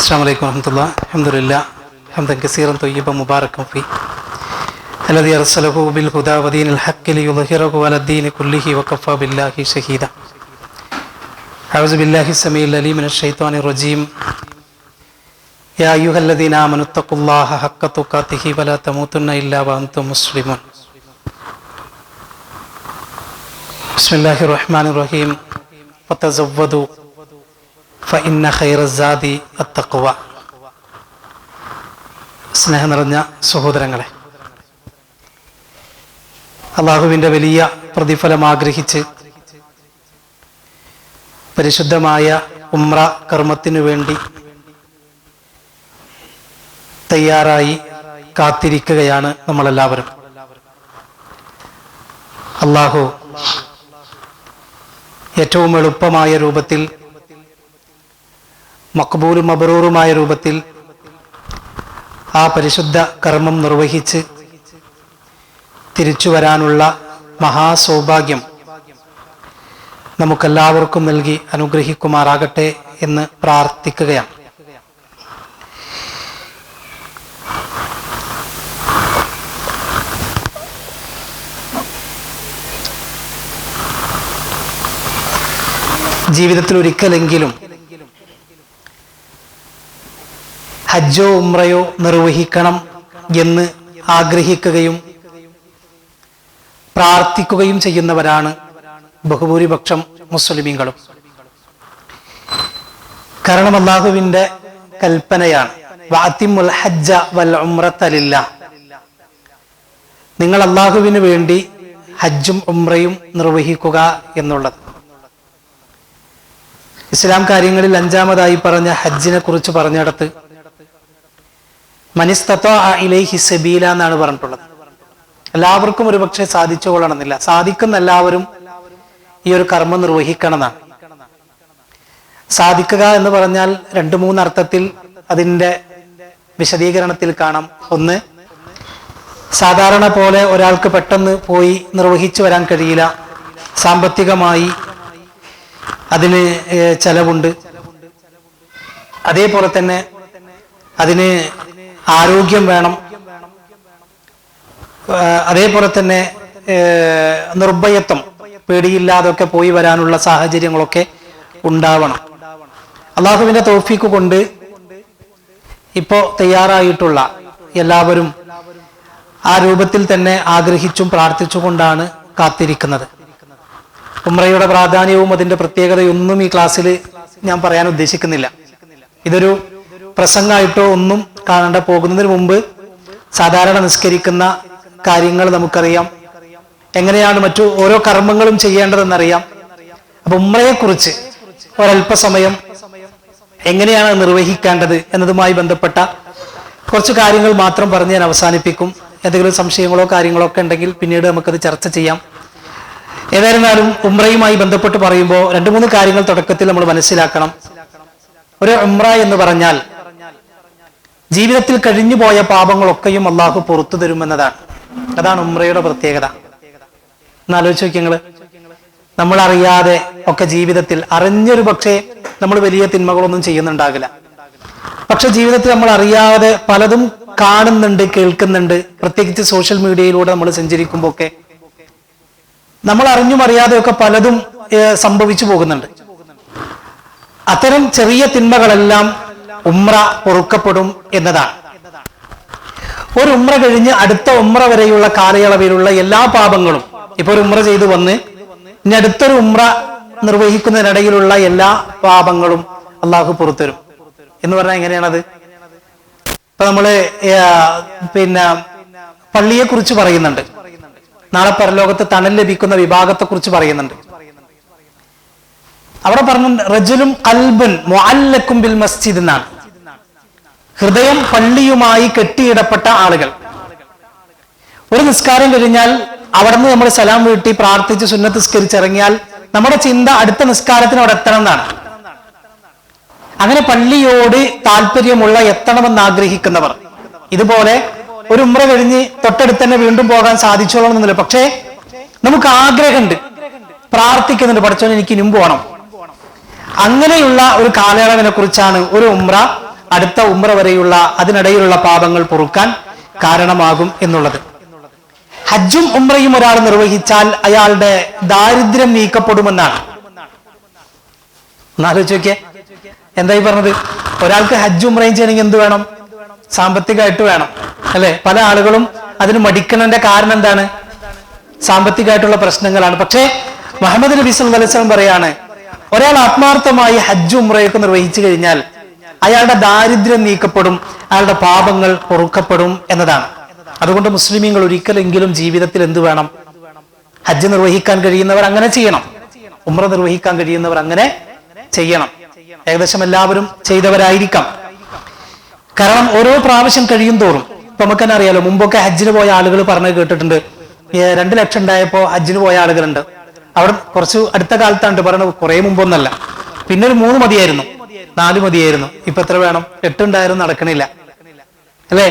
السلام عليكم ورحمة الله. الحمد لله حمدا كثيرا طيبا مباركا فيه الذي أرسله بالهدى ودين الحق ليظهره على الدين كله وكفى بالله شهيدا. أعوذ بالله السميع العليم من الشيطان الرجيم. يا أيها الذين آمنوا اتقوا الله حق تقاته ولا تموتن إلا وأنتم مسلمون. بسم الله الرحمن الرحيم. فتزودوا فإن خير الزاد التقوى. സ്നേഹം നിറഞ്ഞ സഹോദരങ്ങളെ, അള്ളാഹുവിൻ്റെ വലിയ പ്രതിഫലം ആഗ്രഹിച്ച് പരിശുദ്ധമായ ഉംറ കർമ്മത്തിനു വേണ്ടി തയ്യാറായി കാത്തിരിക്കുകയാണ് നമ്മളെല്ലാവരും. അള്ളാഹു ഏറ്റവും എളുപ്പമായ രൂപത്തിൽ, മഖ്ബൂലും മബ്റൂറുമായ രൂപത്തിൽ ആ പരിശുദ്ധ കർമ്മം നിർവഹിച്ച് തിരിച്ചു വരാനുള്ള മഹാസൗഭാഗ്യം നമുക്കെല്ലാവർക്കും നൽകി അനുഗ്രഹിക്കുമാറാകട്ടെ എന്ന് പ്രാർത്ഥിക്കുകയാണ്. ജീവിതത്തിൽ ഒരിക്കലെങ്കിലും ഹജ്ജോ ഉംറയോ നിർവഹിക്കണം എന്ന് ആഗ്രഹിക്കുകയും പ്രാർത്ഥിക്കുകയും ചെയ്യുന്നവരാണ് ബഹുഭൂരിപക്ഷം മുസ്ലിമീങ്ങളും. കാരണം അല്ലാഹുവിൻ്റെ കൽപ്പനയാണ്, വഅതിമ്മുൽ ഹജ്ജ വൽ ഉംറത ലില്ലാഹ്. നിങ്ങൾ അല്ലാഹുവിന് വേണ്ടി ഹജ്ജും ഉംറയും നിർവഹിക്കുക എന്നുള്ളത്. ഇസ്ലാം കാര്യങ്ങളിൽ അഞ്ചാമതായി പറഞ്ഞ ഹജ്ജിനെ കുറിച്ച് പറഞ്ഞിടത്ത് മനിസ്തത്വഅ ഇലൈഹി സബീല എന്നാണ് പറഞ്ഞിട്ടുള്ളത്. എല്ലാവർക്കും ഒരു പക്ഷേ സാധിച്ചു കൊള്ളണമെന്നില്ല. സാധിക്കുന്ന എല്ലാവരും ഈ ഒരു കർമ്മം നിർവഹിക്കണം എന്നാണ്. സാധിക്കുക എന്ന് പറഞ്ഞാൽ 2-3 അർത്ഥത്തിൽ അതിൻ്റെ വിശദീകരണത്തിൽ കാണാം. ഒന്ന്, സാധാരണ പോലെ ഒരാൾക്ക് പെട്ടെന്ന് പോയി നിർവഹിച്ചു വരാൻ കഴിയില്ല. സാമ്പത്തികമായി അതിന് ചെലവുണ്ട്. അതേപോലെ തന്നെ അതിന് ആരോഗ്യം വേണം. അതേപോലെ തന്നെ നിർഭയത്വം, പേടിയില്ലാതൊക്കെ പോയി വരാനുള്ള സാഹചര്യങ്ങളൊക്കെ ഉണ്ടാവണം. അള്ളാഹുവിന്റെ തൗഫീഖ് കൊണ്ട് ഇപ്പോ തയ്യാറായിട്ടുള്ള എല്ലാവരും ആ രൂപത്തിൽ തന്നെ ആഗ്രഹിച്ചും പ്രാർത്ഥിച്ചുകൊണ്ടാണ് കാത്തിരിക്കുന്നത്. ഉംറയുടെ പ്രാധാന്യവും അതിന്റെ പ്രത്യേകതയൊന്നും ഈ ക്ലാസ്സിൽ ഞാൻ പറയാൻ ഉദ്ദേശിക്കുന്നില്ല. ഇതൊരു പ്രസംഗമായിട്ടോ ഒന്നും കാണേണ്ട. പോകുന്നതിന് മുമ്പ് സാധാരണ നിസ്കരിക്കുന്ന കാര്യങ്ങൾ നമുക്കറിയാം, എങ്ങനെയാണ് മറ്റു ഓരോ കർമ്മങ്ങളും ചെയ്യേണ്ടതെന്നറിയാം. അപ്പൊ ഉംറയെക്കുറിച്ച് ഒരല്പസമയം എങ്ങനെയാണ് നിർവഹിക്കേണ്ടത് എന്നതുമായി ബന്ധപ്പെട്ട കുറച്ച് കാര്യങ്ങൾ മാത്രം പറഞ്ഞ് ഞാൻ അവസാനിപ്പിക്കും. എന്തെങ്കിലും സംശയങ്ങളോ കാര്യങ്ങളോ ഒക്കെ ഉണ്ടെങ്കിൽ പിന്നീട് നമുക്കത് ചർച്ച ചെയ്യാം. ഏതായിരുന്നാലും ഉംറയുമായി ബന്ധപ്പെട്ട് പറയുമ്പോൾ 2-3 കാര്യങ്ങൾ തുടക്കത്തിൽ നമ്മൾ മനസ്സിലാക്കണം. ഒരു ഉംറ എന്ന് പറഞ്ഞാൽ ജീവിതത്തിൽ കഴിഞ്ഞു പോയ പാപങ്ങളൊക്കെയും അള്ളാഹു പുറത്തു തരുമെന്നതാണ്. അതാണ് ഉംറയുടെ പ്രത്യേകത. എന്നാലോചിച്ച് നോക്കി നിങ്ങള്, നമ്മൾ അറിയാതെ ഒക്കെ ജീവിതത്തിൽ, അറിഞ്ഞൊരു പക്ഷേ നമ്മൾ വലിയ തിന്മകളൊന്നും ചെയ്യുന്നുണ്ടാകില്ല. പക്ഷെ ജീവിതത്തിൽ നമ്മൾ അറിയാതെ പലതും കാണുന്നുണ്ട്, കേൾക്കുന്നുണ്ട്. പ്രത്യേകിച്ച് സോഷ്യൽ മീഡിയയിലൂടെ നമ്മൾ സഞ്ചരിക്കുമ്പോൾ ഒക്കെ നമ്മൾ അറിഞ്ഞും അറിയാതെയൊക്കെ പലതും സംഭവിച്ചു പോകുന്നുണ്ട്. അത്തരം ചെറിയ തിന്മകളെല്ലാം ഉംറ പൊറുക്കപ്പെടും എന്നതാണ്. ഒരു ഉംറ കഴിഞ്ഞ് അടുത്ത ഉംറ വരെയുള്ള കാലയളവിലുള്ള എല്ലാ പാപങ്ങളും, ഇപ്പൊ ഒരു ഉംറ ചെയ്തു വന്ന് ഇനി അടുത്തൊരു ഉംറ നിർവഹിക്കുന്നതിനിടയിലുള്ള എല്ലാ പാപങ്ങളും അള്ളാഹു പുറത്തുതരും എന്ന് പറഞ്ഞാൽ എങ്ങനെയാണത്? ഇപ്പൊ നമ്മള് പള്ളിയെ കുറിച്ച് പറയുന്നുണ്ട്. നാളെ പരലോകത്ത് തണൽ ലഭിക്കുന്ന വിഭാഗത്തെ കുറിച്ച് പറയുന്നുണ്ട്. അവിടെ പറഞ്ഞു, റജുലും ഖൽബുൻ മുഅല്ലഖും ബിൽ മസ്ജിദ് എന്നാണ്. ഹൃദയം പള്ളിയുമായി കെട്ടിയിടപ്പെട്ട ആളുകൾ. ഒരു നിസ്കാരം കഴിഞ്ഞാൽ അവിടെ നിന്ന് നമ്മൾ സലാം വീട്ടി പ്രാർത്ഥിച്ച് സുന്നത്ത് നിസ്കരിച്ചിറങ്ങിയാൽ നമ്മുടെ ചിന്ത അടുത്ത നിസ്കാരത്തിന് അവിടെ എത്തണം എന്നാണ്. അങ്ങനെ പള്ളിയോട് താല്പര്യമുള്ള, എത്തണമെന്ന് ആഗ്രഹിക്കുന്നവർ, ഇതുപോലെ ഒരു ഉംറ കഴിഞ്ഞ് തൊട്ടടുത്ത് തന്നെ വീണ്ടും പോകാൻ സാധിച്ചോളണമെന്നില്ല. പക്ഷേ നമുക്ക് ആഗ്രഹമുണ്ട്, പ്രാർത്ഥിക്കുന്നുണ്ട്, പഠിച്ചോൻ എനിക്ക് ഇനിയും പോകണം. അങ്ങനെയുള്ള ഒരു കാലയളവിനെ കുറിച്ചാണ് ഒരു ഉംറ അടുത്ത ഉംറ വരെയുള്ള അതിനിടയിലുള്ള പാപങ്ങൾ പൊറുക്കാൻ കാരണമാകും എന്നുള്ളത്. ഹജ്ജും ഉംറയും ഒരാൾ നിർവഹിച്ചാൽ അയാളുടെ ദാരിദ്ര്യം നീക്കപ്പെടുമെന്നാണ്. ഒന്നാലോചിച്ച് നോക്കിയേ, എന്തായി പറഞ്ഞത്? ഒരാൾക്ക് ഹജ്ജും ഉംറയും ചെയ്യണമെങ്കിൽ എന്ത് വേണം? സാമ്പത്തികമായിട്ട് വേണം, അല്ലെ? പല ആളുകളും അതിന് മടിക്കുന്നതിന്റെ കാരണം എന്താണ്? സാമ്പത്തികമായിട്ടുള്ള പ്രശ്നങ്ങളാണ്. പക്ഷേ മുഹമ്മദ് നബി സല്ലല്ലാഹു അലൈഹി വസല്ലം പറയാണ്, ഒരാൾ ആത്മാർത്ഥമായി ഹജ്ജും ഉംറയൊക്കെ നിർവഹിച്ചു കഴിഞ്ഞാൽ അയാളുടെ ദാരിദ്ര്യം നീക്കപ്പെടും, അയാളുടെ പാപങ്ങൾ പൊറുക്കപ്പെടും എന്നതാണ്. അതുകൊണ്ട് മുസ്ലിമീങ്ങൾ ഒരിക്കലെങ്കിലും ജീവിതത്തിൽ എന്ത് വേണം? ഹജ്ജ് നിർവഹിക്കാൻ കഴിയുന്നവർ അങ്ങനെ ചെയ്യണം, ഉംറ നിർവഹിക്കാൻ കഴിയുന്നവർ അങ്ങനെ ചെയ്യണം. ഏകദേശം എല്ലാവരും ചെയ്തവരായിരിക്കാം. കാരണം ഓരോ പ്രാവശ്യം കഴിയും തോറും ഇപ്പൊ നമുക്ക് തന്നെ അറിയാലോ, മുമ്പൊക്കെ ഹജ്ജിന് പോയ ആളുകൾ പറഞ്ഞു കേട്ടിട്ടുണ്ട്, 2 ലക്ഷം ഉണ്ടായപ്പോ ഹജ്ജിന് പോയ ആളുകളുണ്ട്. അവിടെ കുറച്ച് അടുത്ത കാലത്താണ് പറയണത്, കുറെ മുമ്പൊന്നല്ല. പിന്നെ ഒരു 3 മതിയായിരുന്നു, 4 മതിയായിരുന്നു. ഇപ്പൊ എത്ര വേണം? 8 ഉണ്ടായിരുന്നു, നടക്കണില്ല, അല്ലെ?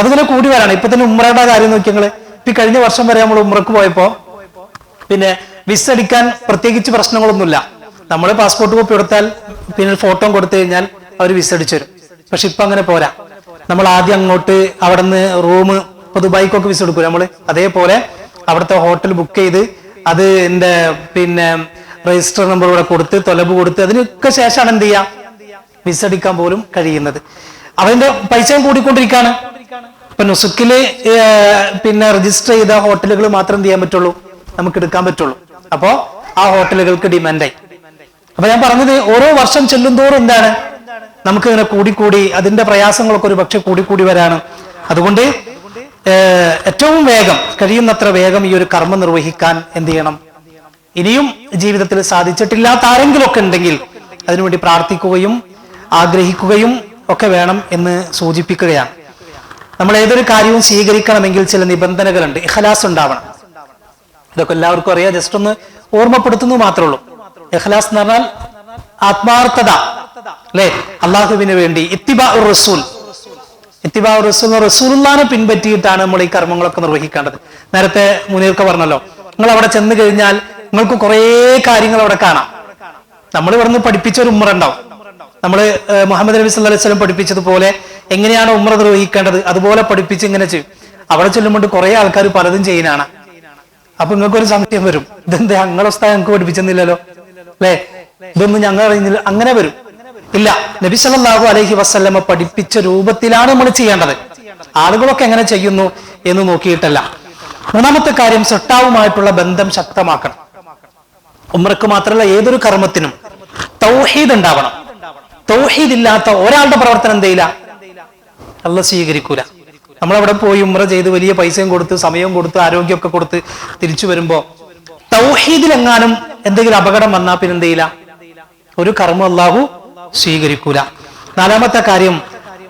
അതുപോലെ കൂടി വരാണ്. ഇപ്പൊ തന്നെ ഉംറയുടെ കാര്യം നോക്കി ഞങ്ങള്. ഇപ്പൊ കഴിഞ്ഞ വർഷം വരെ നമ്മൾ ഉംറക്ക് പോയപ്പോ പിന്നെ വിസ അടിക്കാൻ പ്രത്യേകിച്ച് പ്രശ്നങ്ങളൊന്നുമില്ല. നമ്മൾ പാസ്പോർട്ട് കോപ്പി കൊടുത്താൽ പിന്നെ ഫോട്ടോ കൊടുത്തു കഴിഞ്ഞാൽ അവർ വിസ അടിച്ചു തരും. പക്ഷെ ഇപ്പൊ അങ്ങനെ പോരാ. നമ്മൾ ആദ്യം അങ്ങോട്ട് അവിടെ നിന്ന് റൂം, ഇപ്പൊ ദുബായിക്കൊക്കെ വിസ എടുക്കൂല നമ്മള്, അതേപോലെ അവിടുത്തെ ഹോട്ടൽ ബുക്ക് ചെയ്ത് അത് എന്റെ പിന്നെ രജിസ്റ്റർ നമ്പർ ഇവിടെ കൊടുത്ത് തൊലബ് കൊടുത്ത് അതിനൊക്കെ ശേഷമാണ് എന്ത് ചെയ്യാം, വിസ അടിക്കാൻ പോലും കഴിയുന്നത്. അതിന്റെ പൈസയും കൂടിക്കൊണ്ടിരിക്കുകയാണ്. ഇപ്പൊ നുസുക്കില് പിന്നെ രജിസ്റ്റർ ചെയ്ത ഹോട്ടലുകൾ മാത്രം എന്ത് ചെയ്യാൻ പറ്റുള്ളൂ, നമുക്ക് എടുക്കാൻ പറ്റുള്ളൂ. അപ്പോ ആ ഹോട്ടലുകൾക്ക് ഡിമാൻഡായി. അപ്പൊ ഞാൻ പറഞ്ഞത്, ഓരോ വർഷം ചെല്ലും തോറും എന്താണ്, നമുക്ക് ഇങ്ങനെ കൂടിക്കൂടി അതിന്റെ പ്രയാസങ്ങളൊക്കെ ഒരു പക്ഷെ കൂടിക്കൂടി വരാണ്. അതുകൊണ്ട് ഏറ്റവും വേഗം, കഴിയുന്നത്ര വേഗം ഈ ഒരു കർമ്മം നിർവഹിക്കാൻ എന്ത് ചെയ്യണം? ഇനിയും ജീവിതത്തിൽ സാധിച്ചിട്ടില്ലാത്ത ആരെങ്കിലും ഒക്കെ ഉണ്ടെങ്കിൽ അതിനുവേണ്ടി പ്രാർത്ഥിക്കുകയും ആഗ്രഹിക്കുകയും ഒക്കെ വേണം എന്ന് സൂചിപ്പിക്കുകയാണ്. നമ്മൾ ഏതൊരു കാര്യവും സ്വീകരിക്കണമെങ്കിൽ ചില നിബന്ധനകളുണ്ട്. ഇഖ്ലാസ് ഉണ്ടാവണം. ഇതൊക്കെ എല്ലാവർക്കും അറിയാം, ജസ്റ്റ് ഒന്ന് ഓർമ്മപ്പെടുത്തുന്നു മാത്രമേ ഉള്ളൂ. ഇഖ്ലാസ് എന്ന് പറഞ്ഞാൽ ആത്മാർത്ഥത, അല്ലെ? അള്ളാഹുവിന് വേണ്ടി ഇത്തിബാഉർ റസൂൽ, ഇത്തിബാഉർ റസൂൽ, റസൂലുള്ളാഹിനെ പിൻപറ്റിയിട്ടാണ് നമ്മൾ ഈ കർമ്മങ്ങളൊക്കെ നിർവഹിക്കേണ്ടത്. നേരത്തെ മുനീർക്ക് പറഞ്ഞല്ലോ, നിങ്ങൾ അവിടെ ചെന്ന് കഴിഞ്ഞാൽ നിങ്ങൾക്ക് കുറെ കാര്യങ്ങൾ അവിടെ കാണാം. നമ്മൾ ഇവിടുന്ന് പഠിപ്പിച്ച ഒരു ഉംറ ഉണ്ടാവും. നമ്മള് മുഹമ്മദ് നബി സല്ലല്ലാഹു അലൈഹി വസല്ലം പഠിപ്പിച്ചതുപോലെ എങ്ങനെയാണ് ഉംറ നിർവഹിക്കേണ്ടത് അതുപോലെ പഠിപ്പിച്ച് ഇങ്ങനെ ചെയ്യും. അവിടെ ചെല്ലുമ്പോൾ കുറെ ആൾക്കാർ പലതും ചെയ്യാനാണ്. അപ്പൊ നിങ്ങൾക്കൊരു സംശയം വരും, ഇതെന്താ ഞങ്ങളുടെ ഉസ്താദ് ഞങ്ങൾക്ക് പഠിപ്പിച്ചെന്നില്ലല്ലോ, അല്ലെ? ഇതൊന്നും ഞങ്ങൾ അറിയുന്നില്ല. അങ്ങനെ വരും. ഇല്ല, നബി സല്ലല്ലാഹു അലൈഹി വസല്ലം പഠിപ്പിച്ച രൂപത്തിലാണ് നമ്മൾ ചെയ്യേണ്ടത്. ആളുകളൊക്കെ എങ്ങനെ ചെയ്യുന്നു എന്ന് നോക്കിയിട്ടല്ല. മൂന്നാമത്തെ കാര്യം, സൃഷ്ടാവുമായിട്ടുള്ള ബന്ധം ശക്തമാക്കണം. ഉംറക്ക് മാത്രമല്ല, ഏതൊരു കർമ്മത്തിനും തൗഹീദ് ഉണ്ടാവണം. തൗഹീദ് ഇല്ലാത്ത ഒരാളുടെ പ്രവർത്തനം എന്തെയില്ല, അല്ലാഹു സ്വീകരിക്കൂല. നമ്മളവിടെ പോയി ഉംറ ചെയ്ത് വലിയ പൈസയും കൊടുത്ത് സമയവും കൊടുത്ത് ആരോഗ്യമൊക്കെ കൊടുത്ത് തിരിച്ചു വരുമ്പോ തൗഹീദിലെങ്ങാനും എന്തെങ്കിലും അപകടം വന്നാൽ പിന്നെ എന്തെയില്ല, ഒരു കർമ്മം അല്ലാഹു സ്വീകരിക്കൂല. നാലാമത്തെ കാര്യം,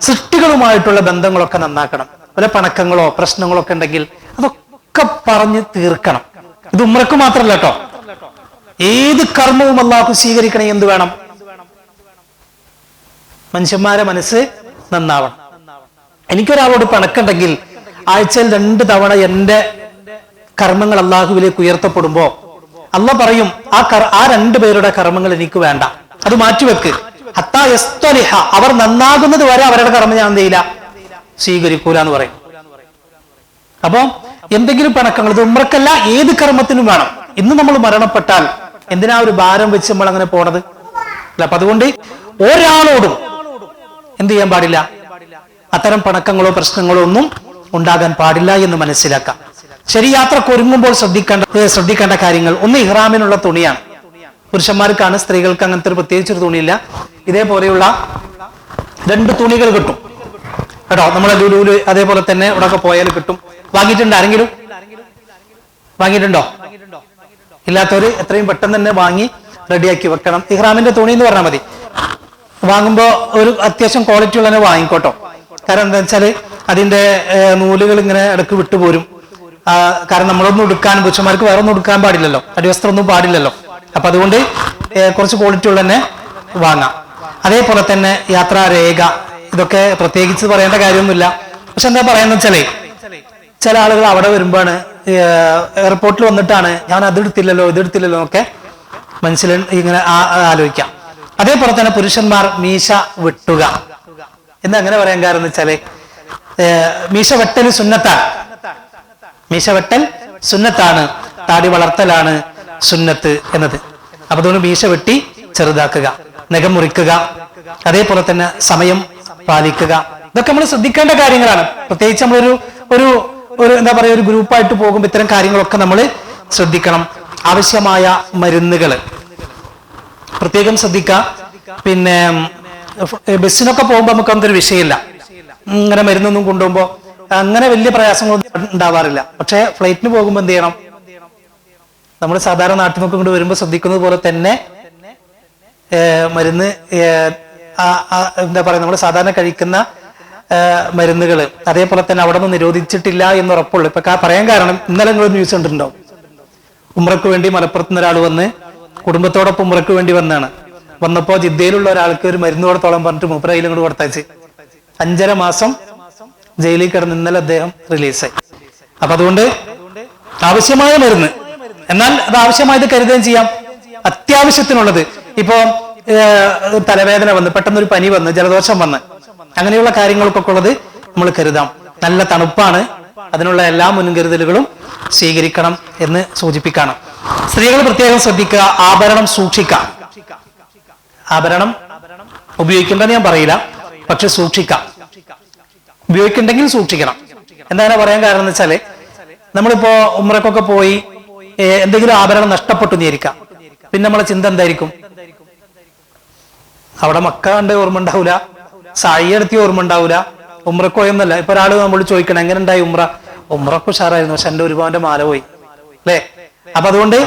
സൃഷ്ടികളുമായിട്ടുള്ള ബന്ധങ്ങളൊക്കെ നന്നാക്കണം. പല പണക്കങ്ങളോ പ്രശ്നങ്ങളോ ഒക്കെ ഉണ്ടെങ്കിൽ അതൊക്കെ പറഞ്ഞ് തീർക്കണം. ഇത് ഉംറക്ക് മാത്രമല്ല കേട്ടോ, ഏത് കർമ്മവും അല്ലാഹു സ്വീകരിക്കണേ എന്ത് വേണം? മനുഷ്യന്മാരെ മനസ്സ് നന്നാവണം. എനിക്കൊരാളോട് പണക്കുണ്ടെങ്കിൽ ആഴ്ചയിൽ 2 തവണ എന്റെ കർമ്മങ്ങൾ അള്ളാഹുവിലേക്ക് ഉയർത്തപ്പെടുമ്പോ അള്ളാഹ് പറയും, ആ 2 പേരുടെ കർമ്മങ്ങൾ എനിക്ക് വേണ്ട, അത് മാറ്റിവെക്ക്. ഹത്താ യസ്തലിഹ, അവർ നന്നാകുന്നത് വരെ അവരുടെ കർമ്മം ഞാൻ എന്ത് ചെയ്യില്ല, സ്വീകരിക്കൂല എന്ന് പറയും. അപ്പൊ എന്തെങ്കിലും പണക്കങ്ങൾ, ഇത് ഉംറക്കല്ല ഏത് കർമ്മത്തിനും വേണം. ഇന്ന് നമ്മൾ മരണപ്പെട്ടാൽ എന്തിനാ ഒരു ഭാരം വെച്ച് നമ്മൾ അങ്ങനെ പോണത്? അല്ല, അപ്പൊ അതുകൊണ്ട് ഒരാളോടും എന്ത് ചെയ്യാൻ പാടില്ല, അത്തരം പണക്കങ്ങളോ പ്രശ്നങ്ങളോ ഒന്നും ഉണ്ടാകാൻ പാടില്ല എന്ന് മനസ്സിലാക്കാം. ശരി, യാത്രക്ക് ഒരുങ്ങുമ്പോൾ ശ്രദ്ധിക്കേണ്ട കാര്യങ്ങൾ, ഒന്ന് ഇഹ്റാമിനുള്ള തുണിയാണ്. പുരുഷന്മാർക്കാണ്, സ്ത്രീകൾക്ക് അങ്ങനത്തെ ഒരു പ്രത്യേകിച്ചൊരു തുണിയില്ല. ഇതേപോലെയുള്ള 2 തുണികൾ കിട്ടും കേട്ടോ. നമ്മളെ ലുലുവില് അതേപോലെ തന്നെ ഇവിടെ ഒക്കെ പോയാൽ കിട്ടും. വാങ്ങിയിട്ടുണ്ട് ആരെങ്കിലും? വാങ്ങിയിട്ടുണ്ടോ? ഇല്ലാത്തവര് എത്രയും പെട്ടെന്ന് തന്നെ വാങ്ങി റെഡിയാക്കി വെക്കണം. ഇഹ്റാമിന്റെ തുണി എന്ന് പറഞ്ഞാൽ മതി. വാങ്ങുമ്പോ ഒരു അത്യാവശ്യം ക്വാളിറ്റി ഉള്ളതിനെ വാങ്ങിക്കോട്ടോ. കാരണം എന്താ വെച്ചാല് അതിന്റെ നൂലുകൾ ഇങ്ങനെ ഇടക്ക് വിട്ടുപോരും. കാരണം നമ്മളൊന്നും ഉടുക്കാൻ, പുരുഷന്മാർക്ക് വേറെ ഒന്നും ഉടുക്കാൻ പാടില്ലല്ലോ, അടിവസ്ത്രം ഒന്നും പാടില്ലല്ലോ. അപ്പൊ അതുകൊണ്ട് കുറച്ച് ക്വാളിറ്റി ഉള്ള തന്നെ വാങ്ങാം. അതേപോലെ തന്നെ യാത്രാരേഖ, ഇതൊക്കെ പ്രത്യേകിച്ച് പറയേണ്ട കാര്യമൊന്നുമില്ല. പക്ഷെ എന്താ പറയാന്ന് വെച്ചാലേ, ചില ആളുകൾ അവിടെ വരുമ്പോഴാണ്, എയർപോർട്ടിൽ വന്നിട്ടാണ് ഞാൻ അതെടുത്തില്ലല്ലോ ഇതെടുത്തില്ലല്ലോ ഒക്കെ മനസ്സിൽ ഇങ്ങനെ ആലോചിക്കാം. അതേപോലെ തന്നെ പുരുഷന്മാർ മീശ വെട്ടുക എന്താ അങ്ങനെ പറയാൻ കാരണം വെച്ചാല് മീശ വെട്ടൽ സുന്നത്താണ്. മീശ വെട്ടൽ സുന്നത്താണ്, താടി വളർത്തലാണ് സുന്നത്ത് എന്നത്. അപ്പൊ അതുകൊണ്ട് മീശ വെട്ടി ചെറുതാക്കുക, നഖം മുറിക്കുക, അതേപോലെ തന്നെ സമയം പാലിക്കുക, ഇതൊക്കെ നമ്മൾ ശ്രദ്ധിക്കേണ്ട കാര്യങ്ങളാണ്. പ്രത്യേകിച്ച് നമ്മളൊരു ഒരു ഒരു എന്താ പറയുക, ഒരു ഗ്രൂപ്പായിട്ട് പോകുമ്പോൾ ഇത്തരം കാര്യങ്ങളൊക്കെ നമ്മൾ ശ്രദ്ധിക്കണം. ആവശ്യമായ മരുന്നുകൾ പ്രത്യേകം ശ്രദ്ധിക്കുക. പിന്നെ ബസ്സിനൊക്കെ പോകുമ്പോൾ നമുക്ക് എന്തൊരു വിഷയമില്ല, ഇങ്ങനെ മരുന്നൊന്നും കൊണ്ടുപോകുമ്പോൾ അങ്ങനെ വലിയ പ്രയാസങ്ങളൊന്നും ഉണ്ടാവാറില്ല. പക്ഷെ ഫ്ലൈറ്റിന് പോകുമ്പോൾ എന്ത് ചെയ്യണം, നമ്മൾ സാധാരണ നാട്ടിൽ നിന്നൊക്കെ കൊണ്ട് വരുമ്പോൾ ശ്രദ്ധിക്കുന്നത് പോലെ തന്നെ മരുന്ന് എന്താ പറയുക, നമ്മൾ സാധാരണ കഴിക്കുന്ന മരുന്നുകൾ അതേപോലെ തന്നെ അവിടെ നിന്ന് നിരോധിച്ചിട്ടില്ല എന്ന് ഉറപ്പുള്ളൂ. ഇപ്പൊ പറയാൻ കാരണം, ഇന്നലെ നിങ്ങൾ ന്യൂസ് കണ്ടിട്ടുണ്ടാവും, ഉംറയ്ക്ക് വേണ്ടി മലപ്പുറത്ത് നിന്ന് ഒരാൾ വന്ന് കുടുംബത്തോടൊപ്പം ഉംറയ്ക്ക് വേണ്ടി വന്നപ്പോ ജിദ്ദയിലുള്ള ഒരാൾക്ക് ഒരു മരുന്ന് കൊടുത്തോളം പറഞ്ഞിട്ട് മൂപ്പരയിലും കൂടെ കൊടുത്തയച്ച് 5.5 മാസം ജയിലിൽ കിടന്ന് ഇന്നലെ അദ്ദേഹം റിലീസായി. അപ്പൊ അതുകൊണ്ട് ആവശ്യമായ മരുന്ന്, എന്നാൽ അത് ആവശ്യമായത് കരുതുകയും ചെയ്യാം. അത്യാവശ്യത്തിനുള്ളത്, ഇപ്പോ തലവേദന വന്ന്, പെട്ടെന്നൊരു പനി വന്ന്, ജലദോഷം വന്ന്, അങ്ങനെയുള്ള കാര്യങ്ങൾക്കൊക്കെ ഉള്ളത് നമ്മൾ കരുതാം. നല്ല തണുപ്പാണ്, അതിനുള്ള എല്ലാ മുൻകരുതലുകളും സ്വീകരിക്കണം എന്ന് സൂചിപ്പിക്കണം. സ്ത്രീകൾ പ്രത്യേകം ശ്രദ്ധിക്കുക, ആഭരണം സൂക്ഷിക്കാം. ആഭരണം ഉപയോഗിക്കേണ്ടെന്ന് ഞാൻ പറയില്ല, പക്ഷെ സൂക്ഷിക്കാം. ഉപയോഗിക്കുന്നുണ്ടെങ്കിൽ സൂക്ഷിക്കണം. എന്താണ് പറയാൻ കാരണം എന്ന് വെച്ചാല്, നമ്മളിപ്പോ ഉംറക്കൊക്കെ പോയി എന്തെങ്കിലും ആഭരണം നഷ്ടപ്പെട്ടു നേരിക്കാം, പിന്നെ നമ്മളെ ചിന്ത എന്തായിരിക്കും, അവിടെ മക്ക കണ്ട് ഓർമ്മ ഉണ്ടാവൂല, സായി എടുത്തി ഓർമ്മ ഉണ്ടാവൂല, ഉംറക്ക് പോയെന്നല്ല. ഇപ്പൊ ഒരാൾ നമ്മൾ ചോദിക്കണം എങ്ങനെ ഉണ്ടായി ഉംറക്ക് ഉഷാറായിരുന്നു, പക്ഷെ എന്റെ 1 പവന്റെ മാല പോയി, അല്ലെ? അപ്പൊ അതുകൊണ്ട്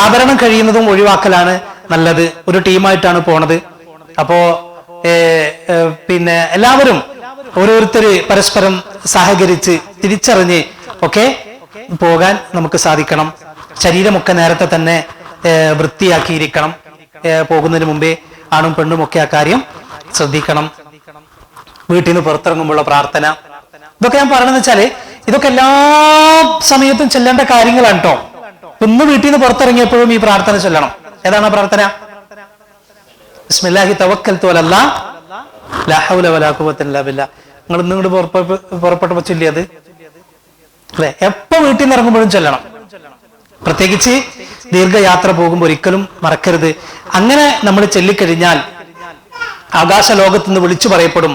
ആഭരണം കഴിയുന്നതും ഒഴിവാക്കലാണ് നല്ലത്. ഒരു ടീമായിട്ടാണ് പോണത്. അപ്പോ പിന്നെ എല്ലാവരും ഓരോരുത്തര് പരസ്പരം സഹകരിച്ച് തിരിച്ചറിഞ്ഞ് ഒക്കെ പോകാൻ നമുക്ക് സാധിക്കണം. ശരീരമൊക്കെ നേരത്തെ തന്നെ വൃത്തിയാക്കിയിരിക്കണം. പോകുന്നതിന് മുമ്പേ ആണും പെണ്ണും ഒക്കെ ആ കാര്യം ശ്രദ്ധിക്കണം. വീട്ടിൽ നിന്ന് പുറത്തിറങ്ങുമ്പോഴുള്ള പ്രാർത്ഥന, ഇതൊക്കെ ഞാൻ പറയണെന്ന് വെച്ചാല് ഇതൊക്കെ എല്ലാ സമയത്തും ചെല്ലേണ്ട കാര്യങ്ങളാണ് കേട്ടോ. ഇന്ന് വീട്ടിൽ നിന്ന് പുറത്തിറങ്ങിയപ്പോഴും ഈ പ്രാർത്ഥന ചൊല്ലണം. ഏതാണ് ആ പ്രാർത്ഥന? ബിസ്മില്ലാഹി തവക്കൽതു അലല്ലാഹ് ലാ ഹൗല വലാ ഖുവത ഇല്ലാ ബില്ലാഹ്. നിങ്ങൾ ഇന്ന് ഇങ്ങോട്ട് പുറപ്പെട്ടപ്പോ ചൊല്ലിയത് അല്ലെ? എപ്പോ വീട്ടിൽ നിന്ന് ഇറങ്ങുമ്പോഴും ചൊല്ലണം. പ്രത്യേകിച്ച് ദീർഘയാത്ര പോകുമ്പോൾ ഒരിക്കലും മറക്കരുത്. അങ്ങനെ നമ്മൾ ചൊല്ലിക്കഴിഞ്ഞാൽ ആകാശ ലോകത്ത് നിന്ന് വിളിച്ചു പറയപ്പെടും,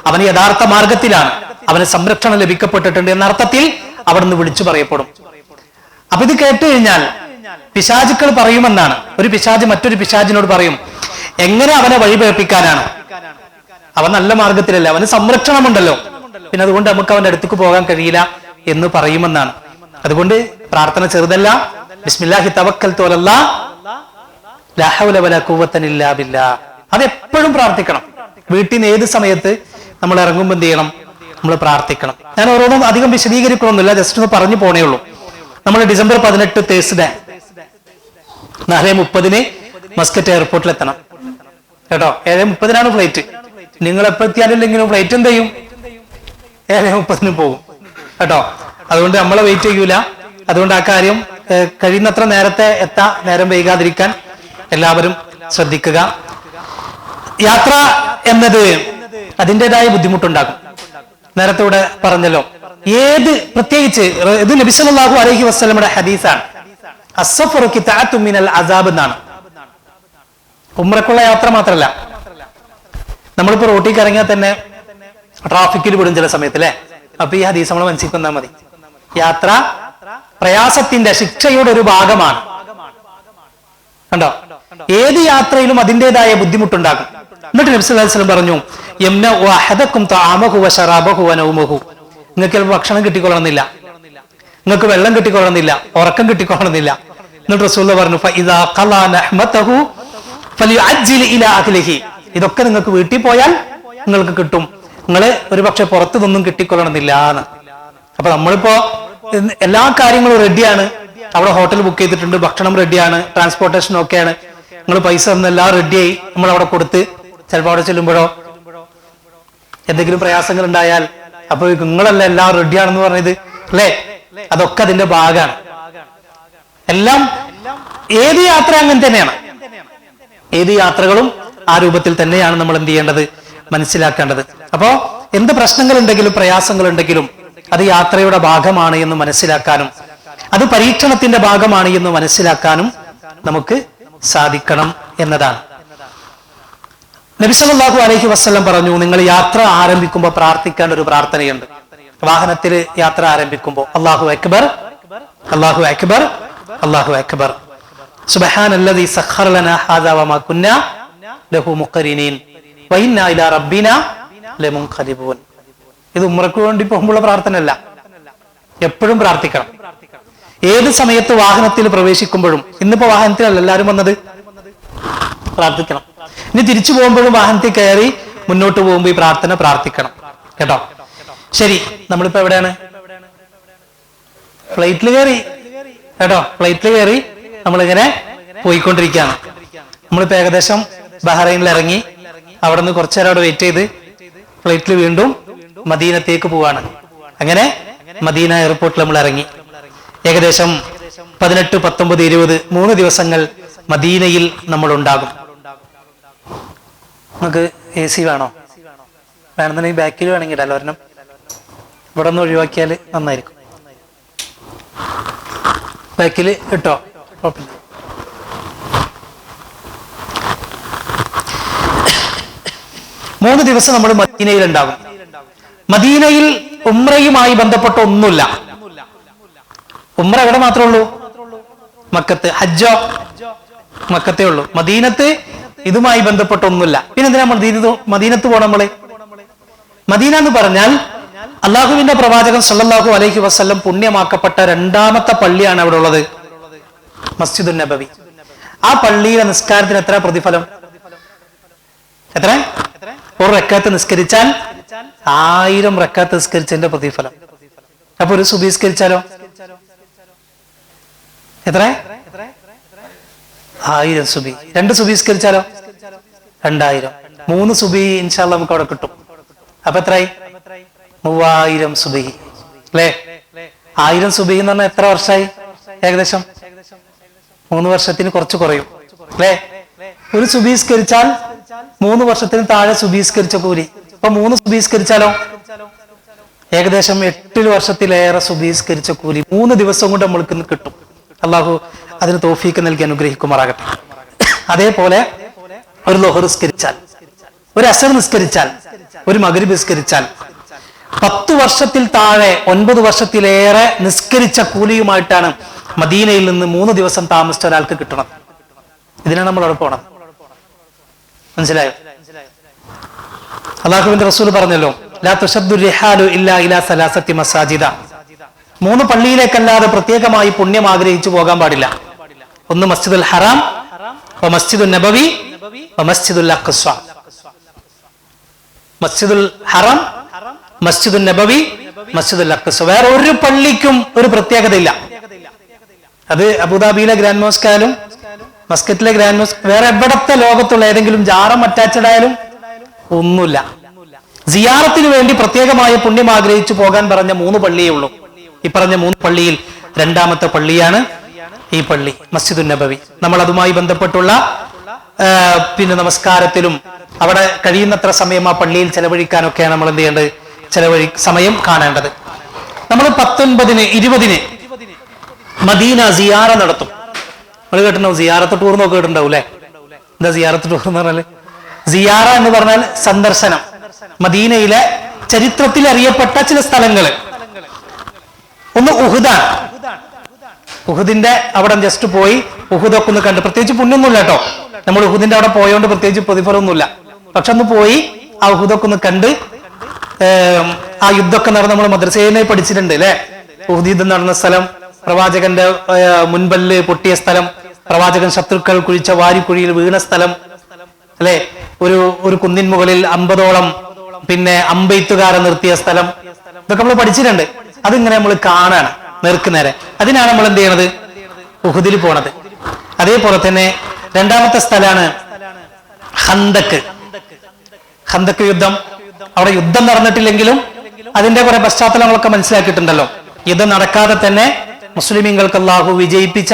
അവന് യഥാർത്ഥ മാർഗത്തിലാണ്, അവന് സംരക്ഷണം ലഭിക്കപ്പെട്ടിട്ടുണ്ട് എന്ന അർത്ഥത്തിൽ അവിടെ നിന്ന് വിളിച്ചു പറയപ്പെടും. അപ്പൊ ഇത് കേട്ട് കഴിഞ്ഞാൽ പിശാചുക്കൾ പറയുമെന്നാണ്, ഒരു പിശാച് മറ്റൊരു പിശാചിനോട് പറയും, എങ്ങനെ അവനെ വഴിപേർപ്പിക്കാനാണ്, അവൻ നല്ല മാർഗത്തിലല്ല, അവന് സംരക്ഷണമുണ്ടല്ലോ, പിന്നെ അതുകൊണ്ട് നമുക്ക് അവന്റെ അടുത്തേക്ക് പോകാൻ കഴിയില്ല എന്ന് പറയുമെന്നാണ്. അതുകൊണ്ട് പ്രാർത്ഥന ചെറുതല്ല. ബിസ്മില്ലാഹി തവക്കൽതു അലല്ലാഹ് ലാ ഹൗല വലാ ഖുവത ഇല്ലാ ബില്ലാഹ്. അത് എപ്പോഴും പ്രാർത്ഥിക്കണം. വീട്ടിൽ നിന്ന് ഏത് സമയത്ത് നമ്മൾ ഇറങ്ങുമ്പോൾ എന്ത് ചെയ്യണം? നമ്മൾ പ്രാർത്ഥിക്കണം. ഞാൻ ഓരോന്നും അധികം വിശദീകരിക്കണമെന്നില്ല, ജസ്റ്റ് ഒന്ന് പറഞ്ഞു പോണേ ഉള്ളൂ. നമ്മൾ ഡിസംബർ 18 തേഴ്സ്ഡേ 4:30 മസ്കറ്റ് എയർപോർട്ടിൽ എത്തണം കേട്ടോ. 7:30 ഫ്ലൈറ്റ്. നിങ്ങൾ എപ്പോ എത്തിയാലില്ലെങ്കിലും ഫ്ലൈറ്റ് എന്ത് ചെയ്യും? 7:30 പോകും കേട്ടോ. അതുകൊണ്ട് നമ്മളെ വെയിറ്റ് ചെയ്യൂല. അതുകൊണ്ട് ആ കാര്യം കഴിയുന്നത്ര നേരത്തെ നേരം വൈകാതിരിക്കാൻ എല്ലാവരും ശ്രദ്ധിക്കുക. യാത്ര എന്നത് അതിൻ്റെതായ ബുദ്ധിമുട്ടുണ്ടാകും. നേരത്തെ ഇവിടെ പറഞ്ഞല്ലോ, പ്രത്യേകിച്ച് ഇത് നബി സല്ലല്ലാഹു അലൈഹി വസല്ലമയുടെ ഹദീസാണ്. അസ്സഫറു ഖിത്അത്തുൻ മിനൽ അസാബ് എന്നാണ്. ഉംറക്കുള്ള യാത്ര മാത്രമല്ല, നമ്മളിപ്പോ റോട്ടിൽ ഇറങ്ങിയാൽ തന്നെ ട്രാഫിക്കിൽ വിടും ചില സമയത്ത്, അല്ലെ? അപ്പൊ ഈ ഹദീസ് നമ്മൾ മനസ്സിലാക്കിയാൽ മതി. യാത്ര പ്രയാസത്തിന്റെ, ശിക്ഷയുടെ ഒരു ഭാഗമാണ്. കണ്ടോ? ഏത് യാത്രയിലും അതിൻ്റെതായ ബുദ്ധിമുട്ടുണ്ടാകും. എന്നിട്ട് നബി സല്ലല്ലാഹു അലൈഹി വസല്ലം പറഞ്ഞു, യംനഉ അഹദകും തആമഹു വശറാബഹു വനൗമഹു. നിങ്ങൾക്ക് ഭക്ഷണം കിട്ടിക്കൊള്ളണമെന്നില്ല, നിങ്ങൾക്ക് വെള്ളം കിട്ടിക്കൊള്ളണമെന്നില്ല, ഉറക്കം കിട്ടിക്കൊള്ളണമെന്നില്ല. എന്നിട്ട് റസൂലുള്ളാഹി പറഞ്ഞു, ഫഇദാ ഖലാ നഹ്മതഹു ഫലിയുഅജ്ജിൽ ഇലാ അഹ്ലിഹി. ഇതൊക്കെ നിങ്ങൾക്ക് വീട്ടിൽ പോയാൽ നിങ്ങൾക്ക് കിട്ടും, നിങ്ങൾ ഒരു പക്ഷെ പുറത്തുനിന്നും കിട്ടിക്കൊള്ളണമെന്നില്ല എന്ന്. അപ്പൊ നമ്മളിപ്പോ എല്ലാ കാര്യങ്ങളും റെഡിയാണ്, അവിടെ ഹോട്ടൽ ബുക്ക് ചെയ്തിട്ടുണ്ട്, ഭക്ഷണം റെഡിയാണ്, ട്രാൻസ്പോർട്ടേഷൻ ഒക്കെയാണ്, നിങ്ങൾ പൈസ എല്ലാം റെഡിയായി നമ്മൾ അവിടെ കൊടുത്ത്, ചിലപ്പോൾ അവിടെ ചെല്ലുമ്പോഴോ എന്തെങ്കിലും പ്രയാസങ്ങൾ ഉണ്ടായാൽ അപ്പൊ നിങ്ങളല്ല എല്ലാം റെഡിയാണെന്ന് പറഞ്ഞത്, അല്ലേ? അതൊക്കെ അതിന്റെ ഭാഗമാണ്. എല്ലാം ഏത് യാത്ര അങ്ങനെ തന്നെയാണ്. ഏത് യാത്രകളും ആ രൂപത്തിൽ തന്നെയാണ് നമ്മൾ എന്ത് ചെയ്യേണ്ടത്? മനസ്സിലാക്കേണ്ടത്. അപ്പോ എന്ത് പ്രശ്നങ്ങളുണ്ടെങ്കിലും പ്രയാസങ്ങളുണ്ടെങ്കിലും അത് യാത്രയുടെ ഭാഗമാണ് എന്ന് മനസ്സിലാക്കാനും അത് പരീക്ഷണത്തിന്റെ ഭാഗമാണ് എന്ന് മനസ്സിലാക്കാനും നമുക്ക് സാധിക്കണം എന്നതാണ്. നബി സല്ലല്ലാഹു അലൈഹി വസല്ലം പറഞ്ഞു, നിങ്ങൾ യാത്ര ആരംഭിക്കുമ്പോൾ പ്രാർത്ഥിക്കേണ്ട ഒരു പ്രാർത്ഥനയുണ്ട്. വാഹനത്തിൽ യാത്ര ആരംഭിക്കുമ്പോൾ അല്ലാഹു അക്ബർ അല്ലാഹു അക്ബർ അല്ലാഹു അക്ബർ സുബ്ഹാനല്ലദീ സഖറ ലനാ ഹാദാ വമാ കുന്നാ ലഹു മുഖരിനീൻ വഇന്നാ ഇലാ റബ്ബിനാ ലമുൻഖലിബൂൻ. ഇത് ഉംറയ്ക്ക് വേണ്ടി പോകുമ്പോഴുള്ള പ്രാർത്ഥനയല്ല, എപ്പോഴും പ്രാർത്ഥിക്കണം. ഏത് സമയത്ത് വാഹനത്തിൽ പ്രവേശിക്കുമ്പോഴും, ഇന്നിപ്പോ വാഹനത്തിലല്ല എല്ലാവരും വന്നത്, പ്രാർത്ഥിക്കണം. ഇനി തിരിച്ചു പോകുമ്പോഴും വാഹനത്തിൽ കയറി മുന്നോട്ട് പോകുമ്പോൾ ഈ പ്രാർത്ഥന പ്രാർത്ഥിക്കണം കേട്ടോ. ശരി, നമ്മളിപ്പോ എവിടെയാണ്? ഫ്ലൈറ്റിൽ കയറി കേട്ടോ. ഫ്ലൈറ്റിൽ കയറി നമ്മളിങ്ങനെ പോയിക്കൊണ്ടിരിക്കുകയാണ്. നമ്മളിപ്പോ ഏകദേശം ബഹ്റൈനിൽ ഇറങ്ങി, അവിടെ നിന്ന് കുറച്ചു നേരം അവിടെ വെയിറ്റ് ചെയ്ത് ഫ്ലൈറ്റിൽ വീണ്ടും മദീനത്തേക്ക് പോവാണ്. അങ്ങനെ മദീന എയർപോർട്ടിൽ നമ്മൾ ഇറങ്ങി. ഏകദേശം 18, 19, 20 3 ദിവസങ്ങൾ മദീനയിൽ നമ്മൾ ഉണ്ടാകും. നമുക്ക് AC വേണോ? വേണമെന്നുണ്ടെങ്കിൽ ബാക്കിൽ വേണമെങ്കിൽ ഇടാലോ. ഒരെണ്ണം ഇവിടെ നിന്ന് ഒഴിവാക്കിയാൽ നന്നായിരിക്കും. ബാക്കിൽ ഇട്ടോ, കുഴപ്പമില്ല. മൂന്ന് ദിവസം നമ്മൾ മദീനയിൽ ഉണ്ടാകും. മദീനയിൽ ഉംറയുമായി ബന്ധപ്പെട്ട ഒന്നുമില്ല. ഉംറ എവിടെ മാത്രമേ ഉള്ളൂ? മക്കത്ത്. ഹജ്ജോ മക്കത്തേ ഉള്ളൂ. മദീനത്ത് ഇതുമായി ബന്ധപ്പെട്ട ഒന്നുമില്ല. പിന്നെ എന്തിനാ മദീനത്ത് പോകണം നമ്മള്? മദീന എന്ന് പറഞ്ഞാൽ അള്ളാഹുവിന്റെ പ്രവാചകൻ സല്ലല്ലാഹു അലൈഹി വസല്ലം പുണ്യമാക്കപ്പെട്ട രണ്ടാമത്തെ പള്ളിയാണ് അവിടെ ഉള്ളത്, മസ്ജിദുൻ നബവി. ആ പള്ളിയിലെ നിസ്കാരത്തിന് എത്ര പ്രതിഫലം? എത്ര? ഒരു റക്അത്ത് നിസ്കരിച്ചാൽ 1000 റക്അത്ത് നിസ്കരിച്ചതിന്റെ പ്രതിഫലം. അപ്പൊ ഒരു സുബഹി നിസ്കരിച്ചാലോ എത്ര? 1000 സുബഹി. 2 സുബഹി നിസ്കരിച്ചാലോ 2000. 3 സുബഹി ഇൻഷാ അല്ലാഹ് നമുക്ക് അവിടെ കിട്ടും. അപ്പൊ എത്രയായി? 3000 സുബഹി അല്ലേ? 1000 സുബഹി എന്ന് പറഞ്ഞാൽ എത്ര വർഷമായി? ഏകദേശം 3 വർഷത്തിന് കുറച്ച് കുറയും അല്ലേ? ഒരു സുബഹി നിസ്കരിച്ചാൽ 3 വർഷത്തിന് താഴെ സുബഹി നിസ്കരിച്ച കൂലി. ഇപ്പൊ 3 സുബഹി നിസ്കരിച്ചാലോ ഏകദേശം 8 വർഷത്തിലേറെ സുബഹി നിസ്കരിച്ച കൂലി 3 ദിവസം കൊണ്ട് നമ്മൾക്ക് കിട്ടും. അള്ളാഹു അതിന് തൗഫീക്ക് നൽകി അനുഗ്രഹിക്കുമാറാകട്ടെ. അതേപോലെ ഒരു ളുഹർ നിസ്കരിച്ചാൽ, ഒരു അസർ നിസ്കരിച്ചാൽ, ഒരു മഗ്രിബ് നിസ്കരിച്ചാൽ 10 വർഷത്തിൽ താഴെ 9 വർഷത്തിലേറെ നിസ്കരിച്ച കൂലിയുമായിട്ടാണ് മദീനയിൽ നിന്ന് 3 ദിവസം താമസിച്ച ഒരാൾക്ക് കിട്ടണം. ഇതിനാണ് നമ്മൾ അവിടെ പോണം. മനസ്സിലായോ? അല്ലാഹുവിന്റെ റസൂൽ പറഞ്ഞല്ലോ, ലാ തുശദ്ദു റിഹാലു ഇല്ലാ ഇലാ സലാസത്തി മസാജിദ. 3 പള്ളിയിലേക്കല്ലാതെ പ്രത്യേകമായി പുണ്യം ആഗ്രഹിച്ചു പോകാൻ പാടില്ല. ഒന്ന് മസ്ജിദുൽ ഹറാം, മസ്ജിദുൽ നബവി, മസ്ജിദുൽ അഖ്സ. മസ്ജിദുൽ ഹറാം, മസ്ജിദുൽ നബവി, മസ്ജിദുൽ അഖ്സ. വേറെ ഒരു പള്ളിക്കും ഒരു പ്രത്യേകതയില്ല. അത് അബുദാബിയിലെ ഗ്രാൻഡ് മോസ്ക് ആയാലും മസ്കറ്റിലെ ഗ്രാൻഡ് മോസ്ക്, വേറെ എവിടത്തെ ലോകത്തുള്ള ഏതെങ്കിലും ജാറം അറ്റാച്ചഡ് ആയാലും ഒന്നുമില്ല. സിയാറത്തിന് വേണ്ടി പ്രത്യേകമായ പുണ്യം ആഗ്രഹിച്ചു പോകാൻ പറഞ്ഞ 3 പള്ളിയേ ഉള്ളൂ. ഈ പറഞ്ഞ 3 പള്ളിയിൽ രണ്ടാമത്തെ പള്ളിയാണ് ഈ പള്ളി, മസ്ജിദുൻ നബവി. നമ്മൾ അതുമായി ബന്ധപ്പെട്ടുള്ള പിന്നെ നമസ്കാരത്തിലും അവിടെ കഴിയുന്നത്ര സമയം ആ പള്ളിയിൽ ചെലവഴിക്കാനൊക്കെയാണ് നമ്മൾ എന്ത് ചെയ്യേണ്ടത്? സമയം കാണേണ്ടത്. നമ്മൾ 19-ന് 20-ന് മദീന സിയാറ നടത്തും. നമ്മൾ കേട്ടിട്ടുണ്ടാവും, സിയാറത്ത് ടൂർ നോക്കി കേട്ടിട്ടുണ്ടാവും അല്ലെ? എന്താ സിയാറത്ത് ടൂർ എന്ന് പറഞ്ഞാല്? സിയാറ എന്ന് പറഞ്ഞാൽ സന്ദർശനം. മദീനയിലെ ചരിത്രത്തിൽ അറിയപ്പെട്ട ചില സ്ഥലങ്ങള്. ഒന്ന് ഉഹുദാണ്. ഉഹുദിന്റെ അവിടെ ജസ്റ്റ് പോയി ഉഹുദൊക്കെ ഒന്ന് കണ്ട്, പ്രത്യേകിച്ച് പുണ്യൊന്നുമില്ല കേട്ടോ. നമ്മൾ ഉഹുദിന്റെ അവിടെ പോയോണ്ട് പ്രത്യേകിച്ച് പ്രതിഫലമൊന്നുമില്ല. പക്ഷെ ഒന്ന് പോയി ആ ഉഹുദൊക്കെ ഒന്ന് കണ്ട്, ആ യുദ്ധമൊക്കെ നടന്ന് നമ്മൾ മദ്രസയിലെ പഠിച്ചിട്ടുണ്ട് അല്ലെ? ഉഹുദ് യുദ്ധം നടന്ന സ്ഥലം, പ്രവാചകന്റെ മുൻപല്ല് പൊട്ടിയ സ്ഥലം, പ്രവാചകൻ ശത്രുക്കൾ കുഴിച്ച വാരിക്കുഴിയിൽ വീണ സ്ഥലം അല്ലെ? ഒരു കുന്നിൻ മുകളിൽ 50ഓളം പിന്നെ അമ്പെയ്ത്തുകാരെ നിർത്തിയ സ്ഥലം, ഇതൊക്കെ നമ്മൾ പഠിച്ചിട്ടുണ്ട്. അതിങ്ങനെ നമ്മൾ കാണാണ് നേർക്ക് നേരെ. അതിനാണ് നമ്മൾ എന്ത് ചെയ്യണത്? ഉഹുദിൽ പോണത്. അതേപോലെ തന്നെ രണ്ടാമത്തെ സ്ഥലമാണ് ഖന്തക്ക്. ഖന്തക്ക് യുദ്ധം. അവിടെ യുദ്ധം നടന്നിട്ടില്ലെങ്കിലും അതിന്റെ കുറെ പശ്ചാത്തലങ്ങളൊക്കെ മനസ്സിലാക്കിയിട്ടുണ്ടല്ലോ. യുദ്ധം നടക്കാതെ തന്നെ മുസ്ലിമീങ്ങൾക്ക് അള്ളാഹു വിജയിപ്പിച്ച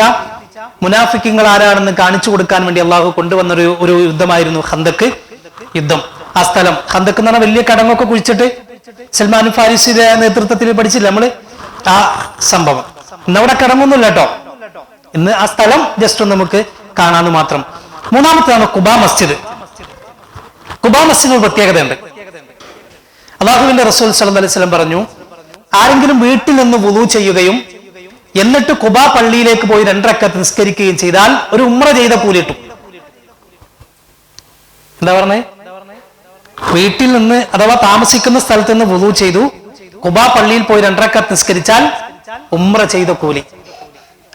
മുനാഫിക്കുകൾ ആരാണെന്ന് കാണിച്ചു കൊടുക്കാൻ വേണ്ടി അള്ളാഹു കൊണ്ടുവന്നൊരു യുദ്ധമായിരുന്നു ഖന്തക്ക് യുദ്ധം. ആ സ്ഥലം. ഖന്തക്ക് എന്ന് പറഞ്ഞാൽ വലിയ കടങ്ങൊക്കെ കുഴിച്ചിട്ട് സൽമാൻ ഫാരിസിയുടെ നേതൃത്വത്തിൽ പഠിച്ചില്ല നമ്മള് ആ സംഭവം. ഇന്നവിടെ കടങ്ങൊന്നുമില്ല കേട്ടോ. ഇന്ന് ആ സ്ഥലം ജസ്റ്റ് ഒന്ന് നമുക്ക് കാണാന്ന് മാത്രം. മൂന്നാമത്തേതാണ് ഖുബാ മസ്ജിദ്. ഖുബാ മസ്ജിദിന് ഒരു പ്രത്യേകതയുണ്ട്. അല്ലാഹുവിന്റെ റസൂൽ സല്ലല്ലാഹു അലൈഹി വസല്ലം പറഞ്ഞു, ആരെങ്കിലും വീട്ടിൽ നിന്ന് വുളൂ ചെയ്യുകയും എന്നിട്ട് ഖുബാ പള്ളിയിലേക്ക് പോയി 2 റക്അത്ത് നിസ്കരിക്കുകയും ചെയ്താൽ ഒരു ഉംറ ചെയ്ത കൂലി കിട്ടും. എന്താ പറഞ്ഞേ? വീട്ടിൽ നിന്ന് അഥവാ താമസിക്കുന്ന സ്ഥലത്ത് നിന്ന് വുളൂ ചെയ്തു ഖുബാ പള്ളിയിൽ പോയി 2 റക്അത്ത് നിസ്കരിച്ചാൽ ഉംറ ചെയ്ത കൂലി.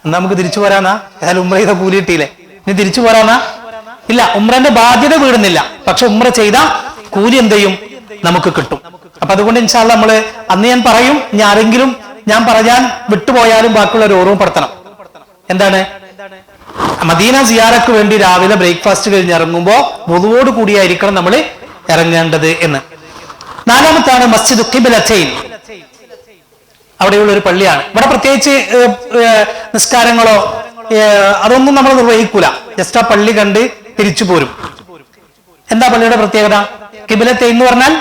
എന്നാ നമുക്ക് തിരിച്ചു പോരാനാ? ഏതായാലും ഉംറ ചെയ്ത കൂലി കിട്ടിയില്ലേ, ഇനി തിരിച്ചു പോരാനാ? ഇല്ല, ഉംറന്റെ ബാധ്യത വീടുന്നില്ല, പക്ഷെ ഉംറ ചെയ്ത കൂലി എന്ത് ചെയ്യും? നമുക്ക് കിട്ടും. അപ്പൊ അതുകൊണ്ട് ഇൻഷാ അല്ലാഹ് നമ്മള് അന്ന് ഞാൻ പറയും, ഇനി ആരെങ്കിലും ഞാൻ പറയാൻ വിട്ടുപോയാലും ബാക്കിയുള്ളവർ ഓർമ്മപ്പെടുത്തണം. എന്താണ്? മദീന സിയാറക്ക് വേണ്ടി രാവിലെ ബ്രേക്ക്ഫാസ്റ്റ് കഴിഞ്ഞ് ഇറങ്ങുമ്പോ വുളുവോട് കൂടിയായിരിക്കണം നമ്മൾ ഇറങ്ങേണ്ടത് എന്ന്. നാലാമത്താണ് മസ്ജിദ് ഖിബ്ലത്തൈൻ. അവിടെയുള്ള ഒരു പള്ളിയാണ്. ഇവിടെ പ്രത്യേകിച്ച് നിസ്കാരങ്ങളോ അതൊന്നും നമ്മൾ നിർവഹിക്കൂല. ജസ്റ്റ് ആ പള്ളി കണ്ട് തിരിച്ചു പോരും. എന്താ പള്ളിയുടെ പ്രത്യേകത? ഖിബ്ലത്തൈൻ എന്ന് പറഞ്ഞാൽ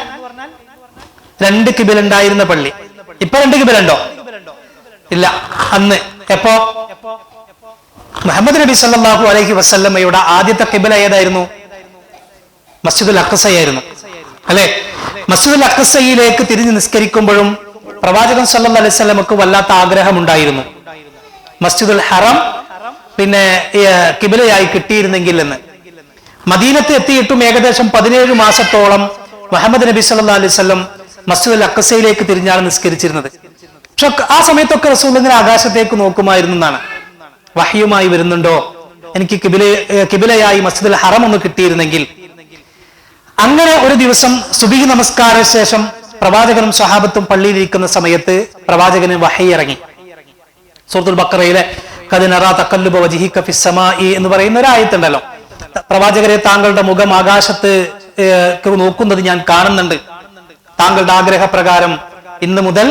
2 ഖിബില ഉണ്ടായിരുന്ന പള്ളി. ഇപ്പൊ 2 ഖിബില ഉണ്ടോ? ഇല്ല. അന്ന് എപ്പോ മുഹമ്മദ് നബി സല്ലല്ലാഹു അലൈഹി വസല്ലമയുടെ ആദ്യത്തെ ഖിബില ഏതായിരുന്നു? മസ്ജിദുൽ അഖ്സയായിരുന്നു, അല്ലെ? മസ്ജിദുൽ അഖ്സയിലേക്ക് തിരിഞ്ഞ് നിസ്കരിക്കുമ്പോഴും പ്രവാചകൻ സല്ലല്ലാഹു അലൈഹി വസല്ലമക്ക് വല്ലാത്ത ആഗ്രഹമുണ്ടായിരുന്നു മസ്ജിദുൽ ഹറം പിന്നെ ഖിബിലയായി കിട്ടിയിരുന്നെങ്കിൽ എന്ന്. മദീനത്ത് എത്തിയിട്ടും ഏകദേശം 17 മാസത്തോളം മുഹമ്മദ് നബി സല്ലല്ലാഹു അലൈഹി വസല്ലം മസ്ജിദുൽ അഖ്സയിലേക്ക് തിരിഞ്ഞാണ് നിസ്കരിച്ചിരുന്നത്. പക്ഷെ ആ സമയത്തൊക്കെ റസൂൽ ഇങ്ങനെ ആകാശത്തേക്ക് നോക്കുമായിരുന്നു എന്നാണ്. വഹ്യുമായി വരുന്നുണ്ടോ, എനിക്ക് ഖിബിലയായി മസ്ജിദുൽ ഹറം ഒന്ന് കിട്ടിയിരുന്നെങ്കിൽ. അങ്ങനെ ഒരു ദിവസം സുബഹി നമസ്കാര ശേഷം പ്രവാചകനും സ്വഹാബത്തും പള്ളിയിലിരിക്കുന്ന സമയത്ത് പ്രവാചകന് വഹി ഇറങ്ങി. സൂറത്തുൽ ബഖറയിലെ ഖദ് നറാ തഖല്ലുബ വജ്ഹിക ഫിസ് സമാഇ എന്ന് പറയുന്ന ഒരു ആയത്തുണ്ടല്ലോ. പ്രവാചകരെ, താങ്കളുടെ മുഖം ആകാശത്ത് നോക്കുന്നത് ഞാൻ കാണുന്നുണ്ട്. താങ്കളുടെ ആഗ്രഹപ്രകാരം ഇന്ന് മുതൽ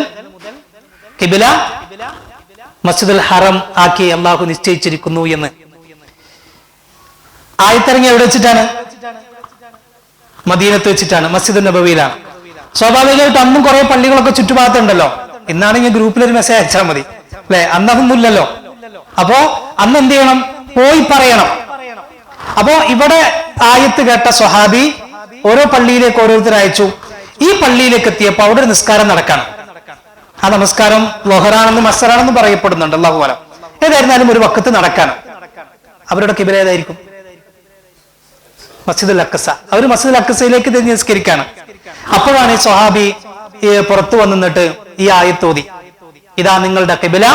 ഖിബില മസ്ജിദുൽ ഹറം ആക്കി അള്ളാഹു നിശ്ചയിച്ചിരിക്കുന്നു എന്ന്. ആയത്തിറങ്ങി എവിടെ വെച്ചിട്ടാണ്? മദീനത്ത് വെച്ചിട്ടാണ്, മസ്ജിദുൻ നബവിയിലാണ്. സ്വാഭാവികമായിട്ട് അന്നും കുറെ പള്ളികളൊക്കെ ചുറ്റുഭാഗത്തുണ്ടല്ലോ. ഇന്നാണെങ്കിൽ ഗ്രൂപ്പിലൊരു മെസ്സേജ് അയച്ചാൽ മതി, അല്ലെ? അന്നതൊന്നുമില്ലല്ലോ. അപ്പോ അന്ന് എന്ത് ചെയ്യണം? പോയി പറയണം. അപ്പോ ഇവിടെ ആയത്ത് കേട്ട സ്വഹാബി ഓരോ പള്ളിയിലേക്ക് ഓരോരുത്തർ അയച്ചു. ഈ പള്ളിയിലേക്ക് എത്തിയപ്പോ അവിടെ ഒരു നിസ്കാരം നടക്കണം. ആ നമസ്കാരം ലൊഹറാണെന്ന് മസ്സറാണെന്ന് പറയപ്പെടുന്നുണ്ട്, അല്ലാഹു അലം. ഏതായിരുന്നാലും ഒരു വക്കത്ത് നടക്കാനും. അവരുടെ ഖിബല ഏതായിരിക്കും? മസ്ജിദുൽ അഖ്സ. അവർ മസ്ജിദുൽ അഖ്സയിലേക്ക് തിരിഞ്ഞ് നിസ്കരിക്കാണ്. അപ്പോഴാണ് ഈ സ്വഹാബി പുറത്തു വന്നിട്ട് ഈ ആയത്തോതി, ഇതാ നിങ്ങളുടെ ഖിബല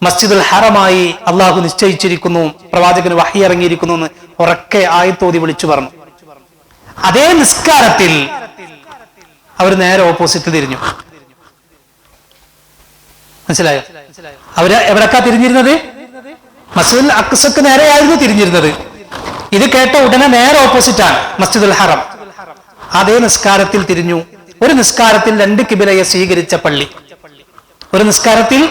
മസ്ജിദുൽ ഹറമായി അള്ളാഹു നിശ്ചയിച്ചിരിക്കുന്നു, പ്രവാചകന് വഹി ഇറങ്ങിയിരിക്കുന്നു എന്ന് ഉറക്കെ ആയത്തോതി വിളിച്ചു പറഞ്ഞു. അതേ നിസ്കാരത്തിൽ അവർ നേരെ ഓപ്പോസിറ്റ് തിരിഞ്ഞു. മനസ്സിലായോ? അവര് എവിടേക്കാ തിരിഞ്ഞിരുന്നത്? മസ്ജിദുൽ അഖ്സക്ക് നേരെയായിരുന്നു തിരിഞ്ഞിരുന്നത്. ഇത് കേട്ട ഉടനെ നേരെ ഓപ്പോസിറ്റ് ആണ് മസ്ജിദുൽ ഹറം. അതേ നിസ്കാരത്തിൽ തിരിഞ്ഞു. ഒരു നിസ്കാരത്തിൽ 2 ഖിബിലയെ സ്വീകരിച്ച പള്ളി, ഒരു നിസ്കാരത്തിൽ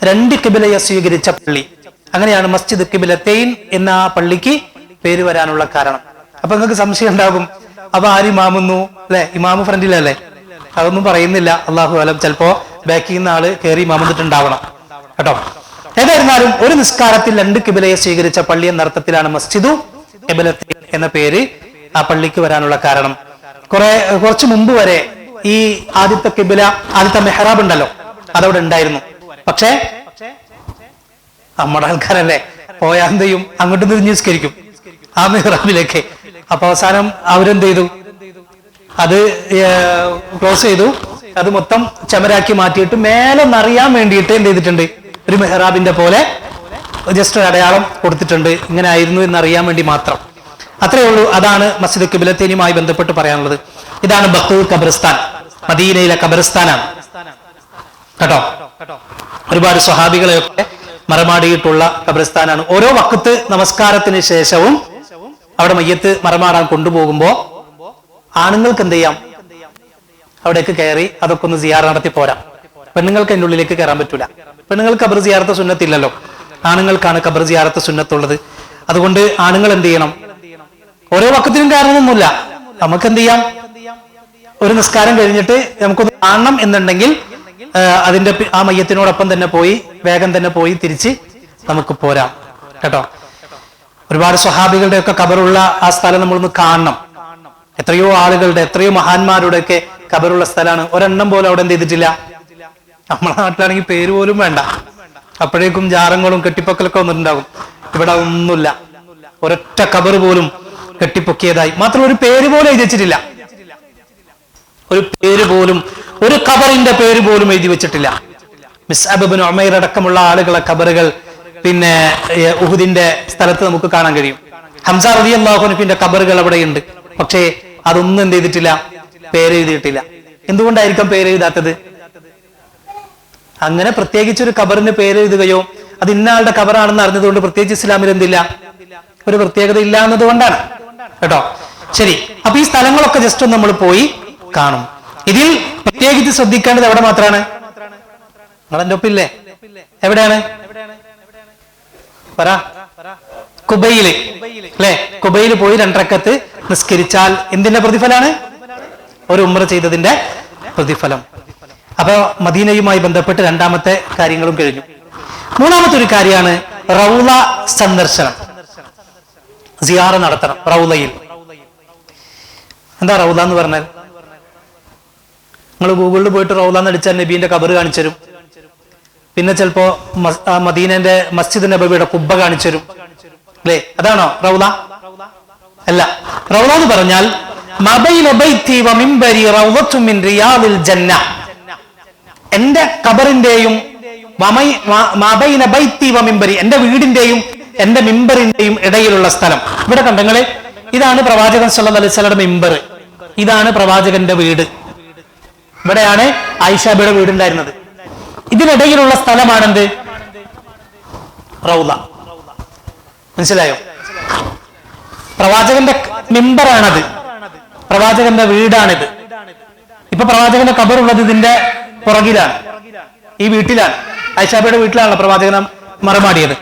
2 ഖിബിലയെ സ്വീകരിച്ച പള്ളി. അങ്ങനെയാണ് മസ്ജിദ് ഖിബ്ലത്തൈൻ എന്ന പള്ളിക്ക് പേര് വരാനുള്ള കാരണം. അപ്പൊ നിങ്ങൾക്ക് സംശയം ഉണ്ടാകും, അപ്പൊ ആര് ഇമാമുന്നു, അല്ലെ? ഇമാമു ഫ്രണ്ടിലല്ലേ? അതൊന്നും പറയുന്നില്ല, അള്ളാഹു അലം. ചിലപ്പോ ബാക്കിൽ നിന്ന് ആള് കയറി ഇമാമന്നിട്ടുണ്ടാവണം കേട്ടോ. ഏതായിരുന്നാലും ഒരു നിസ്കാരത്തിൽ 2 ഖിബിലയെ സ്വീകരിച്ച പള്ളി എന്ന അർത്ഥത്തിലാണ് മസ്ജിദു ഖിബ്ലത്തൈൻ എന്ന പേര് ആ പള്ളിക്ക് വരാനുള്ള കാരണം. കുറച്ചു മുമ്പ് വരെ ഈ ആദ്യത്തെ ഖിബില, ആദ്യത്തെ മെഹ്റാബ് ഉണ്ടല്ലോ, അതവിടെ ഉണ്ടായിരുന്നു. പക്ഷേ നമ്മുടെ ആൾക്കാരല്ലേ, പോയാന്തയും അങ്ങോട്ട് തിരിഞ്ഞ് നിസ്കരിക്കും ആ മെഹ്റാബിലേക്ക്. അപ്പൊ അവസാനം അവരെന്ത് ചെയ്തു? അത് ക്ലോസ് ചെയ്തു. അത് മൊത്തം ചമരാക്കി മാറ്റിയിട്ട് മേലെ നിറയാൻ വേണ്ടിയിട്ട് എന്ത് ചെയ്തിട്ടുണ്ട്? ഒരു മെഹ്റാബിന്റെ പോലെ ജസ്റ്റ് ഒരു അടയാളം കൊടുത്തിട്ടുണ്ട്. ഇങ്ങനെ ആയിരുന്നു എന്നറിയാൻ വേണ്ടി മാത്രം. അത്രയേ ഉള്ളൂ. അതാണ് മസ്ജിദ് ഖിബ്ലത്തൈനുമായി ബന്ധപ്പെട്ട് പറയാനുള്ളത്. ഇതാണ് ബഖീ ഖബർസ്ഥാൻ, മദീനയിലെ ഖബർസ്ഥാനാണ് കേട്ടോ. ഒരുപാട് സ്വഹാബികളെയൊക്കെ മറമാടിയിട്ടുള്ള ഖബർസ്ഥാനാണ്. ഓരോ വഖത്ത് നമസ്കാരത്തിന് ശേഷവും അവിടെ മയ്യത്ത് മറമാടാൻ കൊണ്ടുപോകുമ്പോ ആണുങ്ങൾക്ക് എന്ത് ചെയ്യാം? അവിടേക്ക് കയറി അതൊക്കെ ഒന്ന് സിയാറ നടത്തി പോരാം. പെണ്ണുങ്ങൾക്ക് അതിൻ്റെ ഉള്ളിലേക്ക് കയറാൻ പറ്റൂല. പെണ്ണുങ്ങൾക്ക് ഖബർ സിയാറത്ത് സുന്നത്തില്ലല്ലോ, ആണുങ്ങൾക്കാണ് ഖബർ സിയാറത്ത് സുന്നത്തുള്ളത്. അതുകൊണ്ട് ആണുങ്ങൾ എന്ത് ചെയ്യണം? ഓരോ വക്കത്തിനും കയറണമെന്നൊന്നുമില്ല. നമുക്ക് എന്ത് ചെയ്യാം, ഒരു നിസ്കാരം കഴിഞ്ഞിട്ട് നമുക്കൊന്ന് കാണണം എന്നുണ്ടെങ്കിൽ അതിന്റെ ആ മയ്യത്തിനോടൊപ്പം തന്നെ പോയി വേഗം തന്നെ പോയി തിരിച്ച് നമുക്ക് പോരാം കേട്ടോ. ഒരുപാട് സ്വഹാബികളുടെ ഒക്കെ ഖബറുള്ള ആ സ്ഥലം നമ്മളൊന്ന് കാണണം. എത്രയോ ആളുകളുടെ, എത്രയോ മഹാന്മാരുടെ ഒക്കെ ഖബറുള്ള സ്ഥലമാണ്. ഒരെണ്ണം പോലും അവിടെ എന്ത് ചെയ്തിട്ടില്ല. നമ്മളെ നാട്ടിലാണെങ്കിൽ പേര് പോലും വേണ്ട, അപ്പോഴേക്കും ജാറങ്ങളും കെട്ടിപ്പൊക്കലൊക്കെ വന്നിട്ടുണ്ടാകും. ഇവിടെ ഒന്നുമില്ല, ഒരൊറ്റ ഖബർ പോലും കെട്ടിപ്പൊക്കിയതായി മാത്രം ഒരു പേര് പോലും എഴുതി വെച്ചിട്ടില്ല. ഒരു പേര് പോലും, ഒരു ഖബറിന്റെ പേര് പോലും എഴുതി വെച്ചിട്ടില്ല. മിസ്അബ് ഇബ്നു ഉമൈർ അടക്കമുള്ള ആളുകളെ ഖബറുകൾ പിന്നെ ഉഹുദിന്റെ സ്ഥലത്ത് നമുക്ക് കാണാൻ കഴിയും. ഹംസ റളിയല്ലാഹു അൻഹുവിന്റെ ഖബറുകൾ അവിടെയുണ്ട്. പക്ഷേ അതൊന്നും എന്ത് ചെയ്തിട്ടില്ല, പേര് എഴുതിയിട്ടില്ല. എന്തുകൊണ്ടായിരിക്കും പേര് എഴുതാത്തത്? അങ്ങനെ പ്രത്യേകിച്ച് ഒരു ഖബറിന് പേര് എഴുതുകയോ അത് ഇന്നയാളുടെ ഖബറാണെന്ന് അറിഞ്ഞതുകൊണ്ട് പ്രത്യേകിച്ച് ഇസ്ലാമിൽ എന്തില്ല, ഒരു പ്രത്യേകത ഇല്ല എന്നതുകൊണ്ടാണ് കേട്ടോ. ശരി, അപ്പൊ ഈ സ്ഥലങ്ങളൊക്കെ ജസ്റ്റ് ഒന്ന് നമ്മൾ പോയി കാണും. ഇതിൽ പ്രത്യേകിച്ച് ശ്രദ്ധിക്കേണ്ടത് എവിടെ മാത്രമാണ്? നിങ്ങളെന്റെ ഒപ്പില്ലേ? എവിടെയാണ്? പറ. കുബൈല് അല്ലെ? കുബൈല് പോയി 2 റക്അത്ത് നിസ്കരിച്ചാൽ എന്തിന്റെ പ്രതിഫലാണ്? ഒരു ഉംറ ചെയ്തതിന്റെ പ്രതിഫലം. അപ്പൊ മദീനയുമായി ബന്ധപ്പെട്ട് 2ാമത്തെ കാര്യങ്ങളും കഴിഞ്ഞു. 3ാമത്തെ ഒരു കാര്യമാണ് റൗള സന്ദർശനം, സിയാറ നടത്തണം റൗളയിൽ. എന്താ റൗള എന്ന് പറഞ്ഞാൽ? നിങ്ങൾ ഗൂഗിളിൽ പോയിട്ട് റൗള എന്ന് അടിച്ചാൽ നബീന്റെ ഖബർ കാണിച്ചു തരും. പിന്നെ ചിലപ്പോ മദീനന്റെ മസ്ജിദ് നബവിയുടെ കുബ്ബ കാണിച്ചു തരും അല്ലേ? അതാണോ റൗള? അല്ല. റൗള എന്ന് പറഞ്ഞാൽ എന്റെ ഖബറിന്റെയും എന്റെ വീടിന്റെയും എന്റെ മിമ്പറിന്റെയും ഇടയിലുള്ള സ്ഥലം. ഇവിടെ കണ്ടങ്ങള്, ഇതാണ് പ്രവാചകൻ സല്ലല്ലാഹു അലൈഹി വസല്ലമയുടെ മിമ്പർ, ഇതാണ് പ്രവാചകന്റെ വീട്. ഇവിടെയാണ് ആയിഷയുടെ വീടുണ്ടായിരുന്നത്. ഇതിനിടയിലുള്ള സ്ഥലമാണെന്ത്? റൗള. മനസ്സിലായോ? പ്രവാചകന്റെ മിമ്പറാണത്, പ്രവാചകന്റെ വീടാണിത്. ഇപ്പൊ പ്രവാചകന്റെ ഖബറുള്ളത് ഇതിന്റെ പുറകിലാണ്, ഈ വീട്ടിലാണ്. ആയിഷയുടെ വീട്ടിലാണല്ലോ പ്രവാചകനെ മറമാടിയത്.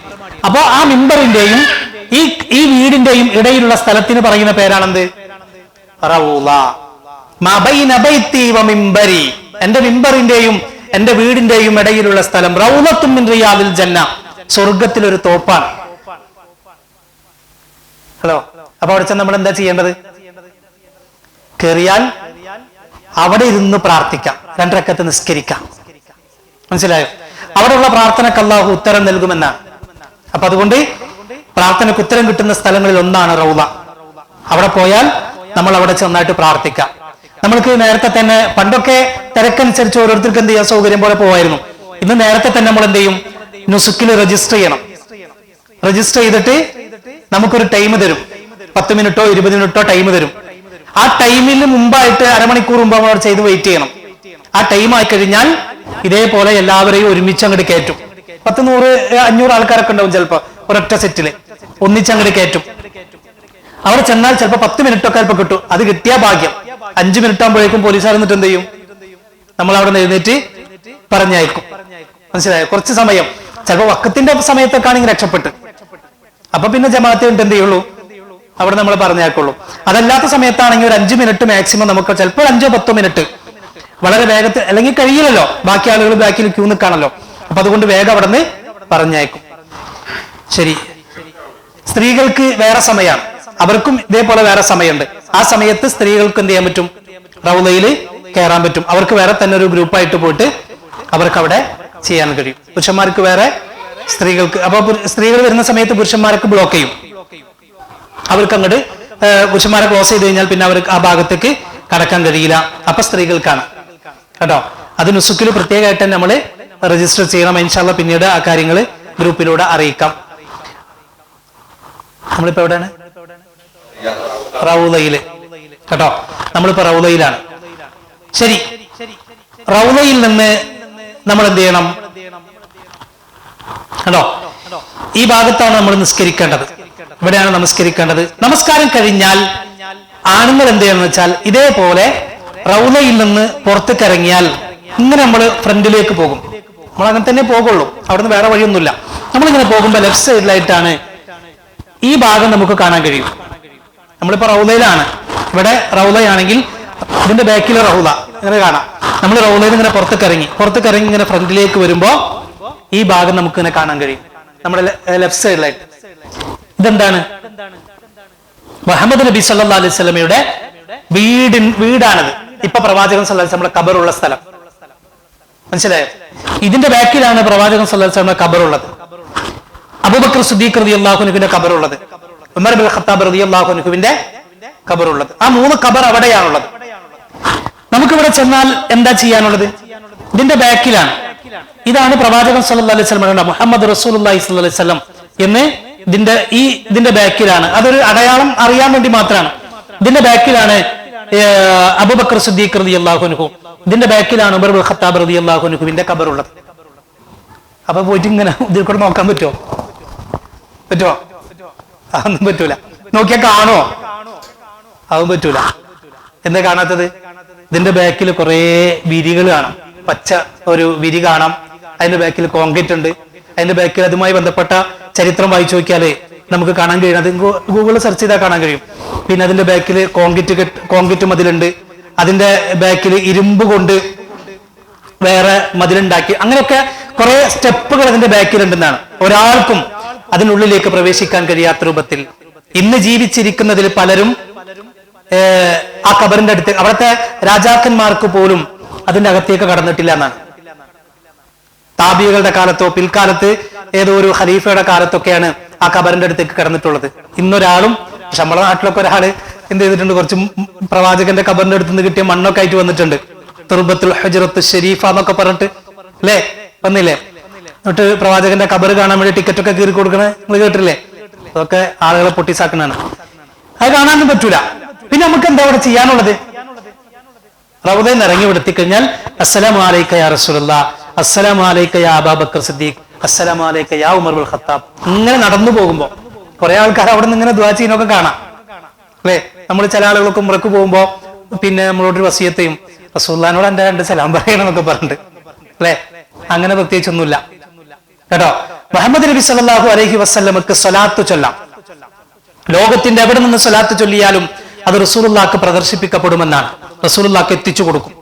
അപ്പോ ആ മിമ്പറിന്റെയും ഈ വീടിന്റെയും ഇടയിലുള്ള സ്ഥലത്തിന് പറയുന്ന പേരാണെന്ത്? റൗള. എന്റെ മിമ്പറിന്റെയും എന്റെ വീടിന്റെയും ഇടയിലുള്ള സ്ഥലം റൗളത്തും മിൻ റിയാദിൽ ജന്ന, സ്വർഗത്തിലൊരു തോപ്പാണ്. ഹലോ, അപ്പൊ അവിടെ ചെന്ന് നമ്മൾ എന്താ ചെയ്യേണ്ടത്? കേറിയാൽ അവിടെ ഇരുന്ന് പ്രാർത്ഥിക്കാം, 2 റക്അത്ത് നിസ്കരിക്കാം. മനസ്സിലായോ? അവിടെയുള്ള പ്രാർത്ഥനക്ക് അല്ലാഹു ഉത്തരം നൽകുമെന്നാണ്. അപ്പൊ അതുകൊണ്ട് പ്രാർത്ഥനയ്ക്ക് ഉത്തരം കിട്ടുന്ന സ്ഥലങ്ങളിൽ ഒന്നാണ് റൗള. അവിടെ പോയാൽ നമ്മൾ അവിടെ ചെന്നായിട്ട് പ്രാർത്ഥിക്കാം. നമ്മൾക്ക് നേരത്തെ തന്നെ, പണ്ടൊക്കെ തിരക്കനുസരിച്ച് ഓരോരുത്തർക്ക് എന്ത് ചെയ്യാൻ സൗകര്യം പോലെ പോവായിരുന്നു. ഇന്ന് നേരത്തെ തന്നെ നമ്മൾ എന്ത് ചെയ്യും? നുസുക്കിൽ രജിസ്റ്റർ ചെയ്യണം. രജിസ്റ്റർ ചെയ്തിട്ട് നമുക്കൊരു ടൈം തരും, 10 മിനിറ്റോ 20 മിനിറ്റോ ടൈം തരും. ആ ടൈമിന് മുമ്പായിട്ട് അരമണിക്കൂർ മുമ്പ് നമ്മൾ ചെയ്ത് വെയിറ്റ് ചെയ്യണം. ആ ടൈം ആയി കഴിഞ്ഞാൽ ഇതേപോലെ എല്ലാവരെയും ഒരുമിച്ച് അങ്ങോട്ട് കയറ്റും. 10, 100, 500 ആൾക്കാരൊക്കെ ഉണ്ടാവും ചിലപ്പോ ഒരൊറ്റ സെറ്റില്, ഒന്നിച്ചങ്ങോട്ട് കയറ്റും. അവിടെ ചെന്നാൽ ചിലപ്പോ 10 മിനിറ്റ് ഒക്കെ ചിലപ്പോൾ കിട്ടും. അത് കിട്ടിയാ ഭാഗ്യം. 5 മിനിറ്റ് ആകുമ്പോഴേക്കും പോലീസുകാർ എന്നിട്ട് എന്ത് ചെയ്യും? നമ്മൾ അവിടെ നിന്ന് എഴുന്നേറ്റ് പറഞ്ഞയക്കും. മനസ്സിലായോ? കുറച്ച് സമയം, ചിലപ്പോ വക്കത്തിന്റെ സമയത്തൊക്കെ ആണെങ്കിൽ രക്ഷപ്പെട്ട്. അപ്പൊ പിന്നെ ജമാഅത്ത് കൊണ്ട് എന്ത് ചെയ്യുള്ളൂ? അവിടെ നമ്മൾ പറഞ്ഞേക്കുള്ളൂ. അതല്ലാത്ത സമയത്താണെങ്കിൽ ഒരു 5 മിനിറ്റ് മാക്സിമം, നമുക്ക് ചിലപ്പോൾ 5-10 മിനിറ്റ് വളരെ വേഗത്തിൽ, അല്ലെങ്കിൽ കഴിയില്ലല്ലോ, ബാക്കി ആളുകൾ ബാക്കിൽ ക്യൂ നിൽക്കാണല്ലോ. അപ്പൊ അതുകൊണ്ട് വേഗം അവിടെ നിന്ന് പറഞ്ഞയക്കും. ശരി, സ്ത്രീകൾക്ക് വേറെ സമയമാണ്, അവർക്കും ഇതേപോലെ വേറെ സമയമുണ്ട്. ആ സമയത്ത് സ്ത്രീകൾക്ക് എന്ത് ചെയ്യാൻ പറ്റും? റൗളയിൽ കയറാൻ പറ്റും. അവർക്ക് വേറെ തന്നെ ഒരു ഗ്രൂപ്പായിട്ട് പോയിട്ട് അവർക്ക് അവിടെ ചെയ്യാൻ കഴിയും. പുരുഷന്മാർക്ക് വേറെ, സ്ത്രീകൾക്ക്. അപ്പൊ സ്ത്രീകൾ വരുന്ന സമയത്ത് പുരുഷന്മാർക്ക് ബ്ലോക്ക് ചെയ്യും. അവർക്ക് അങ്ങോട്ട് പുരുഷന്മാരെ ക്ലോസ് ചെയ്ത് കഴിഞ്ഞാൽ പിന്നെ അവർക്ക് ആ ഭാഗത്തേക്ക് കടക്കാൻ കഴിയില്ല. അപ്പൊ സ്ത്രീകൾക്കാണ് കേട്ടോ. അത് നുസുക്കിൽ പ്രത്യേകമായിട്ട് തന്നെ നമ്മൾ രജിസ്റ്റർ ചെയ്യണം. ഇൻഷാ അല്ലാഹ് പിന്നീട് ആ കാര്യങ്ങൾ ഗ്രൂപ്പിലൂടെ അറിയിക്കാം. നമ്മളിപ്പോ എവിടെയാണ്? റൗളയില് കേട്ടോ. നമ്മളിപ്പോ റൗളയിലാണ്. ശരി, റൗളയിൽ നിന്ന് നമ്മൾ എന്ത് ചെയ്യണം കേട്ടോ? ഈ ഭാഗത്താണ് നമ്മൾ നിസ്കരിക്കേണ്ടത്. ഇവിടെയാണ് നമസ്കരിക്കേണ്ടത്. നമസ്കാരം കഴിഞ്ഞാൽ ആണുങ്ങൾ എന്ത് ചെയ്യണമെന്ന് വെച്ചാൽ ഇതേപോലെ റൗളയിൽ നിന്ന് പുറത്തേക്ക് ഇറങ്ങിയാൽ ഇങ്ങനെ നമ്മൾ ഫ്രണ്ടിലേക്ക് പോകും. നമ്മൾ അങ്ങനെ തന്നെ പോകുള്ളൂ, അവിടുന്ന് വേറെ വഴിയൊന്നുമില്ല. നമ്മളിങ്ങനെ പോകുമ്പോൾ ലെഫ്റ്റ് സൈഡിലായിട്ടാണ് ഈ ഭാഗം നമുക്ക് കാണാൻ കഴിയും. നമ്മളിപ്പോ റൗളയിലാണ്. ഇവിടെ റൗളയാണെങ്കിൽ ഇതിന്റെ ബാക്കിൽ റൗള ഇങ്ങനെ കാണാം. നമ്മൾ റൗളയിൽ നിന്ന് ഇങ്ങനെ പുറത്തേക്ക് ഇറങ്ങി ഇങ്ങനെ ഫ്രണ്ടിലേക്ക് വരുമ്പോ ഈ ഭാഗം നമുക്ക് ഇങ്ങനെ കാണാൻ കഴിയും, നമ്മുടെ ലെഫ്റ്റ് സൈഡിലായിട്ട്. ഇതെന്താണ്? മുഹമ്മദ് നബി സല്ലല്ലാഹു അലൈഹി വസല്ലമയുടെ വീടാണിത്. ഇപ്പൊ പ്രവാചകൻ സല്ലല്ലാഹു അലൈഹി വസല്ലമയുടെ ഖബറുള്ള സ്ഥലം മനസ്സിലായോ? ഇതിന്റെ ബാക്കിലാണ് പ്രവാചകൻ സല്ലല്ലാഹു അലൈഹി വസല്ലമയുടെ ഖബറുള്ളത്, അബൂബക്കർ സിദ്ദീഖ് റളിയല്ലാഹു അൻഹുവിന്റെ ഖബറുള്ളത്, ഉമർ ഇബ്നുൽ ഖത്താബ് റളിയല്ലാഹു അൻഹുവിന്റെ ഖബറുള്ളത്. ആ 3 ഖബർ അവിടെയാണുള്ളത്. നമുക്കിവിടെ ചെന്നാൽ എന്താ ചെയ്യാനുള്ളത്? ഇതിന്റെ ബാക്കിലാണ്. ഇതാണ് പ്രവാചകൻ സല്ലല്ലാഹു അലൈഹി വസല്ലമയുടെ മുഹമ്മദ് റസൂലുള്ളാഹി സ്വല്ലല്ലാഹു അലൈഹി വസല്ലം എന്ന് ഇതിന്റെ ബാക്കിലാണ്. അതൊരു അടയാളം അറിയാൻ വേണ്ടി മാത്രമാണ്. ഇതിന്റെ ബാക്കിലാണ് അബൂബക്കർ സിദ്ദീഖ് റളിയല്ലാഹു അൻഹു, ഇതിന്റെ ബാക്കിലാണ് ഉമർ ഇബ്നുൽ ഖത്താബ് റളിയല്ലാഹു അൻഹുവിന്റെ ഖബറുള്ളത്. അപ്പൊ പോയിട്ട് ഇങ്ങനെ ഇതിൽ കൂടെ നോക്കാൻ പറ്റുമോ? അതൊന്നും പറ്റൂല. നോക്കിയാൽ കാണുമോ? അതും പറ്റൂല. എന്താ കാണാത്തത്? ഇതിന്റെ ബാക്കിൽ കുറെ വിരികൾ കാണാം, പച്ച ഒരു വിരി കാണാം. അതിന്റെ ബാക്കിൽ കോൺക്രീറ്റ് ഉണ്ട്. അതിന്റെ ബാക്കിൽ അതുമായി ബന്ധപ്പെട്ട ചരിത്രം വായിച്ചു നോക്കിയാല് നമുക്ക് കാണാൻ കഴിയും. അത് ഗൂഗിളിൽ സെർച്ച് ചെയ്താൽ കാണാൻ കഴിയും. പിന്നെ അതിന്റെ ബാക്കിൽ കോൺക്രീറ്റ് മതിലുണ്ട്. അതിന്റെ ബാക്കിൽ ഇരുമ്പ് കൊണ്ട് വേറെ മതിലുണ്ടാക്കി. അങ്ങനെയൊക്കെ കുറെ സ്റ്റെപ്പുകൾ അതിന്റെ ബാക്കിലുണ്ടെന്നാണ്. ഒരാൾക്കും അതിനുള്ളിലേക്ക് പ്രവേശിക്കാൻ കഴിയാത്ത രൂപത്തിൽ ഇന്ന് ജീവിച്ചിരിക്കുന്നതിൽ പലരും ആ ഖബറിന്റെ അടുത്ത്, അവിടുത്തെ രാജാക്കന്മാർക്ക് പോലും അതിന്റെ അകത്തേക്ക് കടന്നിട്ടില്ല എന്നാണ്. താബികളുടെ കാലത്തോ പിൽക്കാലത്ത് ഏതോ ഒരു ഖലീഫയുടെ കാലത്തൊക്കെയാണ് ആ ഖബറിന്റെ അടുത്തേക്ക് കടന്നിട്ടുള്ളത്. ഇന്നൊരാളും, പക്ഷെ നമ്മുടെ നാട്ടിലൊക്കെ ഒരാള് എന്ത് ചെയ്തിട്ടുണ്ട്, കുറച്ച് പ്രവാചകന്റെ ഖബറിന്റെ അടുത്ത് നിന്ന് കിട്ടിയ മണ്ണൊക്കെ ആയിട്ട് വന്നിട്ടുണ്ട്. തുർബത്തുൽ ഹുജ്റത്ത് ഷരീഫ എന്നൊക്കെ പറഞ്ഞിട്ട് അല്ലേ വന്നില്ലേ? എന്നിട്ട് പ്രവാചകന്റെ ഖബർ കാണാൻ വേണ്ടി ടിക്കറ്റ് ഒക്കെ കീറി കൊടുക്കണേ നിങ്ങൾ കേട്ടില്ലേ? അതൊക്കെ ആളുകളെ പൊട്ടിസാക്കണാണ്. അത് കാണാനൊന്നും പറ്റൂല. പിന്നെ നമുക്ക് എന്താ അവിടെ ചെയ്യാനുള്ളത്? റൗദയിൽ നിന്ന് ഇറങ്ങി വിടുത്തിക്കഴിഞ്ഞാൽ അസ്സലാമു അലൈക യാ റസൂലുള്ളാഹ്, അസ്സലാമു അലൈക യാ അബൂബക്കർ സിദ്ദീഖ്, അസ്സലാമു അലൈക യാ ഉമർ ഇബ്നുൽ ഖത്താബ്. ഇങ്ങനെ നടന്നു പോകുമ്പോ കുറെ ആൾക്കാർ അവിടെ നിന്ന് ഇങ്ങനെ ദുആ ചെയ്യുന്നൊക്കെ കാണാം അല്ലേ? നമ്മൾ ചില ആളുകളൊക്കെ ഉംറക്ക് പോകുമ്പോ പിന്നെ നമ്മളോടൊരു വസിയത്ത് ചെയ്യും, റസൂലുള്ളാഹിനോട് എന്റെ 2 സലാം പറയണമെന്നൊക്കെ പറഞ്ഞിട്ട് അല്ലെ? അങ്ങനെ പ്രത്യേകിച്ചൊന്നുമില്ല കേട്ടോ. മുഹമ്മദ് നബി സല്ലല്ലാഹു അലൈഹി വസല്ലമക്ക് സ്വലാത്ത് ചൊല്ലാം. ലോകത്തിന്റെ എവിടെ നിന്ന് സ്വലാത്ത് ചൊല്ലിയാലും അത് റസൂലുള്ളാഹിക്ക് പ്രദർശിപ്പിക്കപ്പെടുമെന്നാണ്, റസൂലുള്ളാഹിക്ക് എത്തിച്ചു കൊടുക്കും.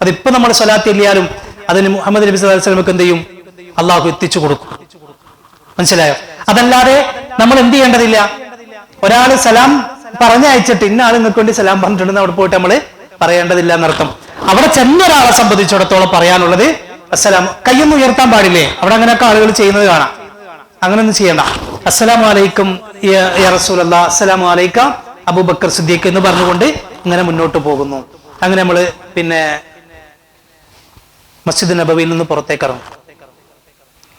അതിപ്പോ നമ്മൾ സ്വലാത്ത് ചൊല്ലിയാലും അതിന് മുഹമ്മദ് നബി സല്ലല്ലാഹു അലൈഹി വസല്ലമക്ക് എന്ത് ചെയ്യും? അള്ളാഹു എത്തിച്ചു കൊടുക്കും. മനസ്സിലായോ? അതല്ലാതെ നമ്മൾ എന്ത് ചെയ്യേണ്ടതില്ല. ഒരാള് സലാം പറഞ്ഞയച്ചിട്ട് ഇന്ന ആൾ നിങ്ങൾക്ക് വേണ്ടി സലാം പറഞ്ഞിട്ടുണ്ടെന്ന് അവിടെ പോയിട്ട് നമ്മൾ പറയേണ്ടതില്ല എന്നർത്ഥം. അവിടെ ചെന്ന ഒരാളെ സംബന്ധിച്ചിടത്തോളം പറയാനുള്ളത് അസ്സലാം, കയ്യൊന്നും ഉയർത്താൻ പാടില്ലേ? അവിടെ അങ്ങനെയൊക്കെ ആളുകൾ ചെയ്യുന്നത് കാണാം. അങ്ങനെയൊന്നും ചെയ്യണ്ട. അസ്സലാമു അലൈക്കും യാ റസൂലല്ലാഹ്, അസ്സലാമു അലൈക അബൂബക്കർ സിദ്ദീഖ് എന്ന് പറഞ്ഞുകൊണ്ട് ഇങ്ങനെ മുന്നോട്ട് പോകുന്നു. അങ്ങനെ നമ്മൾ പിന്നെ മസ്ജിദ് നബവിയിൽ നിന്ന് പുറത്തേക്ക് ഇറങ്ങും.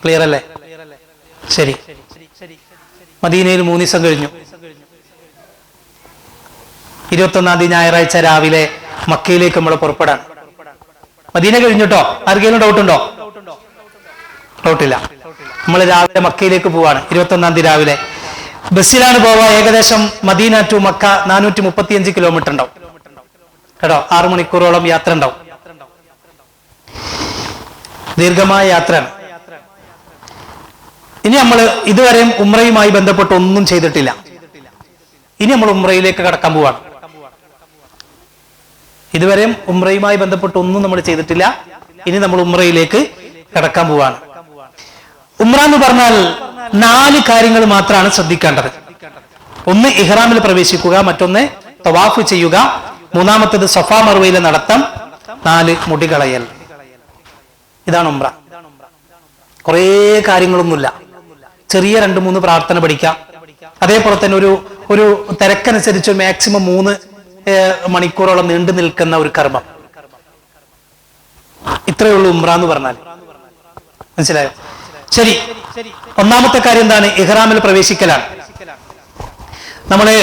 ക്ലിയർ അല്ലേ? ശരി. മദീനയിൽ 3 ദിവസം കഴിഞ്ഞു. 21-ാം തീയതി ഞായറാഴ്ച രാവിലെ മക്കയിലേക്ക് നമ്മൾ പുറപ്പെടാൻ. മദീന കഴിഞ്ഞിട്ടോ? ആർക്കെങ്കിലും ഡൗട്ടുണ്ടോ? ഡൗട്ടില്ല. നമ്മൾ രാവിലെ മക്കയിലേക്ക് പോവാണ്. 21-ാം തീയതി രാവിലെ ബസ്സിലാണ് പോവുക. ഏകദേശം മദീന ടു മക്ക 435 കിലോമീറ്റർ ഉണ്ടാവും കേട്ടോ. 6 മണിക്കൂറോളം യാത്ര ഉണ്ടാവും. ദീർഘമായ യാത്രയാണ്. ഇനി നമ്മൾ ഇതുവരെയും ഉംറയുമായി ബന്ധപ്പെട്ട് ഒന്നും ചെയ്തിട്ടില്ല. ഇനി നമ്മൾ ഉംറയിലേക്ക് കടക്കാൻ പോവാണ്. ഇതുവരെയും ഉംറയുമായി ബന്ധപ്പെട്ട് ഒന്നും നമ്മൾ ചെയ്തിട്ടില്ല. ഇനി നമ്മൾ ഉംറയിലേക്ക് കടക്കാൻ പോവാണ്. ഉംറ എന്ന് പറഞ്ഞാൽ 4 കാര്യങ്ങൾ മാത്രമാണ് ശ്രദ്ധിക്കേണ്ടത്. ഒന്ന് ഇഹ്റാമിൽ പ്രവേശിക്കുക, മറ്റൊന്ന് തവാഫ് ചെയ്യുക, മൂന്നാമത്തേത് സഫാ മർവയിലെ നടത്തം, 4 മുടി കളയൽ. ഇതാണ് ഉംറ. കുറേ കാര്യങ്ങളൊന്നുമില്ല. ചെറിയ 2-3 പ്രാർത്ഥന പഠിക്കാം. അതേപോലെ തന്നെ ഒരു തിരക്കനുസരിച്ച് മാക്സിമം 3 മണിക്കൂറോളം നീണ്ടു നിൽക്കുന്ന ഒരു കർമ്മം. ഇത്രയേ ഉള്ളൂ ഉംറ എന്ന് പറഞ്ഞാൽ. മനസ്സിലായോ? ശരി. ഒന്നാമത്തെ കാര്യം എന്താണ്? ഇഹ്റാമിൽ പ്രവേശിക്കലാണ്. നമ്മള്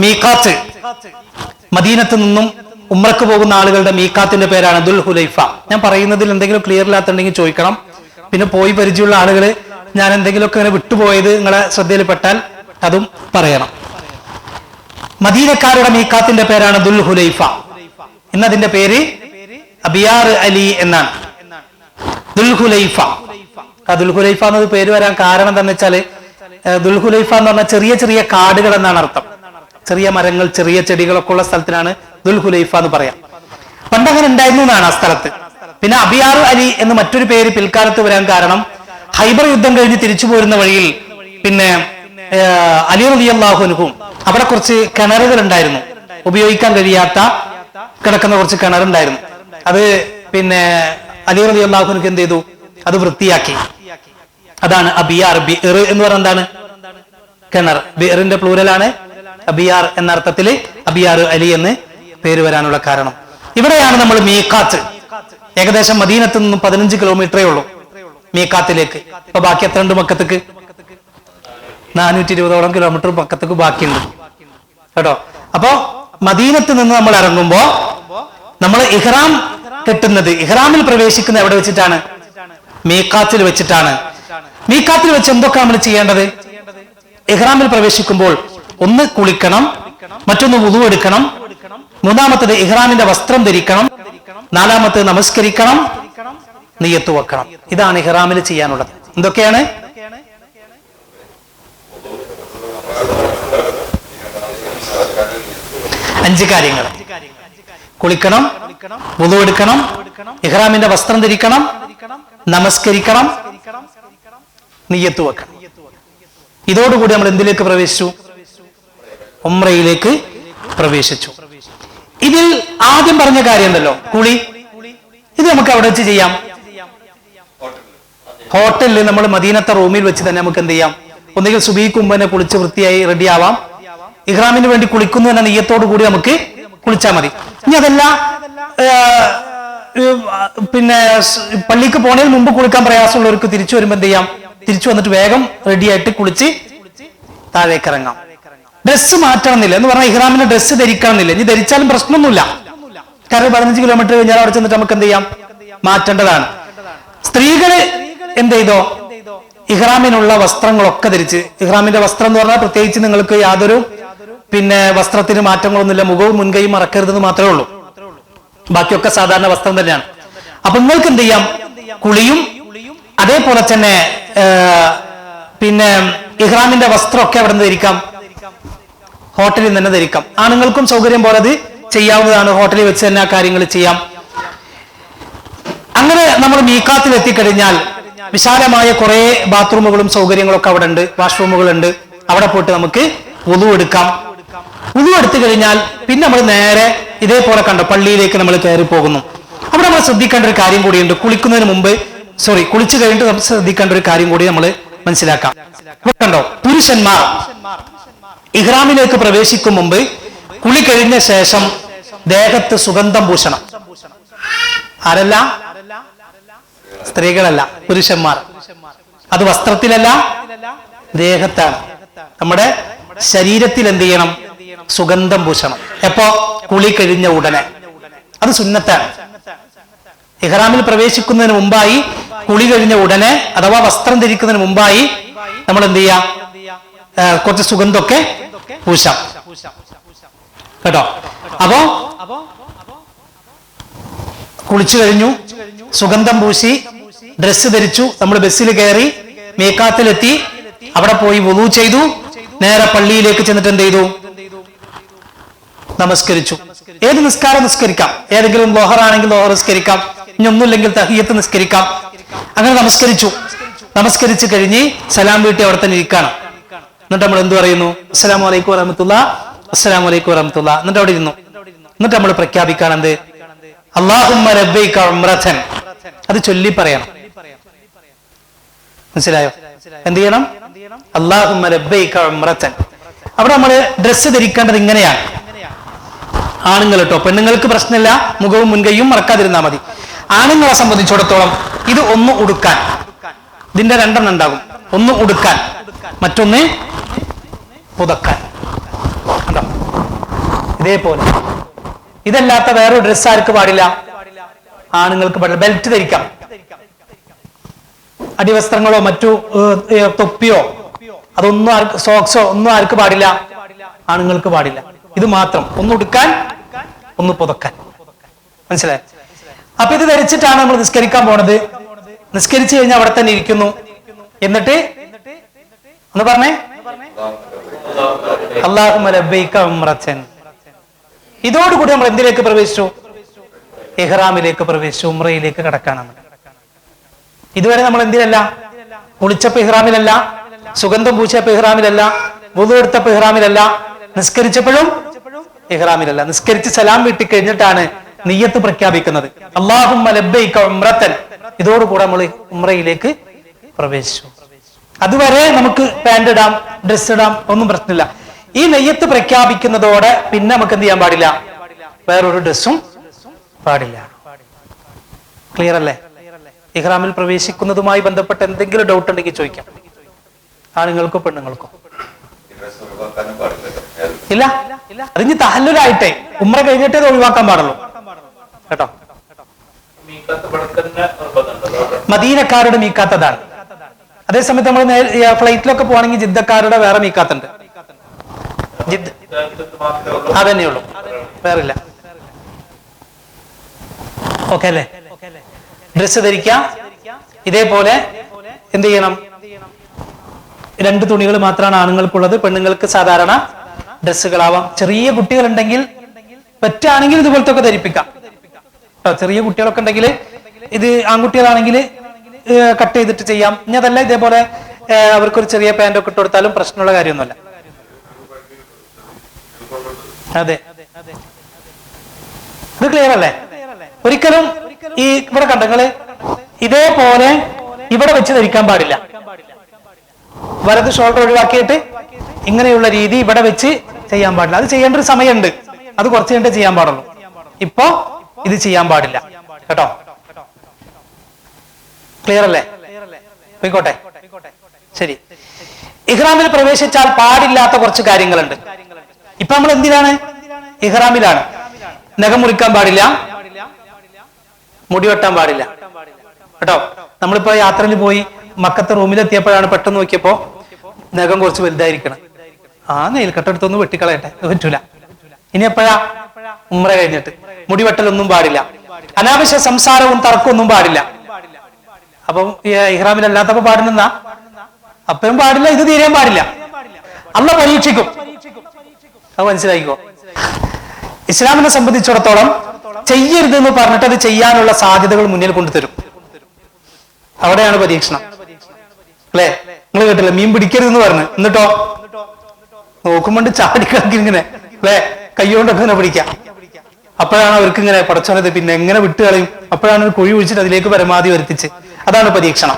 മീഖാത്ത്, മദീനത്ത് നിന്നും ഉംറക്ക് പോകുന്ന ആളുകളുടെ മീഖാത്തിന്റെ പേരാണ് ദുൽ ഹുലൈഫ. ഞാൻ പറയുന്നതിൽ എന്തെങ്കിലും ക്ലിയർ ഇല്ലാത്തുണ്ടെങ്കിൽ ചോദിക്കണം. പിന്നെ പോയി പരിചയമുള്ള ആളുകൾ ഞാൻ എന്തെങ്കിലുമൊക്കെ ഇങ്ങനെ വിട്ടുപോയത് നിങ്ങളെ ശ്രദ്ധയിൽപ്പെട്ടാൽ അതും പറയണം. മദീനക്കാരുടെ മീഖാത്തിന്റെ പേരാണ് ദുൽ ഹുലൈഫ. ഇന്നതിന്റെ പേര് അബിയാർ അലി എന്നാണ്. ദുൽ ഹുലൈഫ. ദുൽ ഹുലൈഫ എന്നത് പേര് വരാൻ കാരണം എന്താണെന്ന് വെച്ചാല് ദുൽ ഹുലൈഫ എന്ന് പറഞ്ഞാൽ ചെറിയ ചെറിയ കാടുകൾ എന്നാണ് അർത്ഥം. ചെറിയ മരങ്ങൾ, ചെറിയ ചെടികളൊക്കെ ഉള്ള സ്ഥലത്തിനാണ് ദുൽഹുലൈഫ എന്ന് പറയാം. പണ്ടങ്ങനെ ഉണ്ടായിരുന്നു എന്നാണ് ആ സ്ഥലത്ത്. പിന്നെ അബിയാർ അലി എന്ന് മറ്റൊരു പേര് പിൽക്കാലത്ത് വരാൻ കാരണം ഹൈബർ യുദ്ധം കഴിഞ്ഞ് തിരിച്ചു പോരുന്ന വഴിയിൽ പിന്നെ അലി റളിയല്ലാഹു അൻഹു അവിടെ കുറച്ച് കിണറുകൾ ഉണ്ടായിരുന്നു, ഉപയോഗിക്കാൻ കഴിയാത്ത കിടക്കുന്ന കുറച്ച് കിണറുണ്ടായിരുന്നു. അത് പിന്നെ അലി റളിയല്ലാഹു അൻഹു എന്ത് ചെയ്തു? അത് വൃത്തിയാക്കി. അതാണ് അബിയാർ. ബിർ എന്ന് പറഞ്ഞാൽ എന്താണ്? കിണർ. ബിറിന്റെ പ്ലൂരലാണ് അബിയാർ എന്ന അർത്ഥത്തിൽ അബിയാർ അലി എന്ന് പേര് വരാനുള്ള കാരണം. ഇവിടെയാണ് നമ്മൾ മീഖാത്ത്. ഏകദേശം മദീനത്ത് നിന്നും 15 കിലോമീറ്ററേ ഉള്ളൂ മീഖാത്തിലേക്ക്. ഇപ്പൊ ബാക്കി എത്ര ഉണ്ട് മക്കത്തേക്ക്? 420ഓളം കിലോമീറ്റർ മക്കത്തേക്ക് ബാക്കിയുണ്ട് കേട്ടോ. അപ്പോ മദീനത്ത് നിന്ന് നമ്മൾ ഇറങ്ങുമ്പോ നമ്മൾ ഇഹ്റാം കെട്ടുന്നത്, ഇഹ്റാമിൽ പ്രവേശിക്കുന്നത് എവിടെ വെച്ചിട്ടാണ്? മീഖാത്തിൽ വെച്ചിട്ടാണ്. മീഖാത്തിൽ വെച്ച് എന്തൊക്കെ നമ്മൾ ചെയ്യേണ്ടത്? ഇഹ്റാമിൽ പ്രവേശിക്കുമ്പോൾ ഒന്ന് കുളിക്കണം, മറ്റൊന്ന് വുളു എടുക്കണം, മൂന്നാമത്തത് ഇഹ്റാമിന്റെ വസ്ത്രം ധരിക്കണം, നാലാമത്തത് നമസ്കരിക്കണം, നിയ്യത്ത് വെക്കണം. ഇതാണ് ഇഹ്റാമിൽ ചെയ്യാനുള്ളത്. എന്തൊക്കെയാണ്? അഞ്ച് കാര്യങ്ങൾ. കുളിക്കണം, വുളു എടുക്കണം, ഇഹ്റാമിന്റെ വസ്ത്രം ധരിക്കണം, നമസ്കരിക്കണം, നിയ്യത്ത് വെക്കണം. ഇതോടുകൂടി നമ്മൾ എന്തിലേക്ക് പ്രവേശിച്ചു? ഉംറയിലേക്ക് പ്രവേശിച്ചു. ഇതിൽ ആദ്യം പറഞ്ഞ കാര്യം ഉണ്ടല്ലോ, കുളി. ഇത് നമുക്ക് അവിടെ വെച്ച് ചെയ്യാം. ഹോട്ടലിൽ നമ്മൾ മദീനത്തെ റൂമിൽ വെച്ച് തന്നെ നമുക്ക് എന്ത് ചെയ്യാം? ഒന്നുകിൽ സുബഹിക്ക് മുമ്പ് തന്നെ കുളിച്ച് വൃത്തിയായി റെഡി ആവാം. ഇഹ്റാമിന് വേണ്ടി കുളിക്കുന്നു എന്ന നിയ്യത്തോടു കൂടി നമുക്ക് കുളിച്ചാൽ മതി. ഇനി അതല്ല, പിന്നെ പള്ളിക്ക് പോണതിന് മുമ്പ് കുളിക്കാൻ പ്രയാസമുള്ളവർക്ക് തിരിച്ചു വരുമ്പോൾ എന്ത് ചെയ്യാം? തിരിച്ചു വന്നിട്ട് വേഗം റെഡി ആയിട്ട് കുളിച്ച് താഴേക്ക് ഇറങ്ങാം. ഡ്രസ്സ് മാറ്റണമെന്നില്ല എന്ന് പറഞ്ഞാൽ ഇഹ്റാമിന്റെ ഡ്രസ്സ് ധരിക്കണമെന്നില്ല. ഇനി ധരിച്ചാലും പ്രശ്നമൊന്നുമില്ല. കാരണം 15 കിലോമീറ്റർ കഴിഞ്ഞാൽ അവിടെ ചെന്നിട്ട് നമുക്ക് എന്ത് ചെയ്യാം? മാറ്റേണ്ടതാണ്. സ്ത്രീകള് എന്ത് ചെയ്തോ? ഇഹ്റാമിനുള്ള വസ്ത്രങ്ങളൊക്കെ ധരിച്ച്, ഇഹ്റാമിന്റെ വസ്ത്രം എന്ന് പറഞ്ഞാൽ പ്രത്യേകിച്ച് നിങ്ങൾക്ക് യാതൊരു പിന്നെ വസ്ത്രത്തിന് മാറ്റങ്ങളൊന്നുമില്ല, മുഖവും മുൻകൈയും മറക്കരുതെന്ന് മാത്രമേ ഉള്ളൂ. ബാക്കിയൊക്കെ സാധാരണ വസ്ത്രം തന്നെയാണ്. അപ്പൊ നിങ്ങൾക്ക് എന്ത് ചെയ്യാം? കുളിയും അതേപോലെ തന്നെ പിന്നെ ഇഹ്റാമിന്റെ വസ്ത്രമൊക്കെ അവിടെ നിന്ന് ധരിക്കാം, ഹോട്ടലിൽ തന്നെ ധരിക്കാം. ആണുങ്ങൾക്കും സൗകര്യം പോലെ അത് ചെയ്യാവുന്നതാണ്. ഹോട്ടലിൽ വെച്ച് തന്നെ ആ കാര്യങ്ങൾ ചെയ്യാം. അങ്ങനെ നമ്മൾ മീഖാത്തിൽ എത്തിക്കഴിഞ്ഞാൽ വിശാലമായ കുറെ ബാത്റൂമുകളും സൗകര്യങ്ങളൊക്കെ അവിടെ ഉണ്ട്, വാഷ്റൂമുകളുണ്ട്. അവിടെ പോയിട്ട് നമുക്ക് വുളു എടുക്കാം. വുളു എടുത്തു കഴിഞ്ഞാൽ പിന്നെ നമ്മൾ നേരെ ഇതേപോലെ കണ്ടോ പള്ളിയിലേക്ക് നമ്മൾ കയറി പോകുന്നു. അവിടെ നമ്മൾ ശ്രദ്ധിക്കേണ്ട ഒരു കാര്യം കൂടിയുണ്ട്. കുളിക്കുന്നതിന് മുമ്പ് കുളിച്ചു കഴിഞ്ഞിട്ട് നമ്മൾ ശ്രദ്ധിക്കേണ്ട ഒരു കാര്യം കൂടി നമ്മൾ മനസ്സിലാക്കാം. കണ്ടോ, പുരുഷന്മാർ ഇഹ്റാമിലേക്ക് പ്രവേശിക്കും മുമ്പ് കുളി കഴിഞ്ഞ ശേഷം ദേഹത്ത് സുഗന്ധം പൂശണം. ആരല്ല? സ്ത്രീകളല്ല, പുരുഷന്മാർ. അത് വസ്ത്രത്തിലല്ല, ദേഹത്താണ്. നമ്മുടെ ശരീരത്തിൽ എന്ത് ചെയ്യണം? സുഗന്ധം പൂശണം. എപ്പോ? കുളി കഴിഞ്ഞ ഉടനെ. അത് സുന്നത്താണ്. ഇഹ്റാമിൽ പ്രവേശിക്കുന്നതിന് മുമ്പായി, കുളി കഴിഞ്ഞ ഉടനെ അഥവാ വസ്ത്രം ധരിക്കുന്നതിന് മുമ്പായി നമ്മൾ എന്ത് ചെയ്യാം? കുറച്ച് സുഗന്ധമൊക്കെ പൂശാം കേട്ടോ. അപ്പോ കുളിച്ചു കഴിഞ്ഞു, സുഗന്ധം പൂശി, ഡ്രസ്സ് ധരിച്ചു, നമ്മൾ ബസ്സിൽ കയറി മീഖാത്തിലെത്തി, അവിടെ പോയി വുളു ചെയ്തു, നേരെ പള്ളിയിലേക്ക് ചെന്നിട്ട് എന്ത് ചെയ്തു? നമസ്കരിച്ചു. ഏത് നിസ്കാരം നിസ്കരിക്കാം. ഏതെങ്കിലും ലോഹറാണെങ്കിൽ ലോഹർ നിസ്കരിക്കാം, ഇനി ഒന്നുമില്ലെങ്കിൽ തഹിയ്യത്ത് നിസ്കരിക്കാം. അങ്ങനെ നമസ്കരിച്ചു. നമസ്കരിച്ചു കഴിഞ്ഞ് സലാം വീട്ടി അവിടെ തന്നെ ഇരിക്കണം. എന്നിട്ട് നമ്മൾ എന്ത് പറയുന്നു? അസ്സലാമു അലൈക്കും വറഹ്മത്തുള്ളാഹി, അസ്സലാമു അലൈക്കും വറഹ്മത്തുള്ളാഹി. എന്നിട്ട് അവിടെ ഇരുന്നു. എന്നിട്ട് നമ്മൾ പ്രഖ്യാപിക്കണം എന്ത്? അല്ലാഹുമ്മ ലബ്ബൈക ഉംറതൻ. അത് ചൊല്ലി പറയണം. മനസ്സിലായോ? എന്ത് ചെയ്യണം? അല്ലാഹുമ്മ ലബ്ബൈക ഉംറതൻ. അവിടെ നമ്മൾ ഡ്രസ്സ് ധരിക്കേണ്ടത് ഇങ്ങനെയാണ്. ആണുങ്ങൾ കേട്ടോ, പെണ്ണുങ്ങൾക്ക് പ്രശ്നമില്ല, മുഖവും മുൻകൈയും മറക്കാതിരുന്നാൽ മതി. ആണുങ്ങളെ സംബന്ധിച്ചിടത്തോളം ഇത് ഒന്ന് ഉടുക്കാൻ, ഇതിന്റെ രണ്ടെണ്ണം ഉണ്ടാകും. ഒന്ന് ഉടുക്കാൻ, മറ്റൊന്ന് പുതക്കാൻ. കണ്ടോ? ഇതേപോലെ. ഇതല്ലാത്ത വേറൊരു ഡ്രസ്സ് ആർക്ക് പാടില്ല? ആണുങ്ങൾക്ക് പാടില്ല. ബെൽറ്റ് ധരിക്കാം. അടിവസ്ത്രങ്ങളോ മറ്റു തൊപ്പിയോ അതൊന്നും ആർക്ക്, സോക്സോ ഒന്നും ആർക്ക് പാടില്ല? ആണുങ്ങൾക്ക് പാടില്ല. ഇത് മാത്രം, ഒന്ന് ഉടുക്കാൻ, ഒന്ന് പുതക്കാൻ. മനസ്സിലായി? അപ്പൊ ഇത് ധരിച്ചിട്ടാണ് നമ്മൾ നിസ്കരിക്കാൻ പോണത്. നിസ്കരിച്ചു കഴിഞ്ഞാൽ അവിടെ തന്നെ ഇരിക്കുന്നു. എന്നിട്ട് ഒന്ന് പറഞ്ഞേ, അല്ലാഹുമ്മ ലബ്ബൈക ഉംറത്തൻ. ഇതോടുകൂടി നമ്മൾ എന്തിലേക്ക് പ്രവേശിച്ചു? ഇഹ്റാമിലേക്ക് പ്രവേശിച്ചു, ഉംറയിലേക്ക് കടക്കാനാണ്. ഇതുവരെ നമ്മൾ എന്തിനല്ല? കുളിച്ചപ്പോ ഇഹ്റാമിലല്ല, സുഗന്ധം പൂച്ചപ്പോ ഇഹ്റാമിലല്ല, വുളു എടുത്തപ്പോ ഇഹ്റാമിലല്ല, നിസ്കരിച്ചപ്പോഴും ഇഹ്റാമിലല്ല. നിസ്കരിച്ച് സലാം വീട്ടി കഴിഞ്ഞിട്ടാണ് നിയ്യത്ത് പ്രഖ്യാപിക്കുന്നത്. അല്ലാഹുമ്മ ലബ്ബൈക ഉംറത്തൻ. ഇതോടുകൂടെ നമ്മൾ ഉംറയിലേക്ക് പ്രവേശിച്ചു. അതുവരെ നമുക്ക് പാന്റ് ഇടാം, ഡ്രസ് ഇടാം, ഒന്നും പ്രശ്നമില്ല. ഈ നെയ്യത്ത് പ്രഖ്യാപിക്കുന്നതോടെ പിന്നെ നമുക്ക് എന്ത് ചെയ്യാൻ പാടില്ല? വേറൊരു ഡ്രസ്സും പാടില്ല. ക്ലിയർ അല്ലേ? ഇഹ്റാമിൽ പ്രവേശിക്കുന്നതുമായി ബന്ധപ്പെട്ട് എന്തെങ്കിലും ഡൗട്ട് ഉണ്ടെങ്കിൽ ചോദിക്കാം, ആണുങ്ങൾക്കോ പെണ്ണുങ്ങൾക്കോ. ഇല്ല, അതിന് തഹല്ലുലായിട്ടേ ഉംറ കഴിഞ്ഞിട്ടേ ഇത് ഒഴിവാക്കാൻ പാടുള്ളൂ കേട്ടോ. മദീനക്കാരുടെ മീക്കാത്തതാണ്. അതേസമയത്ത് നമ്മൾ ഫ്ലൈറ്റിലൊക്കെ പോവാണെങ്കിൽ ജിദ്ദക്കാരുടെ വേറെ മീക്കാത്തുണ്ട്. അതന്നെയുള്ളൂ, വേറില്ല. ഓക്കെ അല്ലേ? ഡ്രസ്സ് ധരിക്കാം. ഇതേപോലെ എന്ത് ചെയ്യണം? 2 തുണികൾ മാത്രമാണ് ആണുങ്ങൾക്കുള്ളത്. പെണ്ണുങ്ങൾക്ക് സാധാരണ ഡ്രസ്സുകളാവാം. ചെറിയ കുട്ടികളുണ്ടെങ്കിൽ പറ്റുകയാണെങ്കിൽ ഇതുപോലത്തെ ഒക്കെ ധരിപ്പിക്കാം. ചെറിയ കുട്ടികളൊക്കെ ഉണ്ടെങ്കിൽ, ഇത് ആൺകുട്ടികളാണെങ്കിൽ കട്ട് ചെയ്തിട്ട് ചെയ്യാം. ഇനി അതല്ല, ഇതേപോലെ അവർക്കൊരു ചെറിയ പാൻ്റ് ഒക്കെ ഇട്ട് കൊടുത്താലും പ്രശ്നമുള്ള കാര്യമൊന്നുമല്ല. അതെ, ഇത് ക്ലിയർ അല്ലേ? ഒരിക്കലും ഈ ഇവിടെ കണ്ടങ്ങള് ഇതേപോലെ ഇവിടെ വെച്ച് ധരിക്കാൻ പാടില്ല. വലത് ഷോൾഡർ ഒഴിവാക്കിയിട്ട് ഇങ്ങനെയുള്ള രീതി ഇവിടെ വെച്ച് ചെയ്യാൻ പാടില്ല. അത് ചെയ്യേണ്ട ഒരു സമയമുണ്ട്, അത് കുറച്ച് കഴിഞ്ഞിട്ട് ചെയ്യാൻ പാടുള്ളൂ. ഇപ്പോ ഇത് ചെയ്യാൻ പാടില്ല കേട്ടോ. ക്ലിയർ അല്ലേ? പോയിക്കോട്ടെ, ശരി. ഇഹ്റാമിൽ പ്രവേശിച്ചാൽ പാടില്ലാത്ത കുറച്ച് കാര്യങ്ങളുണ്ട്. ഇപ്പൊ നമ്മൾ എന്തിനാണ്? ഇഹ്റാമിലാണ്. നഖം മുറിക്കാൻ പാടില്ല, മുടി വെട്ടാൻ പാടില്ല കേട്ടോ. നമ്മളിപ്പോ യാത്രയിൽ പോയി മക്കത്തെ റൂമിലെത്തിയപ്പോഴാണ് പെട്ടെന്ന് നോക്കിയപ്പോ നഖം കുറച്ച് വലുതായിരിക്കണം. ആ നെയിൽക്കട്ടെടുത്തൊന്ന് വെട്ടിക്കളയട്ടെ, പറ്റൂല. ഇനി എപ്പോഴാ? ഉംറ കഴിഞ്ഞിട്ട്. മുടി വെട്ടലൊന്നും പാടില്ല. അനാവശ്യ സംസാരവും തർക്കമൊന്നും പാടില്ല. അപ്പം ഇഹ്റാമിലല്ലാത്തപ്പോ പാടുന്ന അപ്പഴും പാടില്ല, ഇത് തീരാൻ പാടില്ല. അള്ളാഹ് പരീക്ഷിക്കും, അത് മനസ്സിലായിക്കോ. ഇസ്ലാമിനെ സംബന്ധിച്ചിടത്തോളം ചെയ്യരുത് എന്ന് പറഞ്ഞിട്ട് അത് ചെയ്യാനുള്ള സാധ്യതകൾ മുന്നിൽ കൊണ്ടുതരും. അവിടെയാണ് പരീക്ഷണം അല്ലേ? നിങ്ങൾ കേട്ടില്ല, മീൻ പിടിക്കരുതെന്ന് പറഞ്ഞു, എന്നിട്ടോ നോക്കുമ്പോണ്ട് ചാടിക്കിടക്കി ഇങ്ങനെ അല്ലെ, കൈകൊണ്ടൊക്കെ ഇങ്ങനെ പിടിക്കാം. അപ്പോഴാണ് അവർക്ക് ഇങ്ങനെ പടച്ചോനത് പിന്നെ എങ്ങനെ വിട്ടുകളയും. അപ്പോഴാണ് ഒരു കുഴി ഒഴിച്ചിട്ട് അതിലേക്ക് പരമാവധി വരുത്തിച്ച്. അതാണ് പരീക്ഷണം.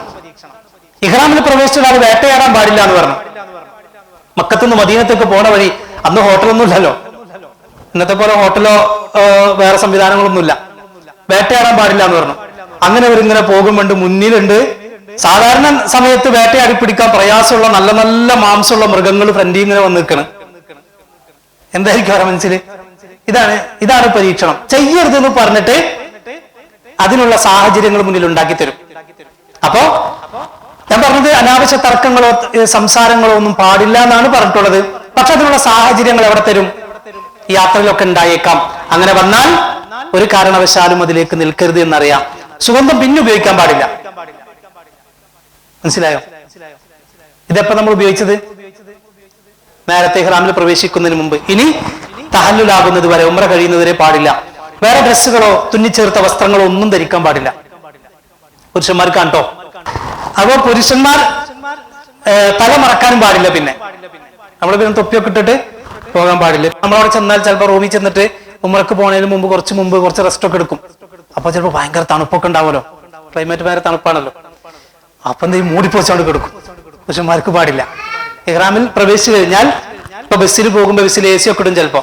ഇഹ്റാമിൽ പ്രവേശിച്ചാൽ അത് വേട്ടയാടാൻ പാടില്ല എന്ന് പറഞ്ഞു. മക്കത്തുനിന്ന് മദീനത്തേക്ക് പോണ വഴി അന്ന് ഹോട്ടലൊന്നും ഇല്ലല്ലോ, ഇന്നത്തെ പോലെ ഹോട്ടലോ വേറെ സംവിധാനങ്ങളൊന്നുമില്ല. വേട്ടയാടാൻ പാടില്ല എന്ന് പറഞ്ഞു. അങ്ങനെ അവരിങ്ങനെ പോകുമ്പോണ്ട് മുന്നിലുണ്ട് സാധാരണ സമയത്ത് വേട്ടയാടി പിടിക്കാൻ പ്രയാസമുള്ള നല്ല നല്ല മാംസമുള്ള മൃഗങ്ങൾ ഫ്രണ്ടിൽ ഇങ്ങനെ വന്ന് നിൽക്കണം. എന്തായിരിക്കും അവരുടെ മനസ്സിൽ? ഇതാണ് പരീക്ഷണം. ചെയ്യരുതെന്ന് പറഞ്ഞിട്ട് അതിനുള്ള സാഹചര്യങ്ങൾ മുന്നിൽ ഉണ്ടാക്കി തരും. അപ്പോ ഞാൻ പറഞ്ഞത് അനാവശ്യ തർക്കങ്ങളോ സംസാരങ്ങളോ ഒന്നും പാടില്ല എന്നാണ് പറഞ്ഞിട്ടുള്ളത്. പക്ഷെ അതിനുള്ള സാഹചര്യങ്ങൾ എവിടെ തരും? യാത്രയിലൊക്കെ ഉണ്ടായേക്കാം. അങ്ങനെ വന്നാൽ ഒരു കാരണവശാലും അതിലേക്ക് നിൽക്കരുത് എന്നറിയാം. സുഗന്ധം പിന്നെ ഉപയോഗിക്കാൻ പാടില്ല. മനസ്സിലായോ? ഇതെപ്പോ നമ്മൾ ഉപയോഗിച്ചത് നേരത്തെ ഇഹ്റാമിൽ പ്രവേശിക്കുന്നതിന് മുമ്പ്. ഇനി തഹല്ലുലാകുന്നത് വരെ, ഉംറ കഴിയുന്നതുവരെ പാടില്ല. വേറെ ഡ്രസ്സുകളോ തുന്നിച്ചേർത്ത വസ്ത്രങ്ങളോ ഒന്നും ധരിക്കാൻ പാടില്ല. പുരുഷന്മാർക്കാണ് കേട്ടോ. അപ്പോ പുരുഷന്മാർ തല മറക്കാനും പാടില്ല. പിന്നെ നമ്മൾ പിന്നെ തൊപ്പിയൊക്കെ ഇട്ടിട്ട് പോകാൻ പാടില്ല. നമ്മളവിടെ ചെന്നാൽ ചിലപ്പോൾ റൂമിൽ ചെന്നിട്ട് ഉംറക്ക് പോണതിന് മുമ്പ് കുറച്ച് റെസ്റ്റ് ഒക്കെ എടുക്കും. അപ്പൊ ചിലപ്പോൾ ഭയങ്കര തണുപ്പൊക്കെ ഉണ്ടാവുമല്ലോ, ക്ലൈമറ്റ് ഭയങ്കര തണുപ്പാണല്ലോ. അപ്പൊ എന്തെങ്കിലും മൂടിപ്പോച്ചാണ്ട് കിടക്കും. പുരുഷന്മാർക്ക് പാടില്ല. ഇഹ്റാമിൽ പ്രവേശിച്ചു കഴിഞ്ഞാൽ ഇപ്പൊ ബസ്സിൽ പോകുമ്പോ ബസ്സിൽ AC ഒക്കെ ഇടും ചിലപ്പോ.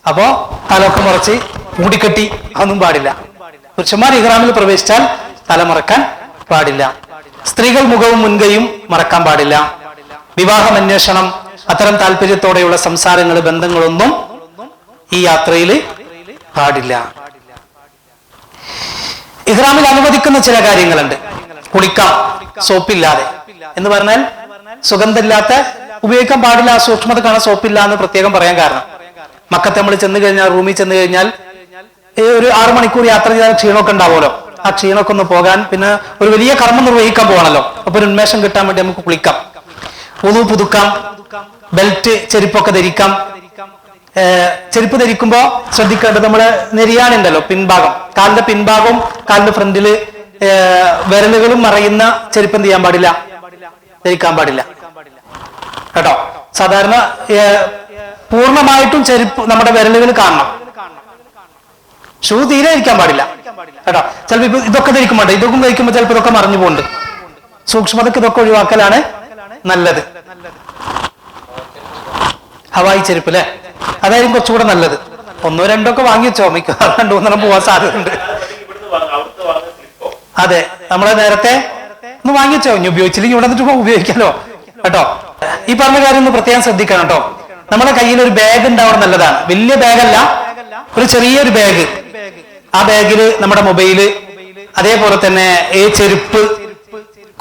അപ്പോ തലമൊക്കെ മറച്ച് മൂടിക്കെട്ടി അതൊന്നും പാടില്ല. പുരുഷന്മാർ ഇഹ്റാമിൽ പ്രവേശിച്ചാൽ തല മറക്കാൻ പാടില്ല. സ്ത്രീകൾ മുഖവും മുൻകൈയും മറക്കാൻ പാടില്ല. വിവാഹം, അന്വേഷണം, അത്തരം താല്പര്യത്തോടെയുള്ള സംസാരങ്ങൾ, ബന്ധങ്ങളൊന്നും ഈ യാത്രയിൽ പാടില്ല. ഇഹ്റാമിൽ അനുവദിക്കുന്ന ചില കാര്യങ്ങളുണ്ട്. കുളിക്കാം സോപ്പില്ലാതെ എന്ന് പറഞ്ഞാൽ സുഗന്ധമില്ലാത്ത ഉപയോഗിക്കാൻ പാടില്ല. ആ സൂക്ഷ്മത കാണാൻ സോപ്പില്ല എന്ന് പ്രത്യേകം പറയാൻ കാരണം, മക്കത്ത് നമ്മൾ ചെന്ന് കഴിഞ്ഞാൽ, റൂമിൽ ചെന്ന് കഴിഞ്ഞാൽ ഒരു 6 മണിക്കൂർ യാത്ര ചെയ്താൽ ക്ഷീണമൊക്കെ ഉണ്ടാവുമല്ലോ. ആ ക്ഷീണമൊക്കെ ഒന്ന് പോകാൻ, പിന്നെ ഒരു വലിയ കർമ്മം നിർവഹിക്കാൻ പോകണല്ലോ. അപ്പൊ ഒരു ഉന്മേഷം കിട്ടാൻ വേണ്ടി നമുക്ക് കുളിക്കാം. വുളു പുതുക്കാം, ബെൽറ്റ് ചെരുപ്പൊക്കെ ധരിക്കാം. ചെരുപ്പ് ധരിക്കുമ്പോ ശ്രദ്ധിക്കേണ്ടത് നമ്മള് നെരിയാണുണ്ടല്ലോ, പിൻഭാഗം, കാലിന്റെ പിൻഭാഗവും കാലിന്റെ ഫ്രണ്ടില് വിരലുകളും മറയുന്ന ചെരുപ്പ് എന്ത് ചെയ്യാൻ പാടില്ല, ധരിക്കാൻ പാടില്ല കേട്ടോ. സാധാരണ പൂർണ്ണമായിട്ടും ചെരുപ്പ് നമ്മുടെ വിരലുകൾ കാണണം. ഷൂ തീരെ ധരിക്കാൻ പാടില്ല കേട്ടോ. ചിലപ്പോ ഇതൊക്കെ ധരിക്കുമ്പോണ്ട്, ഇതൊക്കെ ധരിക്കുമ്പോൾ ചിലപ്പോൾ ഇതൊക്കെ മറിഞ്ഞു പോകുന്നുണ്ട്. സൂക്ഷ്മതക്ക് ഇതൊക്കെ ഒഴിവാക്കലാണ് നല്ലത്. ഹവായി ചെരുപ്പ് അല്ലെ, അതായിരിക്കും കുറച്ചുകൂടെ നല്ലത്. ഒന്നോ രണ്ടോ ഒക്കെ വാങ്ങി വെച്ചോ, മിക്കവാറും 2-3 പോവാൻ സാധ്യതയുണ്ട്. അതെ, നമ്മളെ നേരത്തെ ഒന്ന് വാങ്ങിച്ചോ, ഇനി ഉപയോഗിച്ചില്ലെങ്കിൽ ഇവിടെ നിന്നിട്ട് ഉപയോഗിക്കാലോ കേട്ടോ. ഈ പറഞ്ഞ കാര്യം ഒന്ന് പ്രത്യേകം ശ്രദ്ധിക്കണം കേട്ടോ. നമ്മുടെ കയ്യിൽ ഒരു ബാഗ് ഉണ്ടാവണം, നല്ലതാണ്. വലിയ ബാഗല്ല, ഒരു ചെറിയൊരു ബാഗ്. ആ ബാഗില് നമ്മുടെ മൊബൈല്, അതേപോലെ തന്നെ ഈ ചെരുപ്പ്,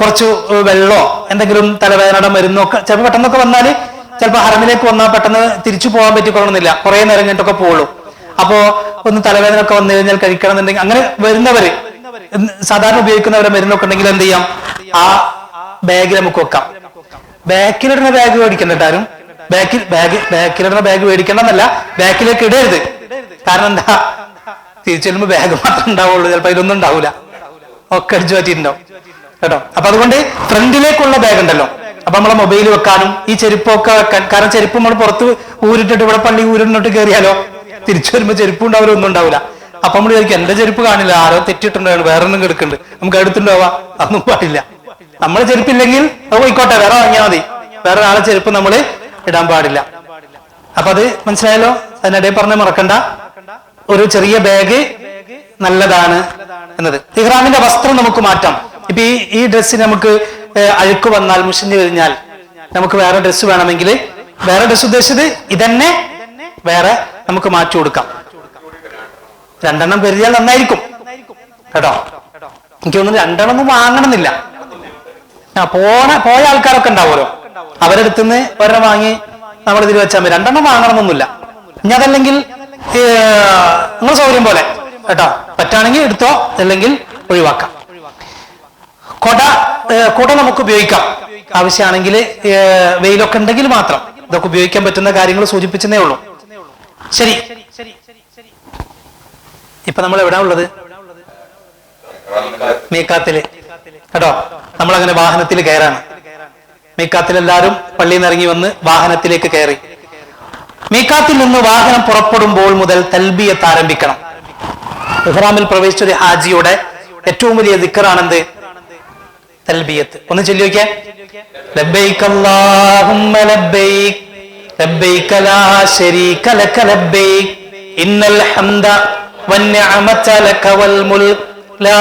കുറച്ച് വെള്ളമോ എന്തെങ്കിലും തലവേദനയുടെ മരുന്നൊക്കെ ചിലപ്പോൾ പെട്ടെന്നൊക്കെ വന്നാല്, ചിലപ്പോൾ ഹറമിലേക്ക് വന്നാൽ പെട്ടെന്ന് തിരിച്ചു പോകാൻ പറ്റിക്കൊള്ളുന്നില്ല, കുറെ നേരം കഴിഞ്ഞിട്ടൊക്കെ പോകുള്ളൂ. അപ്പോ ഒന്ന് തലവേദന ഒക്കെ വന്നു കഴിഞ്ഞാൽ കഴിക്കണം എന്നുണ്ടെങ്കിൽ, അങ്ങനെ വരുന്നവര് സാധാരണ ഉപയോഗിക്കുന്നവരെ മരുന്നൊക്കെ ഉണ്ടെങ്കിൽ എന്ത് ചെയ്യാം, ആ ബാഗിൽ നമുക്ക് വെക്കാം. ബാക്കിലിടുന്ന ബാഗ് മേടിക്കണ്ടാരും, ബാക്കിലിടുന്ന ബാഗ് മേടിക്കണമെന്നല്ല, ബാക്കിലേക്ക് ഇടരുത്. കാരണം എന്താ, തിരിച്ചു വരുമ്പോ ബാഗ് മാത്രം ഉണ്ടാവുള്ളൂ, ചിലപ്പോ ഇതൊന്നും ഉണ്ടാവൂല, ഒക്കെ അടിച്ചു പറ്റിയിട്ടുണ്ടാവും കേട്ടോ. അപ്പൊ അതുകൊണ്ട് ഫ്രണ്ടിലേക്കുള്ള ബാഗ് ഉണ്ടല്ലോ, അപ്പൊ നമ്മളെ മൊബൈൽ വെക്കാനും ഈ ചെരുപ്പൊക്കെ വെക്കാൻ. കാരണം ചെരുപ്പ് നമ്മൾ പുറത്ത് ഊരിട്ടിട്ട് ഇവിടെ പള്ളി ഊരിട്ട് കയറിയാലോ, തിരിച്ചു വരുമ്പോ ചെരുപ്പ് ഉണ്ടാവില്ല, ഒന്നും ഉണ്ടാവില്ല. അപ്പൊ നമ്മൾ വിചാരിക്കും എന്റെ ചെരുപ്പ് കാണില്ല, ആരോ തെറ്റിട്ടുണ്ടാവും, വേറെ ഒന്നും കിടക്കുന്നുണ്ട്, നമുക്ക് എടുത്തുണ്ടാവാ, അതൊന്നും പാടില്ല. നമ്മളെ ചെരുപ്പില്ലെങ്കിൽ അത് പോയിക്കോട്ടെ, വേറെ വാങ്ങിയാൽ മതി, വേറെ ആളെ ചെരുപ്പ് നമ്മൾ ഇടാൻ പാടില്ല. അപ്പൊ അത് മനസ്സിലായല്ലോ. അതിനിടയിൽ പറഞ്ഞ് മറക്കണ്ട, ഒരു ചെറിയ ബാഗ് നല്ലതാണ് എന്നത്. ഇഹ്റാമിന്റെ വസ്ത്രം നമുക്ക് മാറ്റാം. ഇപ്പൊ ഈ ഡ്രസ്സിന് നമുക്ക് അഴുക്ക് വന്നാൽ, മുഷിഞ്ഞു കഴിഞ്ഞാൽ നമുക്ക് വേറെ ഡ്രസ്സ് വേണമെങ്കിൽ, വേറെ ഡ്രസ്സ് ഉദ്ദേശിച്ചത് ഇതന്നെ വേറെ നമുക്ക് മാറ്റി കൊടുക്കാം. 2 പെരുതിയാൽ നന്നായിരിക്കും കേട്ടോ. എനിക്ക് തോന്നുന്നു 2 ഒന്നും വാങ്ങണമെന്നില്ല. പോയ ആൾക്കാരൊക്കെ ഉണ്ടാവുമല്ലോ, അവരെടുത്തുനിന്ന് ഒരെണ്ണം വാങ്ങി നമ്മൾ ഇതിൽ വെച്ചാൽ മതി. 2 വാങ്ങണമെന്നൊന്നുമില്ല. ഇനി അതല്ലെങ്കിൽ നിങ്ങൾ സൗകര്യം പോലെ കേട്ടോ, പറ്റാണെങ്കിൽ എടുത്തോ, അല്ലെങ്കിൽ ഒഴിവാക്കാം. കുട നമുക്ക് ഉപയോഗിക്കാം, ആവശ്യമാണെങ്കിൽ വെയിലൊക്കെ ഉണ്ടെങ്കിൽ മാത്രം. ഇതൊക്കെ ഉപയോഗിക്കാൻ പറ്റുന്ന കാര്യങ്ങൾ സൂചിപ്പിച്ചതേ ഉള്ളൂ. ശരി, ഇപ്പൊ നമ്മൾ എവിടാ ഉള്ളത്? മീക്കാത്തില് കേട്ടോ. നമ്മളങ്ങനെ വാഹനത്തിൽ കയറാണ്. മീക്കാത്തിൽ എല്ലാവരും പള്ളിയിൽ നിന്ന് ഇറങ്ങി വന്ന് വാഹനത്തിലേക്ക് കയറി. മീക്കാത്തിൽ നിന്ന് വാഹനം പുറപ്പെടുമ്പോൾ മുതൽ തൽബിയത്ത് ആരംഭിക്കണം. ഇഹ്റാമിൽ പ്രവേശിച്ച ഒരു ഹാജിയുടെ ഏറ്റവും വലിയ ദിക്റാണെന്ത്? തൽബിയത്ത്. ഒന്ന് ചൊല്ലി നോക്കിയേ. ലബ്ബൈക അല്ലാഹുമ്മ ലബ്ബൈക ലബ്ബൈക ലാ ശരീക ലക ലബ്ബൈക ഇന്നൽ ഹംദ വന്നിഅമത ലക വൽ മുൽക് ലാ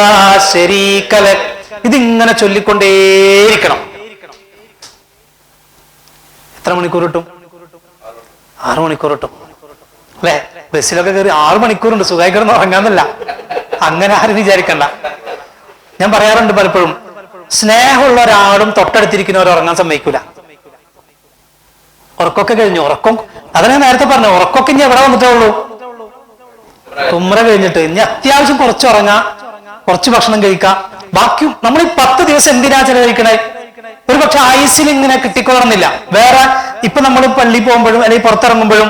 ശരീക ലക. ഇതിങ്ങനെ ചൊല്ലിക്കൊണ്ടേയിരിക്കണം. എത്ര മണിക്കൂർ കിട്ടും? 6 മണിക്കൂർ കിട്ടും അല്ലെ? ബസ്സിലൊക്കെ കയറി 6 മണിക്കൂറുണ്ട്. സുഖമായി കിടന്ന് ഉറങ്ങാന്നല്ല, അങ്ങനെ ആരും വിചാരിക്കണ്ട. ഞാൻ പറയാറുണ്ട് പലപ്പോഴും, സ്നേഹമുള്ള ഒരാളും തൊട്ടടുത്തിരിക്കുന്നവർ ഉറങ്ങാൻ സമ്മതിക്കൂല. ഉറക്കൊക്കെ കഴിഞ്ഞു. ഉറക്കം അതന്നെ നേരത്തെ പറഞ്ഞു, ഉറക്കൊക്കെ ഇനി എവിടെ വന്നിട്ടേ ഉള്ളൂ? ഉംറ കഴിഞ്ഞിട്ട്. ഇനി അത്യാവശ്യം കുറച്ച് ഉറങ്ങാം, കുറച്ച് ഭക്ഷണം കഴിക്കാം. ബാക്കി നമ്മൾ ഈ 10 ദിവസം എന്തിനാ ചെലവഴിക്കണേ? ഒരു പക്ഷെ ആയുസിൽ ഇങ്ങനെ കിട്ടിക്കൊള്ളണമെന്നില്ല. വേറെ ഇപ്പൊ നമ്മൾ പള്ളി പോകുമ്പോഴും അല്ലെങ്കിൽ പുറത്തിറങ്ങുമ്പോഴും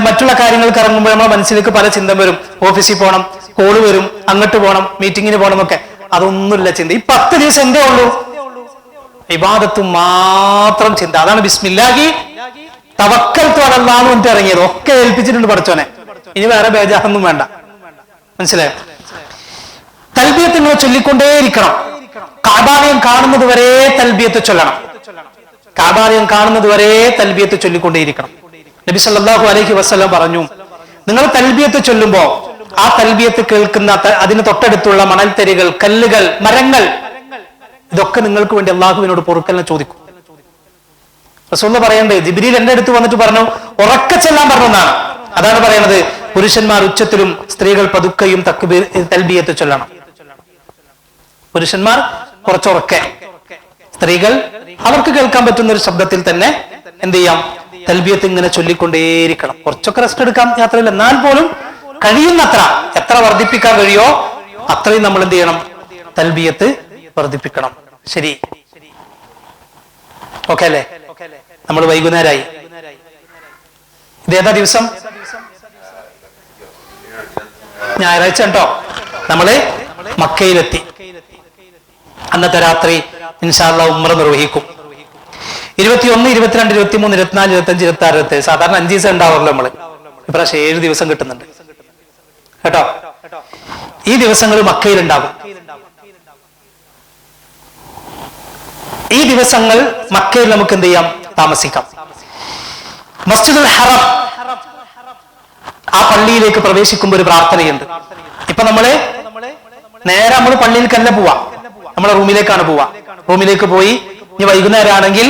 മറ്റുള്ള കാര്യങ്ങൾക്ക് ഇറങ്ങുമ്പോഴും നമ്മുടെ മനസ്സിലേക്ക് പല ചിന്ത വരും. ഓഫീസിൽ പോകണം, കോള് വരും, അങ്ങോട്ട് പോകണം, മീറ്റിങ്ങിന് പോകണം ഒക്കെ. അതൊന്നുമില്ല ചിന്ത. ഈ 10 ദിവസം എന്തേ ഉള്ളൂ? ഇബാദത്ത് മാത്രം ചിന്ത. അതാണ് ബിസ്മില്ലാഹി തവക്കൽതു അലല്ലാഹ് എന്നിട്ട് ഇറങ്ങിയത്. ഒക്കെ ഏൽപ്പിച്ചിട്ടുണ്ട് പഠിച്ചോനെ. ഇനി വേറെ ബേജാറൊന്നും വേണ്ട. മനസ്സിലായോ? തൽബിയത്ത് നിങ്ങൾ ചൊല്ലിക്കൊണ്ടേയിരിക്കണം. കാബാലയം കാണുന്നത് വരെ തൽബിയത്ത് ചൊല്ലണം. കാബാലയം കാണുന്നത് വരെ തൽബിയത്ത് ചൊല്ലിക്കൊണ്ടേയിരിക്കണം. നബി സല്ലല്ലാഹു അലൈഹി വസല്ലം പറഞ്ഞു, നിങ്ങൾ തൽബിയത്ത് ചൊല്ലുമ്പോ ആ തൽബിയത്ത് കേൾക്കുന്ന അതിന് തൊട്ടടുത്തുള്ള മണൽത്തരികൾ, കല്ലുകൾ, മരങ്ങൾ, ഇതൊക്കെ നിങ്ങൾക്ക് വേണ്ടി അള്ളാഹുവിനോട് പൊറുക്കലിനെ ചോദിക്കും. റസൂൽ പറയണ്ടേ, ജിബ്രീൽ എന്റെ അടുത്ത് വന്നിട്ട് പറഞ്ഞു, ഉറക്കെ ചെല്ലാൻ പറഞ്ഞതാണ്. അതാണ് പറയുന്നത്, പുരുഷന്മാർ ഉച്ചത്തിലും സ്ത്രീകൾ പതുക്കെയും തൽബിയത്ത് ചൊല്ലണം. പുരുഷന്മാർ കുറച്ചുറക്കെ, സ്ത്രീകൾ അവർക്ക് കേൾക്കാൻ പറ്റുന്ന ഒരു ശബ്ദത്തിൽ തന്നെ എന്ത് ചെയ്യാം? തൽബിയത്ത് ഇങ്ങനെ ചൊല്ലിക്കൊണ്ടേയിരിക്കണം. കുറച്ചൊക്കെ റെസ്റ്റ് എടുക്കാം യാത്രയിൽ. എന്നാൽ പോലും കഴിയുന്നത്ര, എത്ര വർദ്ധിപ്പിക്കാൻ കഴിയോ അത്രയും നമ്മൾ എന്ത് ചെയ്യണം? തൽബിയത്ത് വർദ്ധിപ്പിക്കണം. ശരി, ഓക്കെ അല്ലേ? നമ്മൾ വൈകുന്നേരമായി. ഇതേതാ ദിവസം? ഞായറാഴ്ച കേട്ടോ. നമ്മള് മക്കയിലെത്തി. അന്നത്തെ രാത്രി ഇൻഷാ അല്ലാഹ് ഉംറ നിർവഹിക്കും. 21, 22, 23, 24, 25, 26, 27. സാധാരണ 5 ദിവസം ഉണ്ടാവാറല്ലോ നമ്മള്. ഇപ്രാവശ്യം 7 ദിവസം കിട്ടുന്നുണ്ട് കേട്ടോ. ഈ ദിവസങ്ങൾ മക്കയിൽ ഉണ്ടാകും. ഈ ദിവസങ്ങൾ മക്കയിൽ നമുക്ക് എന്ത് ചെയ്യാം? താമസിക്കാം. മസ്ജിദുൽ ഹറം, ആ പള്ളിയിലേക്ക് പ്രവേശിക്കുമ്പോൾ ഒരു പ്രാർത്ഥനയുണ്ട്. ഇപ്പൊ നമ്മള് നേരെ നമ്മൾ പള്ളിയിലേക്കല്ല പോവാ, നമ്മളെ റൂമിലേക്കാണ് പോവാ. റൂമിലേക്ക് പോയി ഇനി വൈകുന്നേരം ആണെങ്കിൽ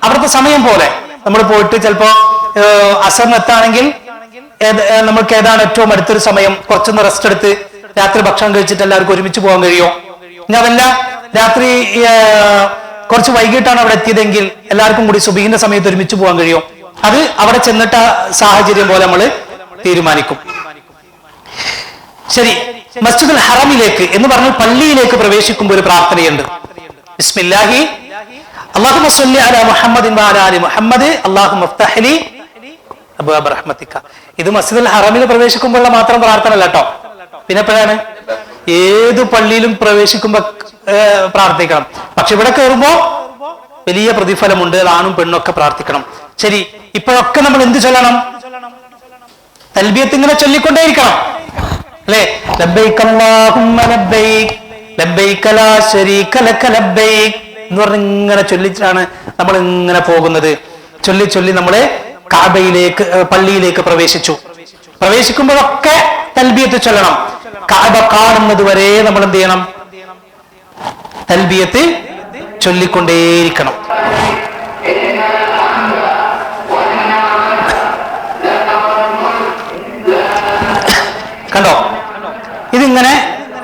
അവിടുത്തെ സമയം പോലെ നമ്മൾ പോയിട്ട് ചിലപ്പോ അസറിന് എത്താണെങ്കിൽ നമുക്ക് ഏതാണ് ഏറ്റവും അടുത്തൊരു സമയം, കുറച്ചൊന്ന് റെസ്റ്റ് എടുത്ത് രാത്രി ഭക്ഷണം കഴിച്ചിട്ട് എല്ലാവർക്കും ഒരുമിച്ച് പോകാൻ കഴിയോ? ഇനി അതല്ല രാത്രി കുറച്ച് വൈകിട്ടാണ് അവിടെ എത്തിയതെങ്കിൽ എല്ലാവർക്കും കൂടി സുബഹിന്റെ സമയത്ത് ഒരുമിച്ച് പോകാൻ കഴിയോ? അത് അവിടെ ചെന്നിട്ട് സാഹചര്യം പോലെ നമ്മൾ തീരുമാനിക്കും. ശരി, മസ്ജിദുൽ ഹറമിലേക്ക് എന്ന് പറഞ്ഞാൽ പള്ളിയിലേക്ക് പ്രവേശിക്കുമ്പോൾ ഒരു പ്രാർത്ഥനയുണ്ട്. ബിസ്മില്ലാഹി അല്ലാഹുമ്മ സ്വല്ലി അലാ മുഹമ്മദിൻ വഅലാ ആലി മുഹമ്മദ് അല്ലാഹുമ്മ ഇഫ്തഹ് ലി അബ്വാബ റഹ്മതിക. ഇത് മസ്ജിദുൽ ഹറമിൽ പ്രവേശിക്കുമ്പോഴുള്ള മാത്രം പ്രാർത്ഥന അല്ല കേട്ടോ. പിന്നെ എപ്പോഴാണ്? ഏത് പള്ളിയിലും പ്രവേശിക്കുമ്പോ പ്രാർത്ഥിക്കണം. പക്ഷെ ഇവിടെ കയറുമ്പോ വലിയ പ്രതിഫലമുണ്ട്. ആണും പെണ്ണും ഒക്കെ പ്രാർത്ഥിക്കണം. ശരി, ഇപ്പോഴൊക്കെ നമ്മൾ എന്ത് ചൊല്ലണം? തൽബിയത്ത് ഇങ്ങനെ ചൊല്ലിക്കൊണ്ടേയിരിക്കണം അല്ലെ? ലബ്ബൈക അല്ലാഹുമ്മ ലബ്ബൈക ലബ്ബൈക ലാ ശരീക ലക ലബ്ബൈക എന്ന് പറഞ്ഞ് ഇങ്ങനെ ചൊല്ലിച്ചാണ് നമ്മൾ ഇങ്ങനെ പോകുന്നത്. ചൊല്ലി ചൊല്ലി നമ്മള് കഅബയിലേക്ക്, പള്ളിയിലേക്ക് പ്രവേശിച്ചു. പ്രവേശിക്കുമ്പോഴൊക്കെ തൽബിയത്ത് ചൊല്ലണം. കഅബ കാണുന്നത് വരെ നമ്മൾ എന്ത് ചെയ്യണം? തൽബിയത്ത് ചൊല്ലിക്കൊണ്ടേയിരിക്കണം. കണ്ടോ? ഇതിങ്ങനെ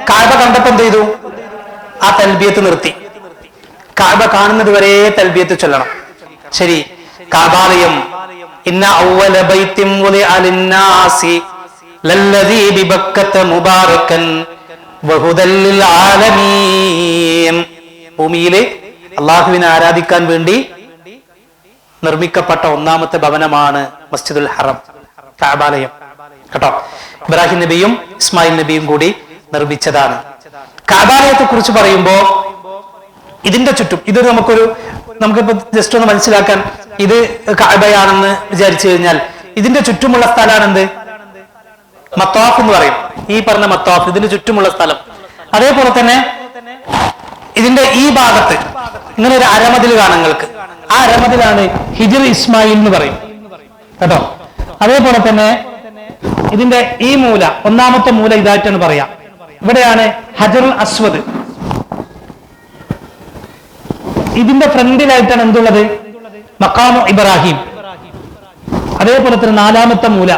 കഅബ കണ്ടപ്പോ എന്ത് ചെയ്തു? ആ തൽബിയത്ത് നിർത്തി. കഅബ കാണുന്നത് വരെ തൽബിയത്ത് ചൊല്ലണം. ശരി, കഅബാലയം ഇന്ന അവ്വല ബൈത്തിൻ wudi'a ലിന്നാസി ലല്ലദീ ബിബക്കത മുബാറകൻ വഹുദൽ ലിൽ ആലമീൻ. ഭൂമിയിലെ അല്ലാഹുവിനെ ആരാധിക്കാൻ വേണ്ടി നിർമ്മിക്കപ്പെട്ട ഒന്നാമത്തെ ഭവനമാണ് മസ്ജിദുൽ ഹറം, കഅബാലയം കേട്ടോ. ഇബ്രാഹിം നബിയും ഇസ്മായിൽ നബിയും കൂടി നിർമ്മിച്ചതാണ്. കഅബാലയത്തെ കുറിച്ച് പറയുമ്പോ ഇതിന്റെ ചുറ്റും ഇതൊരു നമുക്കിപ്പോ ജസ്റ്റ് ഒന്ന് മനസ്സിലാക്കാൻ, ഇത് കഅബയാണെന്ന് വിചാരിച്ചു കഴിഞ്ഞാൽ ഇതിന്റെ ചുറ്റുമുള്ള സ്ഥലമാണ് എന്ത്? മത്വാഫ് എന്ന് പറയും. ഈ പറഞ്ഞ മത്വാഫ്, ഇതിന്റെ ചുറ്റുമുള്ള സ്ഥലം. അതേപോലെ തന്നെ ഇതിന്റെ ഈ ഭാഗത്ത് ഇങ്ങനെ ഒരു അരമതിൽ കാണാം നിങ്ങൾക്ക്. ആ അരമതിലാണ് ഹിജ്ർ ഇസ്മായിൽ എന്ന് പറയും കേട്ടോ. അതേപോലെ തന്നെ ഇതിന്റെ ഈ മൂല, ഒന്നാമത്തെ മൂല ഇതായിട്ടാണ് പറയാം. ഇവിടെയാണ് ഹജറുൽ അസ്വദ്. ഇതിന്റെ ഫ്രണ്ടിലായിട്ടാണ് എന്തുള്ളത്? മഖാമു ഇബ്രാഹിം. അതേപോലെ തന്നെ നാലാമത്തെ മൂല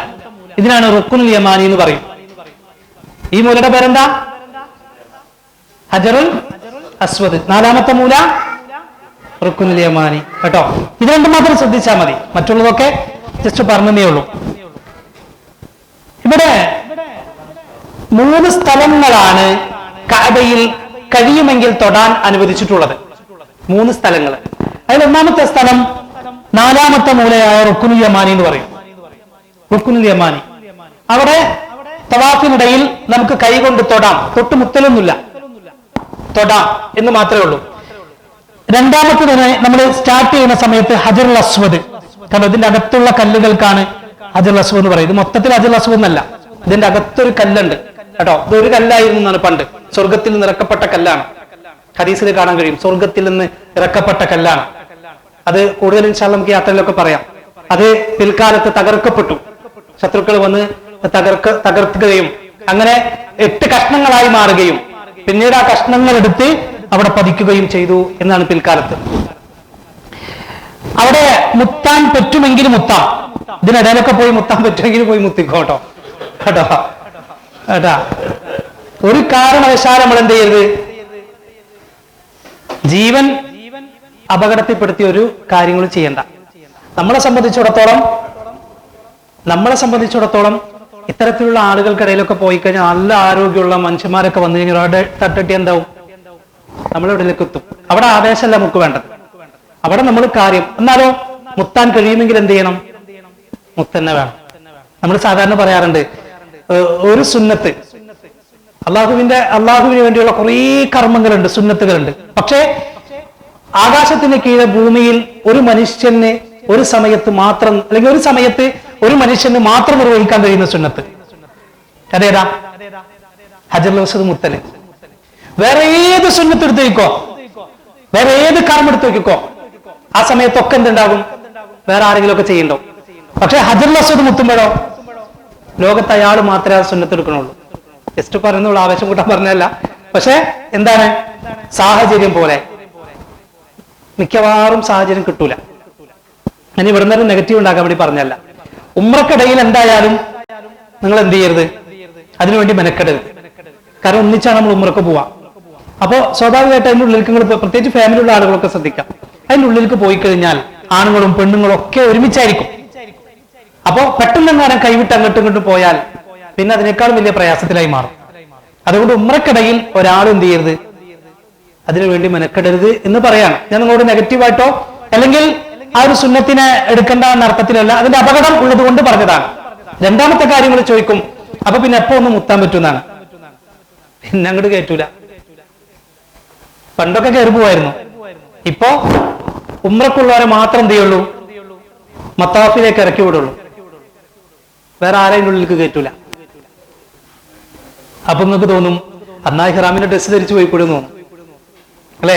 ഇതിനാണ് റുക്നുൽ യമാനി എന്ന് പറയും. ഈ മൂലയുടെ പേരെന്താ? ഹജറുൽ അസ്വദ്. നാലാമത്തെ മൂല റുക്നുൽ യമാനി കേട്ടോ. ഇത് രണ്ടും മാത്രം ശ്രദ്ധിച്ചാൽ മതി, മറ്റുള്ളതൊക്കെ ജസ്റ്റ് പറഞ്ഞതേ ഉള്ളൂ. ഇവിടെ 3 സ്ഥലങ്ങളാണ് കഅബയിൽ കഴിയുമെങ്കിൽ തൊടാൻ അനുവദിച്ചിട്ടുള്ളത്. 3 സ്ഥലങ്ങൾ. അതിൽ ഒന്നാമത്തെ സ്ഥലം നാലാമത്തെ മൂലയായ റുക്നുൽ യമാനി എന്ന് പറയും. റുക്നുൽ യമാനി അവിടെ തവാഫിനിടയിൽ നമുക്ക് കൈകൊണ്ട് തൊടാം, തൊട്ട് മുത്തലൊന്നുമില്ല, തൊടാം എന്ന് മാത്രമേ ഉള്ളൂ. രണ്ടാമത്തെ തന്നെ നമ്മൾ സ്റ്റാർട്ട് ചെയ്യുന്ന സമയത്ത് ഹജറുൽ അസ്വദ്, കാരണം ഇതിന്റെ അകത്തുള്ള കല്ലുകൾക്കാണ് ഹജറുൽ അസ്വദ് എന്ന് പറയും. ഇത് മൊത്തത്തിൽ ഹജറുൽ അസ്വദ് എന്നല്ല, ഇതിന്റെ അകത്തൊരു കല്ലുണ്ട് കേട്ടോ. ഇതൊരു കല്ലായിരുന്നു എന്നാണ് പണ്ട്, സ്വർഗത്തിൽ നിന്ന് ഇറക്കപ്പെട്ട കല്ലാണ്. ഹദീസിൽ കാണാൻ കഴിയും, സ്വർഗത്തിൽ നിന്ന് ഇറക്കപ്പെട്ട കല്ലാണ്. അത് കൂടുതൽ ഇൻഷാ അല്ലാഹ് നമുക്ക് യാത്രയിലൊക്കെ പറയാം. അത് പിൽക്കാലത്ത് തകർക്കപ്പെട്ടു, ശത്രുക്കൾ വന്ന് തകർക്കുകയും അങ്ങനെ 8 കഷ്ണങ്ങളായി മാറുകയും പിന്നീട് ആ കഷ്ണങ്ങൾ എടുത്ത് അവിടെ പതിക്കുകയും ചെയ്തു എന്നാണ് പിൽക്കാലത്ത്. അവിടെ മുത്താൻ പറ്റുമെങ്കിൽ മുത്താം, ഇതിനിടയിലൊക്കെ പോയി മുത്താൻ പറ്റുമെങ്കിൽ പോയി മുത്തിക്കോട്ടോ കേട്ടോ കേട്ടാ. ഒരു കാരണവശാലും നമ്മൾ എന്ത് ചെയ്യരുത്? ജീവൻ അപകടത്തിൽപ്പെടുത്തിയ ഒരു കാര്യങ്ങളും ചെയ്യണ്ട. നമ്മളെ സംബന്ധിച്ചിടത്തോളം ഇത്തരത്തിലുള്ള ആളുകൾക്കിടയിലൊക്കെ പോയി കഴിഞ്ഞാൽ നല്ല ആരോഗ്യമുള്ള മനുഷ്യന്മാരൊക്കെ വന്നു കഴിഞ്ഞാൽ അവിടെ തട്ടട്ടി എന്താവും? നമ്മളെവിടേക്ക് എത്തും. അവിടെ ആവേശമല്ല നമുക്ക് വേണ്ടത്, അവിടെ നമ്മൾ കാര്യം. എന്നാലോ മുത്താൻ കഴിയുമെങ്കിൽ എന്ത് ചെയ്യണം? മുത്തന്നെ വേണം. നമ്മൾ സാധാരണ പറയാറുണ്ട്, ഒരു സുന്നത്ത്, അള്ളാഹുവിന് വേണ്ടിയുള്ള കുറേ കർമ്മങ്ങളുണ്ട്, സുന്നത്തുകളുണ്ട്. പക്ഷേ ആകാശത്തിന് കീഴെ ഭൂമിയിൽ ഒരു മനുഷ്യന് ഒരു സമയത്ത് മാത്രം, അല്ലെങ്കിൽ ഒരു സമയത്ത് ഒരു മനുഷ്യന് മാത്രം നിർവഹിക്കാൻ കഴിയുന്ന സുന്നത്ത് അതേതാ? ഹജറുൽ അസ്വദ് മുത്തല്. വേറെ ഏത് സുന്നത്ത് എടുത്ത് വയ്ക്കോ, വേറെ ഏത് കർമ്മം എടുത്ത് വയ്ക്കോ, ആ സമയത്തൊക്കെ എന്തുണ്ടാകും? വേറെ ആരെങ്കിലും ഒക്കെ ചെയ്യണ്ടോ? പക്ഷെ ഹജറുൽ അസ്വദ് മുത്തുമ്പോഴോ ലോകത്ത് അയാൾ മാത്രമേ ആ സുന്നത്ത് എടുക്കണുള്ളൂ. ജസ്റ്റ് പറയുന്നുള്ള ആവേശം കൂട്ടാൻ പറഞ്ഞല്ല. പക്ഷെ എന്താണ്? സാഹചര്യം പോലെ മിക്കവാറും സാഹചര്യം കിട്ടൂല. ഞാൻ ഇവിടെ നിന്ന് നെഗറ്റീവ് ഉണ്ടാക്കാൻ വേണ്ടി പറഞ്ഞല്ല. ഉംറക്കിടയിൽ എന്തായാലും നിങ്ങൾ എന്ത് ചെയ്യരുത്? അതിനുവേണ്ടി മെനക്കെടരുത്. കാരണം ഒന്നിച്ചാണ് നമ്മൾ ഉംറക്ക് പോവാം. അപ്പോ സ്വാഭാവികമായിട്ട് അതിൻ്റെ ഉള്ളിലേക്ക് നിങ്ങൾ, പ്രത്യേകിച്ച് ഫാമിലിയുള്ള ആളുകളൊക്കെ ശ്രദ്ധിക്കാം, അതിൻ്റെ ഉള്ളിലേക്ക് പോയി കഴിഞ്ഞാൽ ആണുങ്ങളും പെണ്ണുങ്ങളും ഒക്കെ ഒരുമിച്ചായിരിക്കും. അപ്പോ പെട്ടെന്നെങ്ങാനും കൈവിട്ട് അങ്ങോട്ടും ഇങ്ങോട്ടും പോയാൽ പിന്നെ അതിനേക്കാളും വലിയ പ്രയാസത്തിലായി മാറും. അതുകൊണ്ട് ഉംറക്കിടയിൽ ഒരാളും എന്ത് ചെയ്യരുത്? അതിനുവേണ്ടി മെനക്കെടരുത് എന്ന് പറയാണ്. ഞാൻ നിങ്ങളോട് നെഗറ്റീവായിട്ടോ അല്ലെങ്കിൽ ആ ഒരു സുന്നത്തിനെ എടുക്കേണ്ട എന്ന അർത്ഥത്തിലല്ല, അതിന്റെ അപകടം ഉള്ളത് കൊണ്ട് പറഞ്ഞതാണ്. രണ്ടാമത്തെ കാര്യങ്ങൾ ചോദിക്കും, അപ്പൊ പിന്നെ എപ്പോ ഒന്ന് മുത്താൻ പറ്റുമെന്നാണ്. പിന്നെ അങ്ങോട്ട് കയറ്റൂല. പണ്ടൊക്കെ കയറി പോവായിരുന്നു. ഇപ്പോ ഉംറക്കുള്ളവരെ മാത്രം എന്ത് ചെയ്യുള്ളൂ? മത്താഫിലേക്ക് ഇറക്കി വിടുള്ളൂ. വേറെ ആരെയും ഉള്ളിലേക്ക് കയറ്റൂല. അപ്പൊ നിങ്ങൾക്ക് തോന്നും, അന്നാ ഇഹ്റാമിന്റെ ഡ്രസ്സ് ധരിച്ചു പോയിക്കൂടെ തോന്നും അല്ലെ?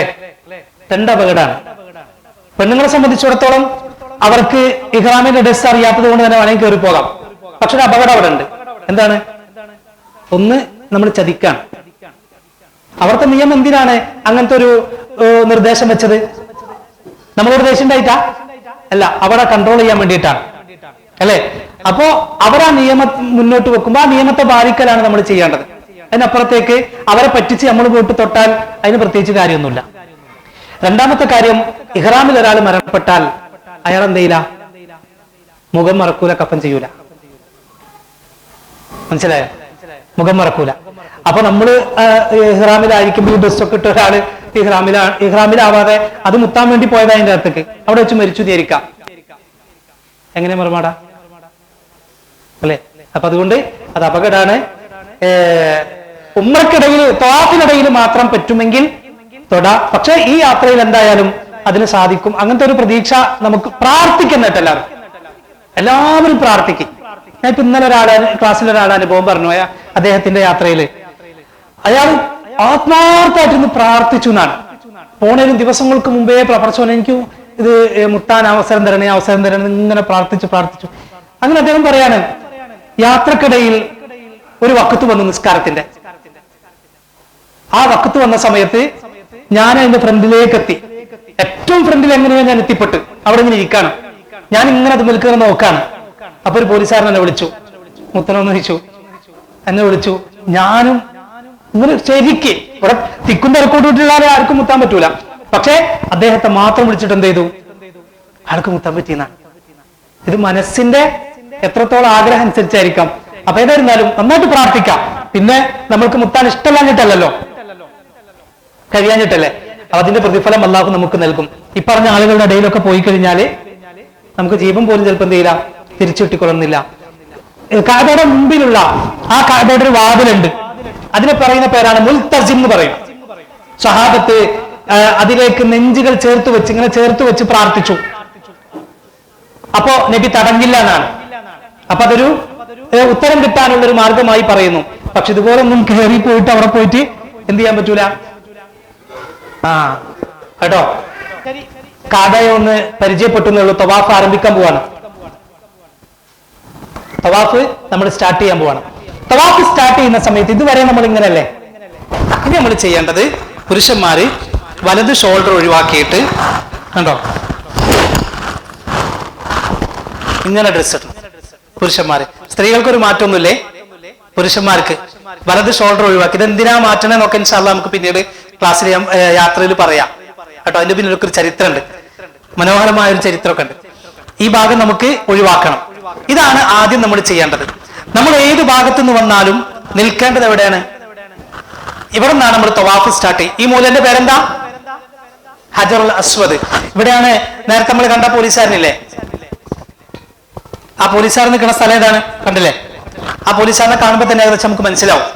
രണ്ട് അപകടമാണ്. പെണ്ണുങ്ങളെ സംബന്ധിച്ചിടത്തോളം അവർക്ക് ഇഹ്റാമിന്റെ ഡ്രസ്സ് അറിയാത്തത് കൊണ്ട് തന്നെ വേണമെങ്കിൽ കയറി പോകാം. പക്ഷെ ഒരു അപകടം അവിടെ ഉണ്ട്. എന്താണ്? ഒന്ന്, നമ്മൾ ചതിക്കാൻ. അവിടുത്തെ നിയമം എന്തിനാണ് അങ്ങനത്തെ ഒരു നിർദ്ദേശം വെച്ചത്? നമ്മളോട് ദേഷ്യം ഉണ്ടായിട്ടാ? അല്ല, അവിടെ കൺട്രോൾ ചെയ്യാൻ വേണ്ടിയിട്ടാണ് അല്ലെ? അപ്പോ അവർ ആ നിയമം മുന്നോട്ട് വെക്കുമ്പോൾ ആ നിയമത്തെ പാലിക്കലാണ് നമ്മൾ ചെയ്യേണ്ടത്. അതിനപ്പുറത്തേക്ക് അവരെ പറ്റിച്ച് നമ്മൾ പോയിട്ട് തൊട്ടാൽ അതിന് പ്രത്യേകിച്ച് കാര്യമൊന്നുമില്ല. രണ്ടാമത്തെ കാര്യം, ഇഹ്റാമിൽ ഒരാൾ മരണപ്പെട്ടാൽ അയാൾ എന്ത് ചെയ്യില്ല? മുഖം മറക്കൂല, കഫൻ ചെയ്യൂല. മനസ്സിലായോ? മുഖം മറക്കൂല. അപ്പൊ നമ്മള് ഇഹ്റാമിലായിരിക്കുമ്പോൾ ഈ ഡ്രസ്സൊക്കെ ഇട്ട ഒരാള് ഇഹ്റാമിലാവാതെ അത് മുത്താൻ വേണ്ടി പോയത് അതിന്റെ അകത്തേക്ക് അവിടെ വെച്ച് മരിച്ചു തീരിക്കാം. എങ്ങനെ മറുമാടാ അല്ലെ? അപ്പൊ അതുകൊണ്ട് അത് അപകടമാണ്. ഉംറക്കിടയിൽ, തവാഫിനിടയിൽ മാത്രം പറ്റുമെങ്കിൽ തൊടാ. പക്ഷെ ഈ യാത്രയിൽ എന്തായാലും അതിന് സാധിക്കും. അങ്ങനത്തെ ഒരു പ്രതീക്ഷ നമുക്ക് പ്രാർത്ഥിക്കുന്നിട്ട് എല്ലാവരും പ്രാർത്ഥിക്കും. ഞാൻ ഇപ്പൊ ഇന്നലെ ക്ലാസ്സിൽ ഒരാളുടെ അനുഭവം പറഞ്ഞു. അദ്ദേഹത്തിന്റെ യാത്രയിൽ അയാൾ ആത്മാർത്ഥമായിട്ടൊന്ന് പ്രാർത്ഥിച്ചു എന്നാണ്. പോണേലും ദിവസങ്ങൾക്ക് മുമ്പേ പ്രവർത്തനം, എനിക്ക് ഇത് മുത്താൻ അവസരം തരണേ, അവസരം തരണേ, ഇങ്ങനെ പ്രാർത്ഥിച്ചു. അങ്ങനെ അദ്ദേഹം പറയാണ്, യാത്രക്കിടയിൽ ഒരു വക്കത്ത് വന്നു നിസ്കാരത്തിന്റെ. ആ വക്കത്ത് വന്ന സമയത്ത് ഞാൻ അതിന്റെ ഫ്രണ്ടിലേക്ക് എത്തി. ഏറ്റവും ഫ്രണ്ടിൽ എങ്ങനെയോ ഞാൻ എത്തിപ്പെട്ട് അവിടെ ഇങ്ങനെ ഇരിക്കാണ്. ഞാൻ ഇങ്ങനെ അത് നിൽക്കുന്ന നോക്കാണ്. അപ്പൊ ഒരു പോലീസുകാരൻ എന്നെ വിളിച്ചു, മുത്തനൊന്ന് ചോദിച്ചു, എന്നെ വിളിച്ചു. ഞാനും ഇങ്ങനെ ശരിക്ക് ഇവിടെ തിക്കും തിരക്കോട്ടിട്ടുള്ള ആർക്കും മുത്താൻ പറ്റൂല. പക്ഷെ അദ്ദേഹത്തെ മാത്രം വിളിച്ചിട്ട് എന്ത് ചെയ്തു? ആൾക്ക് മുത്താൻ പറ്റിയെന്നാണ്. ഇത് മനസ്സിന്റെ എത്രത്തോളം ആഗ്രഹം അനുസരിച്ചായിരിക്കാം. അപ്പൊ ഏതായിരുന്നാലും നന്നായിട്ട് പ്രാർത്ഥിക്കാം. പിന്നെ നമ്മൾക്ക് മുത്താൻ ഇഷ്ടമല്ലാഞ്ഞിട്ടല്ലോ, കഴിയാഞ്ഞിട്ടല്ലേ. അപ്പൊ അതിന്റെ പ്രതിഫലം അല്ലാഹു നമുക്ക് നൽകും. ഈ പറഞ്ഞ ആളുകളുടെ ഇടയിലൊക്കെ പോയി കഴിഞ്ഞാല് നമുക്ക് ജീവൻ പോലും ചിലപ്പോൾ എന്ത് ചെയ്യില്ല, തിരിച്ചു കിട്ടിക്കൊള്ളുന്നില്ല. കഅബയുടെ മുമ്പിലുള്ള ആ കഅബയുടെ ഒരു വാതിലുണ്ട്. അതിനെ പറയുന്ന പേരാണ് മുൽത്തസിം എന്ന് പറയും. സഹാബത്ത് അതിലേക്ക് നെഞ്ചുകൾ ഇങ്ങനെ ചേർത്ത് വെച്ച് പ്രാർത്ഥിച്ചു. അപ്പോ നബി തടഞ്ഞില്ല എന്നാണ്. അപ്പൊ അതൊരു ഉത്തരം കിട്ടാനുള്ള ഒരു മാർഗമായി പറയുന്നു. പക്ഷെ ഇതുപോലെ ഒന്നും കയറി പോയിട്ട് അവിടെ പോയിട്ട് എന്ത് ചെയ്യാൻ പറ്റൂല. കേട്ടോ, കഅബയെ ഒന്ന് പരിചയപ്പെട്ടു എന്നുള്ളൂ. തവാഫ് ആരംഭിക്കാൻ പോവാണ്. തവാഫ് നമ്മൾ സ്റ്റാർട്ട് ചെയ്യാൻ പോവാണ്. തവാഫ് സ്റ്റാർട്ട് ചെയ്യുന്ന സമയത്ത് ഇതുവരെ നമ്മൾ ഇങ്ങനെയല്ലേ? ഇനി നമ്മൾ ചെയ്യേണ്ടത്, പുരുഷന്മാര് വലത് ഷോൾഡർ ഒഴിവാക്കിയിട്ട് കണ്ടോ ഇങ്ങനെ ഡ്രസ് ഇടണം പുരുഷന്മാര്. സ്ത്രീകൾക്കൊരു മാറ്റമൊന്നുമില്ലേ? പുരുഷന്മാർക്ക് വലത് ഷോൾഡർ ഒഴിവാക്കി. ഇതെന്തിനാ മാറ്റണേ നോക്കെ ഇൻഷാ അല്ലാഹ് നമുക്ക് പിന്നീട് ക്ലാസ്സിൽ യാത്രയിൽ പറയാം കേട്ടോ. അതിന്റെ പിന്നിലൊക്കെ ഒരു ചരിത്രമുണ്ട്, മനോഹരമായ ഒരു ചരിത്രമൊക്കെ ഉണ്ട്. ഈ ഭാഗം നമുക്ക് ഒഴിവാക്കണം. ഇതാണ് ആദ്യം നമ്മൾ ചെയ്യേണ്ടത്. നമ്മൾ ഏത് ഭാഗത്തു നിന്ന് വന്നാലും നിൽക്കേണ്ടത് എവിടെയാണ്? ഇവിടെ നിന്നാണ് നമ്മൾ തവാഫ് സ്റ്റാർട്ട് ചെയ്യും. ഈ മൂലന്റെ പേരെന്താ? ഹജറുൽ അസ്വദ്. ഇവിടെയാണ് നേരത്തെ നമ്മൾ കണ്ട പോലീസുകാരനില്ലേ, ആ പോലീസുകാർ നിൽക്കുന്ന സ്ഥലം ഏതാണ്? കണ്ടില്ലേ? ആ പോലീസുകാരനെ കാണുമ്പോൾ തന്നെ ഏകദേശം നമുക്ക് മനസ്സിലാവും.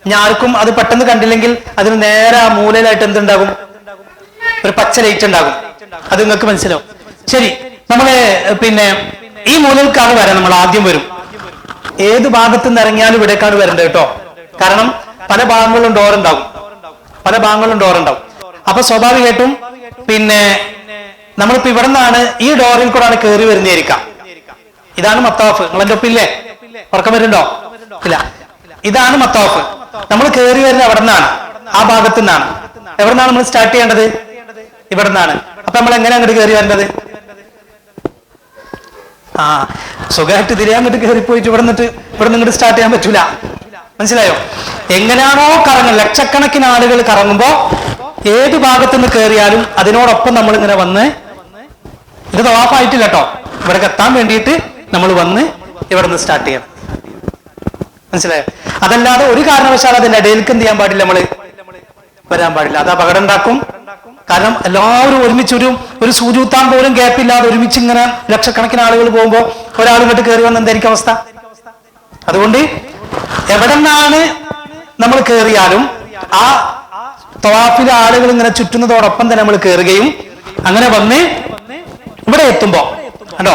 ഇനി ആർക്കും അത് പെട്ടെന്ന് കണ്ടില്ലെങ്കിൽ അതിന് നേരെ ആ മൂലയിലായിട്ട് എന്തുണ്ടാകും? ഒരു പച്ച ലൈറ്റ് ഉണ്ടാകും. അത് നിങ്ങൾക്ക് മനസ്സിലാവും. ശരി, നമ്മള് പിന്നെ ഈ മൂലയിൽക്കാണ് വരാൻ നമ്മൾ ആദ്യം വരും. ഏത് ഭാഗത്ത് നിന്ന് ഇറങ്ങിയാലും ഇവിടേക്കാണ് വരേണ്ടത് കേട്ടോ. കാരണം പല ഭാഗങ്ങളിലും ഡോറുണ്ടാവും. അപ്പൊ സ്വാഭാവികമായിട്ടും പിന്നെ നമ്മളിപ്പോ ഇവിടെ നിന്നാണ് ഈ ഡോറിൽ കൂടാണ് കയറി വരുന്നതായിരിക്കാം. ഇതാണ് മത്താഫ്. നിങ്ങളെന്റെ ഒപ്പില്ലേ? ഉറക്കം വരുന്നുണ്ടോ? ഇല്ല. ഇതാണ് മത്താഫ്. നമ്മൾ കയറി വരുന്നത് അവിടെ നിന്നാണ്, ആ ഭാഗത്തു നിന്നാണ്. എവിടെ നിന്നാണ് നമ്മൾ സ്റ്റാർട്ട് ചെയ്യേണ്ടത്? ഇവിടെ നിന്നാണ്. അപ്പൊ നമ്മൾ എങ്ങനെ അങ്ങോട്ട് കയറി വരേണ്ടത്? സുഖമായിട്ട് ഇതിരെ അങ്ങോട്ട് കയറിപ്പോയിട്ട് ഇവിടെ നിന്ന് സ്റ്റാർട്ട് ചെയ്യാൻ പറ്റൂല. മനസ്സിലായോ? എങ്ങനെയാണോ കറങ്ങുന്നത്, ലക്ഷക്കണക്കിന് ആളുകൾ കറങ്ങുമ്പോ ഏത് ഭാഗത്തുനിന്ന് കയറിയാലും അതിനോടൊപ്പം നമ്മൾ ഇങ്ങനെ വന്ന്, ഇത് തവാഫായിട്ടില്ല കേട്ടോ, ഇവിടെ എത്താൻ വേണ്ടിയിട്ട് നമ്മൾ വന്ന് ഇവിടെ നിന്ന് സ്റ്റാർട്ട് ചെയ്യണം. മനസ്സിലായോ? അതല്ലാതെ ഒരു കാരണവശാലും അതിന്റെ ഇടയിലേക്ക് എന്ത് ചെയ്യാൻ പാടില്ല, നമ്മള് വരാൻ പാടില്ല. അത് അപകടം ഉണ്ടാക്കും. കാരണം എല്ലാവരും ഒരു സൂചൂത്താൻ പോലും ഗ്യാപ്പില്ലാതെ ഒരുമിച്ച് ഇങ്ങനെ ലക്ഷക്കണക്കിന് ആളുകൾ പോകുമ്പോ ഒരാൾ ഇങ്ങോട്ട് കയറി വന്ന എന്തായിരിക്കും അവസ്ഥ? അതുകൊണ്ട് എവിടെ നിന്നാണ് നമ്മൾ കയറിയാലും ആ തവാഫിലെ ആളുകൾ ഇങ്ങനെ ചുറ്റുന്നതോടൊപ്പം തന്നെ നമ്മൾ കയറുകയും അങ്ങനെ വന്ന് ഇവിടെ എത്തുമ്പോ കണ്ടോ,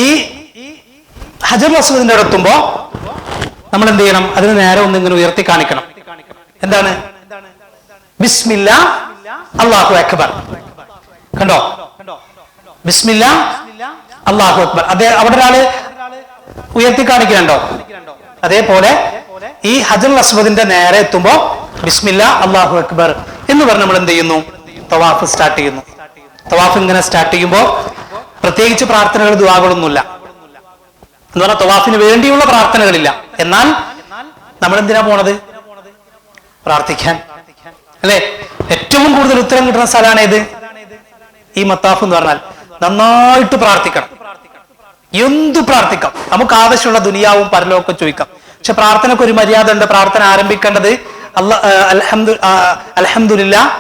ഈ ഹജറുൽ അസ്വദിന്റെ അവിടെ എത്തുമ്പോ നമ്മൾ എന്ത് ചെയ്യണം? അതിന് നേരെ ഒന്ന് ഇങ്ങനെ ഉയർത്തി കാണിക്കണം. എന്താണ്? ബിസ്മില്ലാ അല്ലാഹു അക്ബർ. കണ്ടോ? ബിസ്മില്ലാ അല്ലാഹു അക്ബർ. അതെ, അവിടെ ഒരാള് ഉയർത്തി കാണിക്കുന്നുണ്ടോ? അതേപോലെ ഈ ഹജറുൽ അസ്വദിന്റെ നേരെ എത്തുമ്പോ ബിസ്മില്ലാ അല്ലാഹു അക്ബർ എന്ന് പറഞ്ഞ് നമ്മൾ എന്ത് ചെയ്യുന്നു? തവാഫ് സ്റ്റാർട്ട് ചെയ്യുന്നു. തവാഫ് ഇങ്ങനെ സ്റ്റാർട്ട് ചെയ്യുമ്പോ പ്രത്യേകിച്ച് പ്രാർത്ഥനകൾ, ദുആകളൊന്നുമില്ല. എന്ന് പറഞ്ഞാൽ തവാഫിന് വേണ്ടിയുള്ള പ്രാർത്ഥനകളില്ല. എന്നാൽ നമ്മൾ എന്തിനാ പോണത്? പ്രാർത്ഥിക്കാൻ അല്ലെ? ഏറ്റവും കൂടുതൽ ഉത്തരം കിട്ടുന്ന സ്ഥലമാണ് ഏത്? ഈ മത്താഫ് എന്ന് പറഞ്ഞാൽ നന്നായിട്ട് പ്രാർത്ഥിക്കണം. എന്തു പ്രാർത്ഥിക്കാം, നമുക്ക് ആവശ്യമുള്ള ദുനിയാവും പരലോകമൊക്കെ ചോദിക്കാം. പക്ഷെ പ്രാർത്ഥനയ്ക്ക് ഒരു മര്യാദ ഉണ്ട്. പ്രാർത്ഥന ആരംഭിക്കേണ്ടത് അൽഹംദുലില്ലാഹ്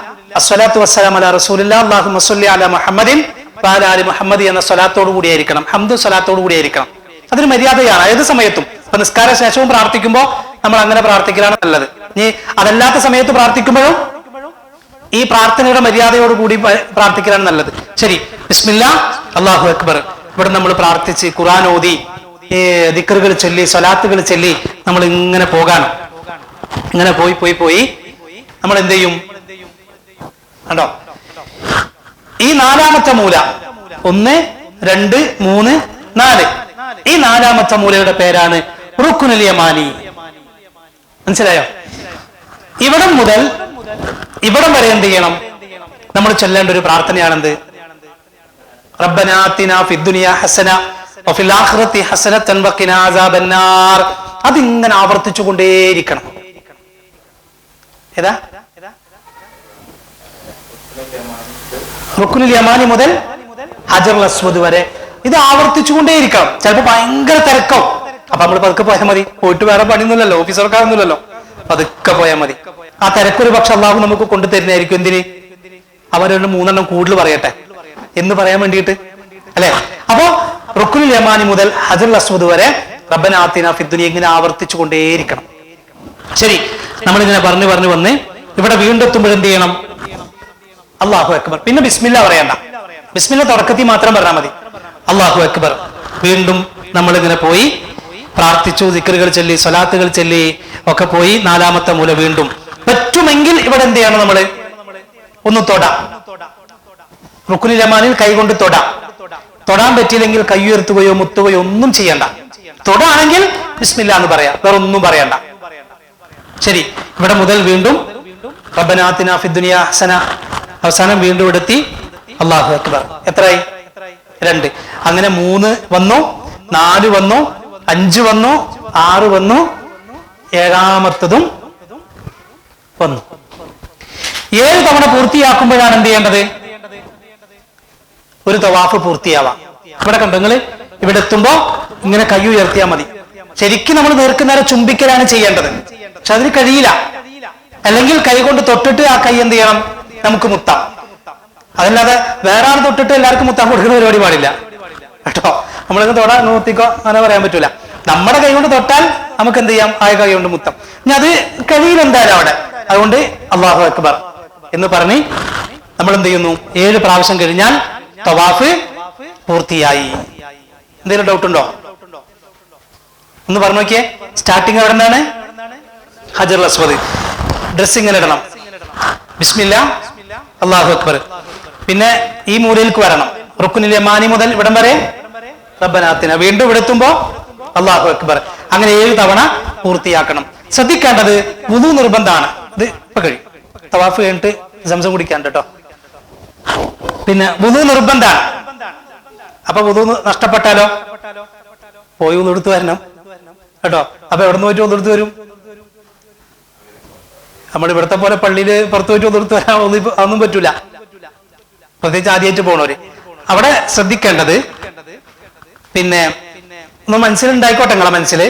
അസ്സലാത്തു വസ്സലാമു അലാ റസൂലില്ലാഹ് അല്ലാഹുമ്മ സ്വല്ലി അലാ മുഹമ്മദിൻ വഅലാ ആലി മുഹമ്മദി എന്ന സ്വലാത്തോടു കൂടിയായിരിക്കണം. ഹംദു സ്വലാത്തോടു കൂടിയായിരിക്കണം. അതൊരു മര്യാദയാണ് ഏത് സമയത്തും. ഇപ്പൊ നിസ്കാര ശേഷവും പ്രാർത്ഥിക്കുമ്പോൾ നമ്മൾ അങ്ങനെ പ്രാർത്ഥിക്കലാണ് നല്ലത്. ഇനി അതല്ലാത്ത സമയത്ത് പ്രാർത്ഥിക്കുമ്പോഴും ഈ പ്രാർത്ഥനയുടെ മര്യാദയോടുകൂടി പ്രാർത്ഥിക്കലാണ് നല്ലത്. ശരി, ബിസ്മില്ലാ അല്ലാഹു അക്ബർ. ഇവിടെ നമ്മൾ പ്രാർത്ഥിച്ച് ഖുർആൻ ഓതി ദിക്റുകൾ ചൊല്ലി സ്വലാത്തുകൾ ചൊല്ലി നമ്മൾ ഇങ്ങനെ പോകാണ്. ഇങ്ങനെ പോയി നമ്മൾ എന്ത് ചെയ്യും? കണ്ടോ, ഈ നാലാമത്തെ മൂല 1, 2, 3, 4 ഈ നാലാമത്തെ മൂലയുടെ പേരാണ് റുക്നുൽ യമാനി. മനസ്സിലായോ? ഇവിടം മുതൽ ഇവിടം വരെ എന്ത് ചെയ്യണം? നമ്മൾ ചൊല്ലേണ്ട ഒരു പ്രാർത്ഥനയാണെന്ത്? റബ്ബനാ ആതിനാ ഫിദ്ദുനിയാ ഹസന വഫിൽ ആഖിറതി ഹസനതൻ വഖിനാ അസാബന്നാർ. അതിങ്ങനെ ആവർത്തിച്ചു കൊണ്ടേയിരിക്കണം. ഏതാ? റുക്നുൽ യമാനി മുതൽ ഹജറുൽ അസ്വദ് വരെ ഇത് ആവർത്തിച്ചുകൊണ്ടേയിരിക്കണം. ചിലപ്പോൾ ഭയങ്കര തിരക്കാവും. അപ്പൊ നമ്മൾ പതുക്കെ പോയാൽ മതി. പോയിട്ട് വേറെ പണിയൊന്നുമില്ലല്ലോ, ഓഫീസർക്കാരൊന്നുമില്ലല്ലോ, പതുക്കെ പോയാൽ മതി. ആ തിരക്കൊരു പക്ഷെ അള്ളാഹു നമുക്ക് കൊണ്ടുതരുന്നതായിരിക്കും. എന്തിന്? അവരൊരു 3 എണ്ണം കൂടുതൽ പറയട്ടെ എന്ന് പറയാൻ വേണ്ടിയിട്ട് അല്ലെ? അപ്പോ റുക്നുൽ യമാനി മുതൽ ഹജറുൽ അസ്വദ് വരെ റബ്ബനാ ആതിനാ ഫിദ്ദുനിയ ഇങ്ങനെ ആവർത്തിച്ചു കൊണ്ടേയിരിക്കണം. ശരി, നമ്മളിങ്ങനെ പറഞ്ഞു വന്ന് ഇവിടെ വീണ്ടും എത്തുമ്പോൾ എന്ത് ചെയ്യണം? അല്ലാഹു അക്ബർ. പിന്നെ ബിസ്മില്ല പറയണ്ട. ബിസ്മില്ല തുടക്കത്തിൽ മാത്രം പറഞ്ഞാൽ മതി. അല്ലാഹു അക്ബർ. വീണ്ടും നമ്മളിങ്ങനെ പോയി പ്രാർത്ഥിച്ചു, ദിക്റുകൾ ചൊല്ലി സ്വലാത്തുകൾ ചൊല്ലി ഒക്കെ പോയി നാലാമത്തെ മൂല വീണ്ടും. പറ്റുമെങ്കിൽ ഇവിടെ എന്ത് ചെയ്യണം? നമ്മള് ഒന്ന് തൊടാം. റുക്നുൽ യമാനിൽ കൈകൊണ്ട് തൊടാം. തൊടാൻ പറ്റിയില്ലെങ്കിൽ കൈ ഉയർത്തുകയോ മുത്തുകയോ ഒന്നും ചെയ്യണ്ട. തൊടാണെങ്കിൽ ബിസ്മില്ലാ എന്ന് പറയാം, വേറെ ഒന്നും പറയണ്ട. ശരി, ഇവിടെ മുതൽ വീണ്ടും റബ്ബനാ ആതിനാ ഫിദ്ദുനിയാ ഹസന. അവസാനം വീണ്ടും എടുത്തി അല്ലാഹു അക്ബർ. എത്രയായി? 2. അങ്ങനെ 3 വന്നു, 4 വന്നു, 5 വന്നു, 6 വന്നു, 7ാമത്തതും വന്നു. 7 തവണ പൂർത്തിയാക്കുമ്പോഴാണ് എന്ത് ചെയ്യേണ്ടത്? ഒരു തവാഫ് പൂർത്തിയാവാം. ഇവിടെ കണ്ടോ നിങ്ങള്? ഇവിടെ എത്തുമ്പോ ഇങ്ങനെ കൈ ഉയർത്തിയാൽ മതി. ശരിക്കും നമ്മൾ നേർക്കുനേരെ ചുംബിക്കലാണ് ചെയ്യേണ്ടത്. പക്ഷെ അതിന് കഴിയില്ല. അല്ലെങ്കിൽ കൈ കൊണ്ട് തൊട്ടിട്ട് ആ കൈ എന്ത് ചെയ്യണം? നമുക്ക് മുത്താം. അതല്ലാതെ വേറെ ആൾ തൊട്ടിട്ട് എല്ലാവർക്കും മുത്താൻ കൊടുക്കുന്ന പരിപാടി പാടില്ല. കേട്ടോ. നമ്മളിങ്ങനെ തൊടാ നൂത്തിക്കോ അങ്ങനെ പറയാൻ പറ്റൂല. നമ്മുടെ കൈ കൊണ്ട് തൊട്ടാൽ നമുക്ക് എന്ത് ചെയ്യാം, ആയ കൈ കൊണ്ട് മുത്തം. ഇനി അത് കഴിയില്ല എന്തായാലും അവിടെ. അതുകൊണ്ട് അല്ലാഹു അക്ബർ എന്ന് പറഞ്ഞ് നമ്മൾ എന്ത് ചെയ്യുന്നു, 7 പ്രാവശ്യം കഴിഞ്ഞാൽ തവാഫ് പൂർത്തിയായി. എന്തെങ്കിലും ഡൗട്ട് ഉണ്ടോ? ഒന്ന് പറഞ്ഞു നോക്കിയേ. സ്റ്റാർട്ടിങ് എവിടെ നിന്നാണ്? ഹജറുൽ അസ്വദ്. ഡ്രസ് ഇങ്ങനെ ഇടണം, ബിസ്മില്ലാ അല്ലാഹു അക്ബർ. പിന്നെ ഈ മൂലയിലേക്ക് വരണം, റുക്നുൽ യമാനി മുതൽ ഇവിടം വരെ റബ്ബനാ ആതിന. വീണ്ടും ഇവിടെ എത്തുമ്പോ അല്ലാഹു അക്ബർ. അങ്ങനെ 7 തവണ പൂർത്തിയാക്കണം. ശ്രദ്ധിക്കേണ്ടത് വുളു നിർബന്ധമാണ്. ഇത് ഇപ്പൊ കഴിയും, തവാഫ് കഴിഞ്ഞിട്ട് സംസം കുടിക്കാൻ കേട്ടോ. പിന്നെ വുളു നിർബന്ധമാണ്. അപ്പൊ വുളു നഷ്ടപ്പെട്ടാലോ പോയി വുളു എടുത്ത് വരണം കേട്ടോ. അപ്പൊ എവിടെ നിന്ന് പോയിട്ട് വുളു എടുത്ത് വരും? നമ്മൾ ഇവിടത്തെ പോലെ പള്ളിയില് പുറത്ത് പോയിട്ട് വുളു എടുത്ത് വരാൻ അതൊന്നും പറ്റൂല, പ്രത്യേകിച്ച് ആദ്യമായിട്ട് പോണവര്. അവിടെ ശ്രദ്ധിക്കേണ്ടത്, പിന്നെ ഒന്ന് മനസ്സിലുണ്ടായിക്കോട്ടെ നിങ്ങളെ മനസ്സില്,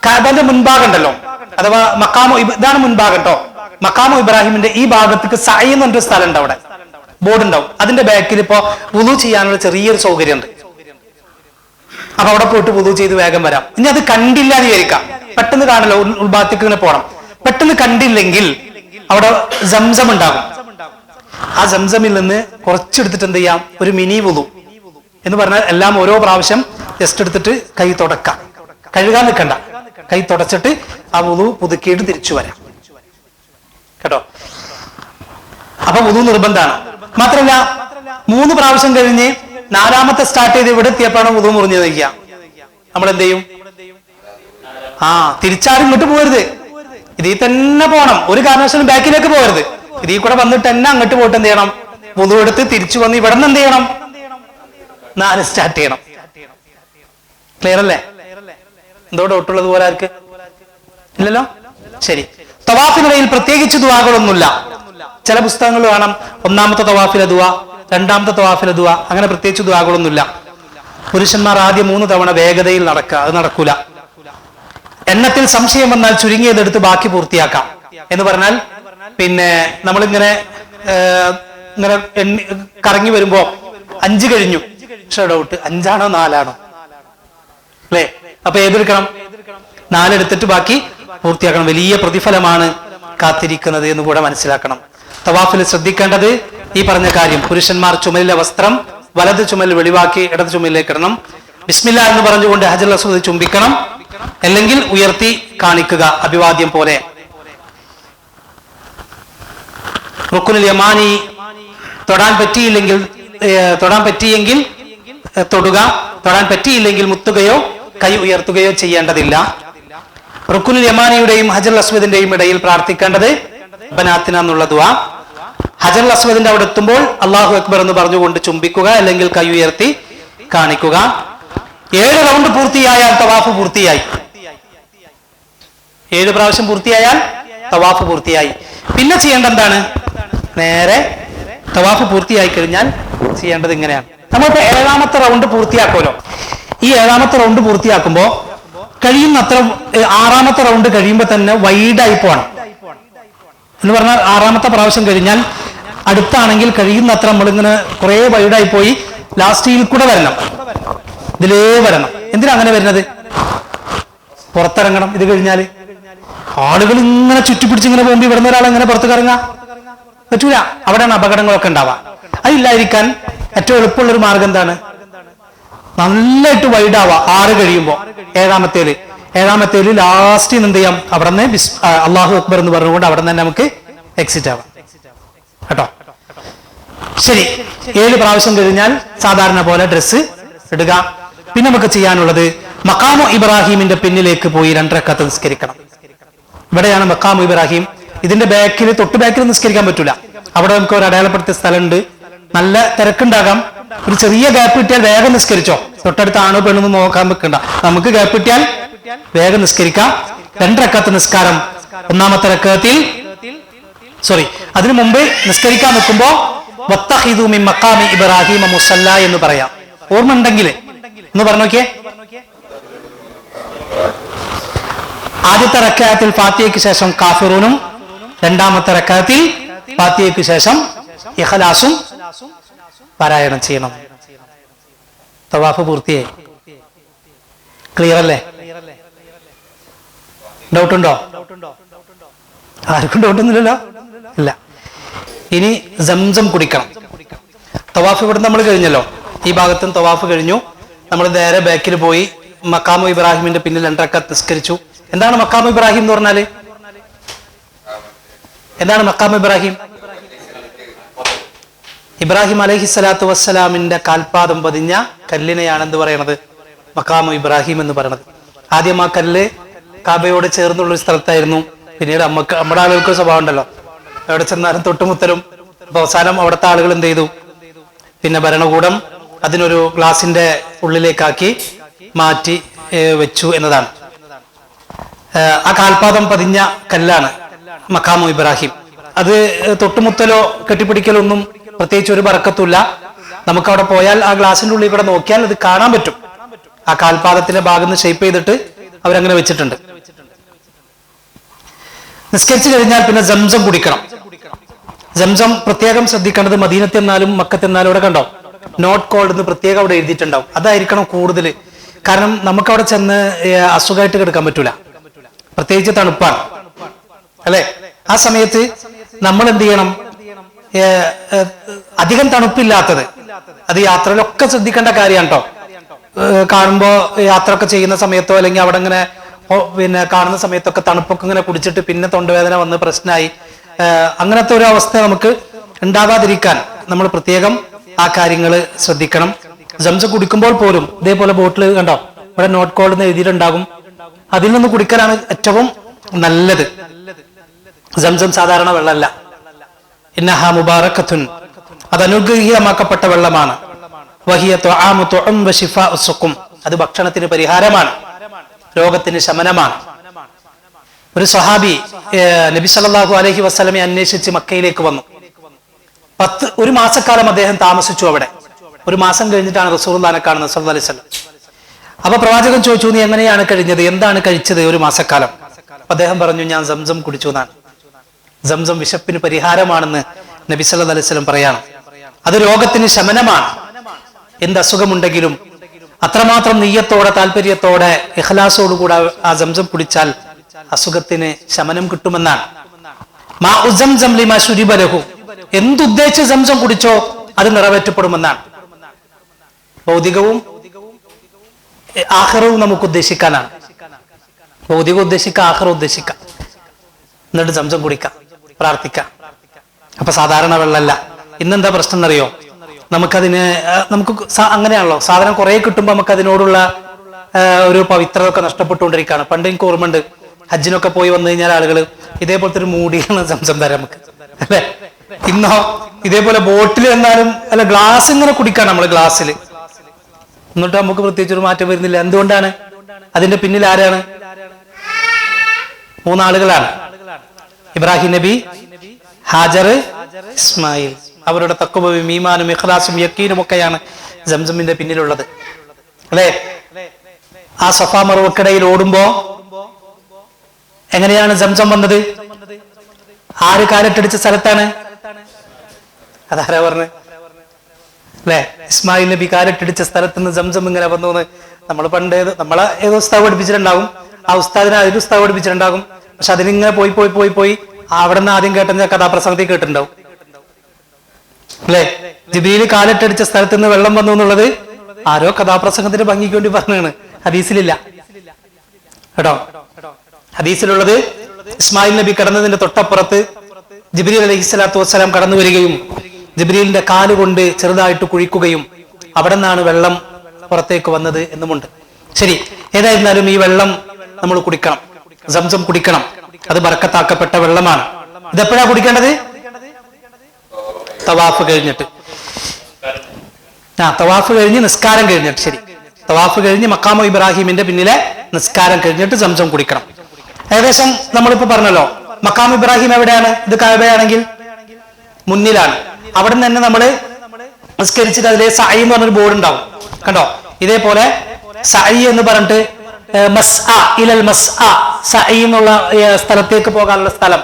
കഅബന്റെ മുൻഭാഗം ഉണ്ടല്ലോ, അഥവാ മഖാമു, ഇതാണ് മുൻഭാഗം കേട്ടോ. മഖാമു ഇബ്രാഹിമിന്റെ ഈ ഭാഗത്തേക്ക് സഅയ് എന്ന് പറഞ്ഞൊരു സ്ഥലം ഉണ്ട്, അവിടെ ബോർഡ് ഉണ്ടാവും. അതിന്റെ ബാക്കിൽ ഇപ്പോ വുളു ചെയ്യാനുള്ള ചെറിയൊരു സൗകര്യം ഉണ്ട്. അപ്പൊ അവിടെ പോയിട്ട് വുളു ചെയ്ത് വേഗം വരാം. ഇനി അത് കണ്ടില്ല എന്ന് വിചാരിക്കാം, പെട്ടെന്ന് കാണല്ലോ, ഉൾഭാഗത്തേക്ക് ഇങ്ങനെ പോകണം. പെട്ടെന്ന് കണ്ടില്ലെങ്കിൽ അവിടെ സംസം ഉണ്ടാകും. ആ സംസമിൽ നിന്ന് കുറച്ചെടുത്തിട്ട് എന്ത് ചെയ്യാം, ഒരു മിനി വുളു എന്ന് പറഞ്ഞാൽ എല്ലാം ഓരോ പ്രാവശ്യം ജസ്റ്റ് എടുത്തിട്ട് കൈ തുടക്കാം, കഴുകാൻ നിൽക്കണ്ട, കൈ തുടച്ചിട്ട് ആ വുളു പുതുക്കിയിട്ട് തിരിച്ചു വരാം കേട്ടോ. അപ്പൊ വുളു നിർബന്ധമാണ്. മാത്രമല്ല 3 പ്രാവശ്യം കഴിഞ്ഞ് 4ാമത്തെ സ്റ്റാർട്ട് ചെയ്ത് ഇവിടെ എത്തിയപ്പോഴാണ് വുളു മുറിഞ്ഞു നിൽക്കുക. നമ്മൾ എന്ത് ചെയ്യും? തിരിച്ചാരും ഇങ്ങോട്ട് പോകരുത്, ഇതിൽ തന്നെ പോകണം. ഒരു കാരണവശാലും ബാക്കിലേക്ക് പോകരുത്. ഇതിൽ കൂടെ വന്നിട്ട് തന്നെ അങ്ങോട്ട് പോയിട്ട് എന്ത് ചെയ്യണം, വുളു എടുത്ത് തിരിച്ചു വന്ന് ഇവിടെ നിന്ന് എന്ത് ചെയ്യണം, 4 സ്റ്റാർട്ട് ചെയ്യണം. ക്ലിയർ അല്ലേ? എന്തോ ഡൗട്ടുള്ളത് പോലെ ആർക്ക് ഇല്ലല്ലോ? ശരി. തവാഫിനിടയിൽ പ്രത്യേകിച്ച് ദുആകളൊന്നുമില്ല. ചില പുസ്തകങ്ങൾ കാണാം 1ാമത്തെ തവാഫിലെ ദുആ, 2ാമത്തെ തവാഫിലെ ദുആ, അങ്ങനെ പ്രത്യേകിച്ച് ദുആകളൊന്നുമില്ല. പുരുഷന്മാർ ആദ്യം 3 തവണ വേഗതയിൽ നടക്കുക, അത് നടക്കൂല. എണ്ണത്തിൽ സംശയം വന്നാൽ ചുരുങ്ങിയതെടുത്ത് ബാക്കി പൂർത്തിയാക്കാം എന്ന് പറഞ്ഞാൽ, പിന്നെ നമ്മളിങ്ങനെ ഇങ്ങനെ കറങ്ങി വരുമ്പോ 5 കഴിഞ്ഞു, പക്ഷെ ഡൗട്ട് 5ആണോ 4ആണോ അല്ലേ? അപ്പൊ ഏതെടുക്കണം? 4 എടുത്തിട്ട് ബാക്കി പൂർത്തിയാക്കണം. വലിയ പ്രതിഫലമാണ് കാത്തിരിക്കുന്നത് എന്ന് കൂടെ മനസ്സിലാക്കണം. തവാഫിൽ ശ്രദ്ധിക്കേണ്ടത് ഈ പറഞ്ഞ കാര്യം, പുരുഷന്മാർ ചുമലിലെ വസ്ത്രം വലത് ചുമൽ വെളിവാക്കി ഇടത് ചുമലിലേക്ക് ഇടണം. ബിസ്മില്ലാ എന്ന് പറഞ്ഞുകൊണ്ട് ഹജറുൽ അസ്വദ് ചുംബിക്കണം, അല്ലെങ്കിൽ ഉയർത്തി കാണിക്കുക അഭിവാദ്യം പോലെ. റുക്നുൽ യമാനി തൊടാൻ പറ്റിയെങ്കിൽ തൊടുക, തൊടാൻ പറ്റിയില്ലെങ്കിൽ മുത്തുകയോ കൈ ഉയർത്തുകയോ ചെയ്യേണ്ടതില്ല. റുക്നുൽ യമാനിയുടെയും ഹജറുൽ അസ്വദിന്റെയും ഇടയിൽ പ്രാർത്ഥിക്കേണ്ടത് ബനാത്തിന എന്നുള്ള ദുആ. ഹജറുൽ അസ്വദിന്റെ അവിടെ എത്തുമ്പോൾ അല്ലാഹു അക്ബർ എന്ന് പറഞ്ഞുകൊണ്ട് ചുംബിക്കുക, അല്ലെങ്കിൽ കൈ ഉയർത്തി കാണിക്കുക. 7 റൗണ്ട് പൂർത്തിയായാൽ തവാഫ് പൂർത്തിയായി. 7 പ്രാവശ്യം പൂർത്തിയായാൽ തവാഫ് പൂർത്തിയായി. പിന്നെ ചെയ്യേണ്ടത് എന്താണ്? നേരെ തവാഫ് പൂർത്തിയായി കഴിഞ്ഞാൽ ചെയ്യേണ്ടത് ഇങ്ങനെയാണ്. നമ്മളിപ്പോ 7ാമത്തെ റൗണ്ട് പൂർത്തിയാക്കുമല്ലോ. ഈ 7ാമത്തെ റൗണ്ട് പൂർത്തിയാക്കുമ്പോ കഴിയുന്നത്ര 6ാമത്തെ റൗണ്ട് കഴിയുമ്പോ തന്നെ വൈഡായി പോകണം എന്ന് പറഞ്ഞാൽ, 6ാമത്തെ പ്രാവശ്യം കഴിഞ്ഞാൽ അടുത്താണെങ്കിൽ കഴിയുന്നത്ര നമ്മളിങ്ങനെ കുറെ വൈഡായി പോയി ലാസ്റ്റിൽ കൂടെ വരണം, ഇതിലേ വരണം. എന്തിനാ അങ്ങനെ വരുന്നത്? പുറത്തിറങ്ങണം. ഇത് കഴിഞ്ഞാല് ആളുകൾ ഇങ്ങനെ ചുറ്റിപ്പിടിച്ച് ഇങ്ങനെ പോകുമ്പോ ഇവിടുന്ന് ഒരാൾ എങ്ങനെ പുറത്ത് ഇറങ്ങാൻ പറ്റൂല. അവിടെയാണ് അപകടങ്ങളൊക്കെ ഉണ്ടാവുക. അതില്ലാതിരിക്കാൻ ഏറ്റവും എളുപ്പമുള്ളൊരു മാർഗം എന്താണ്? നന്നായിട്ട് വൈഡാവുക. 6 കഴിയുമ്പോ 7ാമത്തേല് ലാസ്റ്റ് എന്ത് ചെയ്യാം, അവിടെ നിന്ന് അല്ലാഹു അക്ബർ എന്ന് പറഞ്ഞുകൊണ്ട് അവിടെ നിന്ന് നമുക്ക് എക്സിറ്റ് ആവാം കേട്ടോ. ശരി. 7 പ്രാവശ്യം കഴിഞ്ഞാൽ സാധാരണ പോലെ ഡ്രസ്സ് ഇടുക. പിന്നെ നമുക്ക് ചെയ്യാനുള്ളത് മഖാമു ഇബ്രാഹിമിന്റെ പിന്നിലേക്ക് പോയി 2 റക്അത്ത് നിസ്കരിക്കണം. ഇവിടെയാണ് മഖാമു ഇബ്രാഹിം. ഇതിന്റെ ബാക്കിൽ, തൊട്ട് ബാക്കിൽ നിസ്കരിക്കാൻ പറ്റൂല. അവിടെ നമുക്ക് ഒരു അടയാളപ്പെടുത്തിയ സ്ഥലമുണ്ട്. നല്ല തിരക്കുണ്ടാകാം. ഒരു ചെറിയ ഗ്യാപ്പ് കിട്ടിയാൽ വേഗം നിസ്കരിച്ചോ. തൊട്ടടുത്ത് ആണോ പെണ്ണൊന്നും നോക്കാൻ വെക്കണ്ട. നമുക്ക് ഗ്യാപ്പ് കിട്ടിയാൽ വേഗം നിസ്കരിക്കാം. 2 റക്അത്ത് നിസ്കാരം. 1ാമത്തെ റക്അത്തിൽ അതിനു മുമ്പ് നിസ്കരിക്കാൻ നിൽക്കുമ്പോ വത്തഖിദു മിൻ മഖാമി ഇബ്രാഹിമ മുസല്ല എന്ന് പറയാം. ഓർമ്മ ഉണ്ടെങ്കിൽ എന്ന് പറഞ്ഞു നോക്കിയേ. ആദ്യത്തെ റക്അത്തിൽ ഫാത്തിഹയ്ക്ക് ശേഷം കാഫിറൂനും, 2ാമത്തെ റക്അത്തിൽ ഫാത്തിഹയ്ക്ക് ശേഷം ഇഖ്ലാസും പാരായണം ചെയ്യണം. തവാഫ് പൂർത്തിയായി. ക്ലിയർ അല്ലേ? ഡൗട്ടുണ്ടോ? ആർക്കും ഡൗട്ടൊന്നുമില്ലല്ലോ? ഇല്ല. ഇനി സംസം കുടിക്കണം. തവാഫ് ഇവിടെ നമ്മൾ കഴിഞ്ഞല്ലോ, ഈ ഭാഗത്തും തവാഫ് കഴിഞ്ഞു. നമ്മൾ നേരെ ബാക്കിൽ പോയി മക്കാമു ഇബ്രാഹിമിന്റെ പിന്നിൽ 2 റക്അത്ത് നിസ്കരിച്ചു. എന്താണ് മക്കാമു ഇബ്രാഹിം എന്ന് പറഞ്ഞാല്? എന്താണ് മക്കാമു ഇബ്രാഹിം? ഇബ്രാഹിം അലൈഹിസ്സലാത്തു വസ്സലാമിന്റെ കാൽപാദം പതിഞ്ഞ കല്ലിനെയാണ് എന്ത് പറയണത്? മക്കാമു ഇബ്രാഹിം എന്ന് പറയണത്. ആദ്യം ആ കല്ല് കാബയോട് ചേർന്നുള്ളൊരു സ്ഥലത്തായിരുന്നു. പിന്നീട് നമ്മുടെ ആളുകൾക്ക് സ്വഭാവം ഉണ്ടല്ലോ, എവിടെ ചെന്നാലും തൊട്ടുമുത്തലും. അപ്പൊ അവസാനം അവിടുത്തെ ആളുകൾ എന്ത് ചെയ്തു? പിന്നെ ഭരണകൂടം അതിനൊരു ഗ്ലാസിന്റെ ഉള്ളിലേക്കാക്കി മാറ്റി വെച്ചു എന്നതാണ്. ആ കാൽപാദം പതിഞ്ഞ കല്ലാണ് മക്കാമു ഇബ്രാഹിം. അത് തൊട്ടുമുത്തലോ കെട്ടിപ്പിടിക്കലോ ഒന്നും പ്രത്യേകിച്ച് ഒരു ബറക്കത്തുമില്ല. നമുക്ക് അവിടെ പോയാൽ ആ ഗ്ലാസിന്റെ ഉള്ളിൽ കൂടെ നോക്കിയാൽ അത് കാണാൻ പറ്റും. ആ കാൽപാദത്തിന്റെ ഭാഗം ഷേപ്പ് ചെയ്തിട്ട് അവരങ്ങനെ വെച്ചിട്ടുണ്ട്. നിസ്കരിച്ചു കഴിഞ്ഞാൽ പിന്നെ സംസം കുടിക്കണം. സംസം പ്രത്യേകം ശ്രദ്ധിക്കേണ്ടത് മദീനത്തെന്നാലും മക്കത്തെന്നാലും ഇവിടെ കണ്ടോ നോട്ട് കോൾഡ് എന്ന് പ്രത്യേകം അവിടെ എഴുതിയിട്ടുണ്ടാവും. അതായിരിക്കണം കൂടുതൽ. കാരണം നമുക്ക് അവിടെ ചെന്ന് അസുഖമായിട്ട് കിടക്കാൻ പറ്റൂല, പ്രത്യേകിച്ച് തണുപ്പാണ് അല്ലെ. ആ സമയത്ത് നമ്മൾ എന്ത് ചെയ്യണം? അധികം തണുപ്പില്ലാത്തത്, അത് യാത്രയിലൊക്കെ ശ്രദ്ധിക്കേണ്ട കാര്യമാണ് കേട്ടോ. കാണുമ്പോ യാത്ര ഒക്കെ ചെയ്യുന്ന സമയത്തോ അല്ലെങ്കിൽ അവിടെ ഇങ്ങനെ പിന്നെ കാണുന്ന സമയത്തൊക്കെ തണുപ്പൊക്കെ ഇങ്ങനെ കുടിച്ചിട്ട് പിന്നെ തൊണ്ടവേദന വന്ന് പ്രശ്നമായി, അങ്ങനത്തെ ഒരു അവസ്ഥ നമുക്ക് ഉണ്ടാകാതിരിക്കാൻ നമ്മൾ പ്രത്യേകം ആ കാര്യങ്ങൾ ശ്രദ്ധിക്കണം. സംസം കുടിക്കുമ്പോൾ പോലും ഇതേപോലെ ബോട്ടിൽ കണ്ടോ ഇവിടെ നോട്ട് കോൾഡ് എന്ന് എഴുതിയിട്ടുണ്ടാകും, അതിൽ നിന്ന് കുടിക്കലാണ് ഏറ്റവും നല്ലത്. സംസം സാധാരണ വെള്ളമല്ല, ഇന്നഹ മുബാറകത്തുൻ, അത് അനുഗ്രഹീതമാക്കപ്പെട്ട വെള്ളമാണ്. വഹിയ തുആമു തുഅം വശിഫാഉ സുഖം, അത് ഭക്ഷണത്തിന് പരിഹാരമാണ്, രോഗത്തിന് ശമനമാണ്. ഒരു സ്വഹാബി നബി സല്ലല്ലാഹു അലൈഹി വസല്ലമയെ അന്വേഷിച്ച് മക്കയിലേക്ക് വന്നു. 1 മാസക്കാലം അദ്ദേഹം താമസിച്ചു അവിടെ. 1 മാസം കഴിഞ്ഞിട്ടാണ് റസൂലുള്ളാഹിനെ കാണുന്നത് സല്ലല്ലാഹു അലൈഹി വസല്ലം. അപ്പൊ പ്രവാചകൻ ചോദിച്ചു, നീ എങ്ങനെയാണ് കഴിഞ്ഞത്, എന്താണ് കഴിച്ചത് 1 മാസക്കാലം? അദ്ദേഹം പറഞ്ഞു, ഞാൻ സംസം കുടിച്ചു എന്നാണ്. സംസം വിശപ്പിന് പരിഹാരമാണെന്ന് നബി സല്ലല്ലാഹു അലൈഹി വസല്ലം പറയാണ്. അത് രോഗത്തിന് ശമനമാണ്. എന്ത് അസുഖമുണ്ടെങ്കിലും അത്രമാത്രം നിയ്യത്തോടെ താല്പര്യത്തോടെ ഇഖ്ലാസോടുകൂടെ ആ സംസം കുടിച്ചാൽ അസുഖത്തിന് ശമനം കിട്ടുമെന്നാണ്. എന്തുദ്ദേശിച്ച് സംസം കുടിച്ചോ അത് നിറവേറ്റപ്പെടുമെന്നാണ്. ഭൗതികവും ആഖിറവും നമുക്ക് ഉദ്ദേശിക്കാനാണ്. ഭൗതികം ഉദ്ദേശിക്കാം, ആഖിറ ഉദ്ദേശിക്കാം, എന്നിട്ട് സംസം കുടിക്കാം, പ്രാർത്ഥിക്കാം. അപ്പൊ സാധാരണ വെള്ളമല്ല. ഇന്നെന്താ പ്രശ്നം എന്നറിയോ? നമുക്ക് അങ്ങനെയാണല്ലോ, സാധനം കുറെ കിട്ടുമ്പോ നമുക്ക് അതിനോടുള്ള ഒരു പവിത്രതൊക്കെ നഷ്ടപ്പെട്ടുകൊണ്ടിരിക്കുകയാണ്. പണ്ട് എനിക്ക് ഓർമ്മയുണ്ട്, ഹജ്ജിനൊക്കെ പോയി വന്നു കഴിഞ്ഞാൽ ആളുകൾ ഇതേപോലത്തെ ഒരു മൂടിയാണ് സംസം തരാം നമുക്ക്, അല്ലെ? ഇന്നോ ഇതേപോലെ ബോട്ടിൽ എന്നാലും അല്ല, ഗ്ലാസ് ഇങ്ങനെ കുടിക്കാണ് നമ്മൾ, ഗ്ലാസ്സിൽ. എന്നിട്ട് നമുക്ക് പ്രത്യേകിച്ച് ഒരു മാറ്റം വരുന്നില്ല. എന്തുകൊണ്ടാണ്? അതിന്റെ പിന്നിൽ ആരാണ്? 3 ആളുകളാണ്. ഇബ്രാഹിം നബി, ഹാജർ, ഇസ്മായിൽ. അവരുടെ തഖ്വയും ഈമാനും ഇഖ്ലാസും യഖീനും ഒക്കെയാണ് സംസമിന്റെ പിന്നിലുള്ളത്, അല്ലെ? ആ സഫാ മറുവക്കിടയിൽ ഓടുമ്പോ എങ്ങനെയാണ് സംസം വന്നത്? ആര് കാലിട്ടടിച്ച സ്ഥലത്താണ്? അതാരാ പറഞ്ഞ്? അല്ലെ? ഇസ്മായിൽ നബി കാലിട്ടടിച്ച സ്ഥലത്ത് നിന്ന് സംസം ഇങ്ങനെ വന്നു എന്ന് നമ്മൾ പണ്ട് നമ്മളെ ഏതോ ഉസ്താദ് പഠിപ്പിച്ചിട്ടുണ്ടാകും. ആ ഉസ്താദിനെ അതിൽ ഉസ്താദ് പഠിപ്പിച്ചിട്ടുണ്ടാകും. പക്ഷെ അതിനിങ്ങനെ പോയി പോയി പോയി പോയി അവിടെ നിന്ന് ആദ്യം കേട്ട കഥാപ്രസംഗത്തിൽ കേട്ടിട്ടുണ്ടാവും, അല്ലെ? ജിബ്രീൽ കാലിട്ടടിച്ച സ്ഥലത്ത് നിന്ന് വെള്ളം വന്നു എന്നുള്ളത് ആരോ കഥാപ്രസംഗത്തിന്റെ ഭംഗിക്ക് വേണ്ടി പറഞ്ഞാണ്, ഹദീസിലില്ല കേട്ടോ. ഹദീസിലുള്ളത് ഇസ്മായിൽ നബി കടന്നതിന്റെ തൊട്ടപ്പുറത്ത് ജിബ്രീൽ അലൈഹിസ്സലാത്തു വസ്സലാം കടന്നു വരികയും ജിബ്രീലിന്റെ കാലുകൊണ്ട് ചെറുതായിട്ട് കുഴിക്കുകയും അവിടെ നിന്നാണ് വെള്ളം പുറത്തേക്ക് വന്നത് എന്നുമുണ്ട്. ശരി, ഏതായിരുന്നാലും ഈ വെള്ളം നമ്മൾ കുടിക്കണം, സംസം കുടിക്കണം. അത് ബർക്കത്താക്കപ്പെട്ട വെള്ളമാണ്. ഇതെപ്പോഴാ കുടിക്കേണ്ടത്? തവാഫ് കഴിഞ്ഞിട്ട്. തവാഫ് കഴിഞ്ഞ് നിസ്കാരം കഴിഞ്ഞിട്ട്. ശരി, തവാഫ് കഴിഞ്ഞ് മഖാമു ഇബ്രാഹിമിന്റെ പിന്നിലെ നിസ്കാരം കഴിഞ്ഞിട്ട് സംസം കുടിക്കണം. ഏകദേശം നമ്മളിപ്പോ പറഞ്ഞല്ലോ, മഖാമു ഇബ്രാഹിം എവിടെയാണ്? ഇത് കഅബയാണെങ്കിൽ മുന്നിലാണ്. അവിടെ നിന്ന് തന്നെ നമ്മള് നിസ്കരിച്ചിട്ട് അതിലെ സഅയ് എന്ന് പറഞ്ഞൊരു ബോർഡ് ഉണ്ടാവും, കണ്ടോ? ഇതേപോലെ സഅയ് എന്ന് പറഞ്ഞിട്ട് സഅയ് എന്നുള്ള സ്ഥലത്തേക്ക് പോകാനുള്ള സ്ഥലം,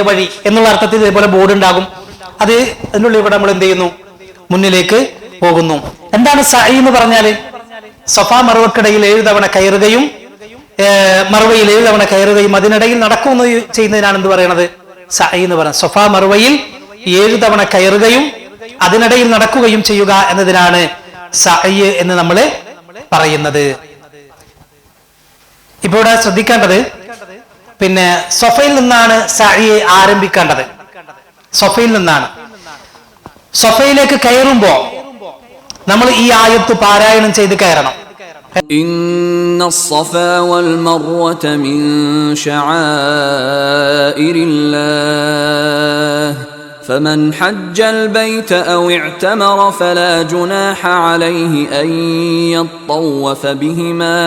വഴി എന്നുള്ള അർത്ഥത്തിൽ ഇതേപോലെ ബോർഡ് ഉണ്ടാകും. അതിനുള്ളിൽ ഇവിടെ നമ്മൾ എന്ത് ചെയ്യുന്നു? മുന്നിലേക്ക് പോകുന്നു. എന്താണ് സഅയ് എന്ന് പറഞ്ഞാല്? സഫാ മറുവക്കിടയിൽ 7 തവണ കയറുകയും മറുവയിൽ 7 തവണ കയറുകയും അതിനിടയിൽ നടക്കുന്നു ചെയ്യുന്നതിനാണ് എന്ത് പറയണത്? സഅയ് എന്ന് പറയുന്നത്. സഫാ മറുവയിൽ 7 തവണ കയറുകയും അതിനിടയിൽ നടക്കുകയും ചെയ്യുക എന്നതിനാണ് സഅയ് എന്ന് നമ്മൾ പറയുന്നത്. ഇപ്പൊ ഇവിടെ ശ്രദ്ധിക്കേണ്ടത്, പിന്നെ സഫയിൽ നിന്നാണ് സഅയ് ആരംഭിക്കേണ്ടത്. സഫയിൽ നിന്നാണ്. സഫയിലേക്ക് കയറുമ്പോ നമ്മൾ ഈ ആയത്ത് പാരായണം ചെയ്ത് കയറണം. ഇന്നസ്സഫാ വൽ മർവത മിൻ ശആഇരില്ലാഹ് فمن حج البيت أو اعتمر فلا جناح عليه أن يطوف بهما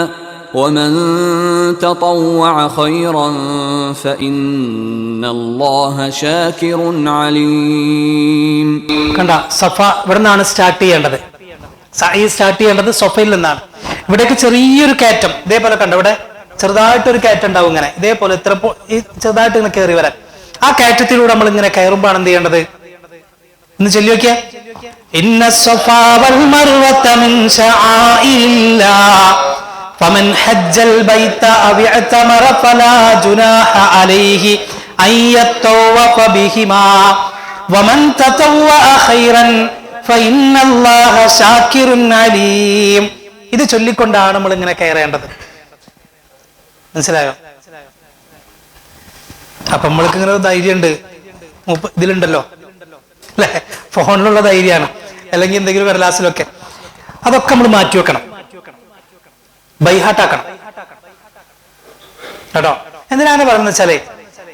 ومن تطوع خيرا فإن الله شاكر عليم. കണ്ട, സഫ ഇവിടെ നിന്നാണ് സ്റ്റാർട്ട് ചെയ്യേണ്ടത്. സഅയ് സ്റ്റാർട്ട് ചെയ്യേണ്ടത് സഫയിൽ നിന്നാണ്. ഇവിടേക്ക് ചെറിയൊരു കയറ്റം ഇതേപോലെ കണ്ട, ഇവിടെ ചെറുതായിട്ടൊരു കയറ്റം ഉണ്ടാവും. ഇങ്ങനെ ഇതേപോലെ ഇത്ര ചെറുതായിട്ട് ഇങ്ങനെ കയറി വരാൻ, ആ കയറ്റത്തിലൂടെ നമ്മൾ ഇങ്ങനെ കയറുമ്പോഴാണ് എന്ത് ചെയ്യേണ്ടത്? ഇന്ന് ചൊല്ലി നോക്കിയ ഇന്ന സഫാ വൽ മർവത മിൻ ശആഇരില്ലാഹ് ഫമൻ ഹജ്ജൽ ബൈത അവ ഇഅ്തമറ ഫലാ ജുനാഹ അലൈഹി അൻ യത്തവഫ ബിഹിമാ വമൻ തതവ്വഅ ഖൈറൻ ഫഇന്നല്ലാഹ ശാകിറുൻ അലീം. ഇത് ചൊല്ലിക്കൊണ്ടാണ് നമ്മൾ ഇങ്ങനെ കയറേണ്ടത്. മനസ്സിലായോ? അപ്പൊ നമ്മൾക്ക് ഇങ്ങനെ ഒരു ധൈര്യമുണ്ട്, ഇതിലുണ്ടല്ലോ അല്ലെ, ഫോണിലുള്ള ധൈര്യമാണ്, അല്ലെങ്കിൽ എന്തെങ്കിലും കടലാസിലൊക്കെ. അതൊക്കെ നമ്മൾ മാറ്റി വെക്കണം, ബൈഹാട്ടാക്കണം കേട്ടോ. എന്തിനാണ് പറയുന്നത് വെച്ചാലേ,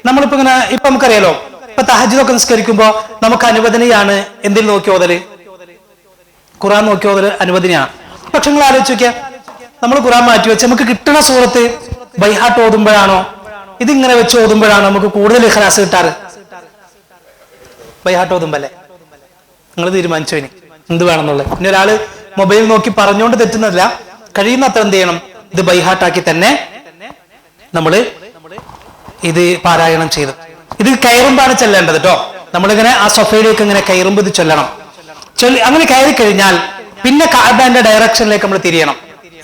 നമ്മളിപ്പോ ഇങ്ങനെ ഇപ്പൊ നമുക്കറിയാലോ, ഇപ്പൊ തഹജ്ജുദൊക്കെ നിസ്കരിക്കുമ്പോ നമുക്ക് അനുവദനീയാണ് എന്തിൽ നോക്കി ഓതല്? ഖുർആൻ നോക്കി ഓതല് അനുവദനീയാണ്. പക്ഷെ നിങ്ങൾ ആലോചിച്ച് നോക്കിയാ, നമ്മൾ ഖുർആൻ മാറ്റി വെച്ച് നമുക്ക് കിട്ടുന്ന സൂറത്ത് ബൈഹാട്ട് ഓതുമ്പോഴാണോ ഇതിങ്ങനെ വെച്ച് ഓതുമ്പോഴാണോ നമുക്ക് കൂടുതൽ ഇഖ്ലാസ് കിട്ടാറ്? ബൈഹാട്ട് ഓതുമ്പല്ലേ? നിങ്ങൾ തീരുമാനിച്ചോ ഇനി എന്ത് വേണമെന്നുള്ളത്. ഇനി ഒരാള് മൊബൈൽ നോക്കി പറഞ്ഞുകൊണ്ട് തെറ്റുന്നില്ല, കഴിയുന്നത്ര എന്ത് ചെയ്യണം? ഇത് ബൈഹാട്ടാക്കി തന്നെ നമ്മള് ഇത് പാരായണം ചെയ്ത് ഇത് കയറുമ്പാണ് ചെല്ലേണ്ടത് കേട്ടോ. നമ്മളിങ്ങനെ ആ സൊഫയിലേക്ക് ഇങ്ങനെ കയറുമ്പോൾ ഇത് ചൊല്ലണം. അങ്ങനെ കയറി കഴിഞ്ഞാൽ പിന്നെ കഅബന്റെ ഡയറക്ഷനിലേക്ക് നമ്മൾ തിരിയണം.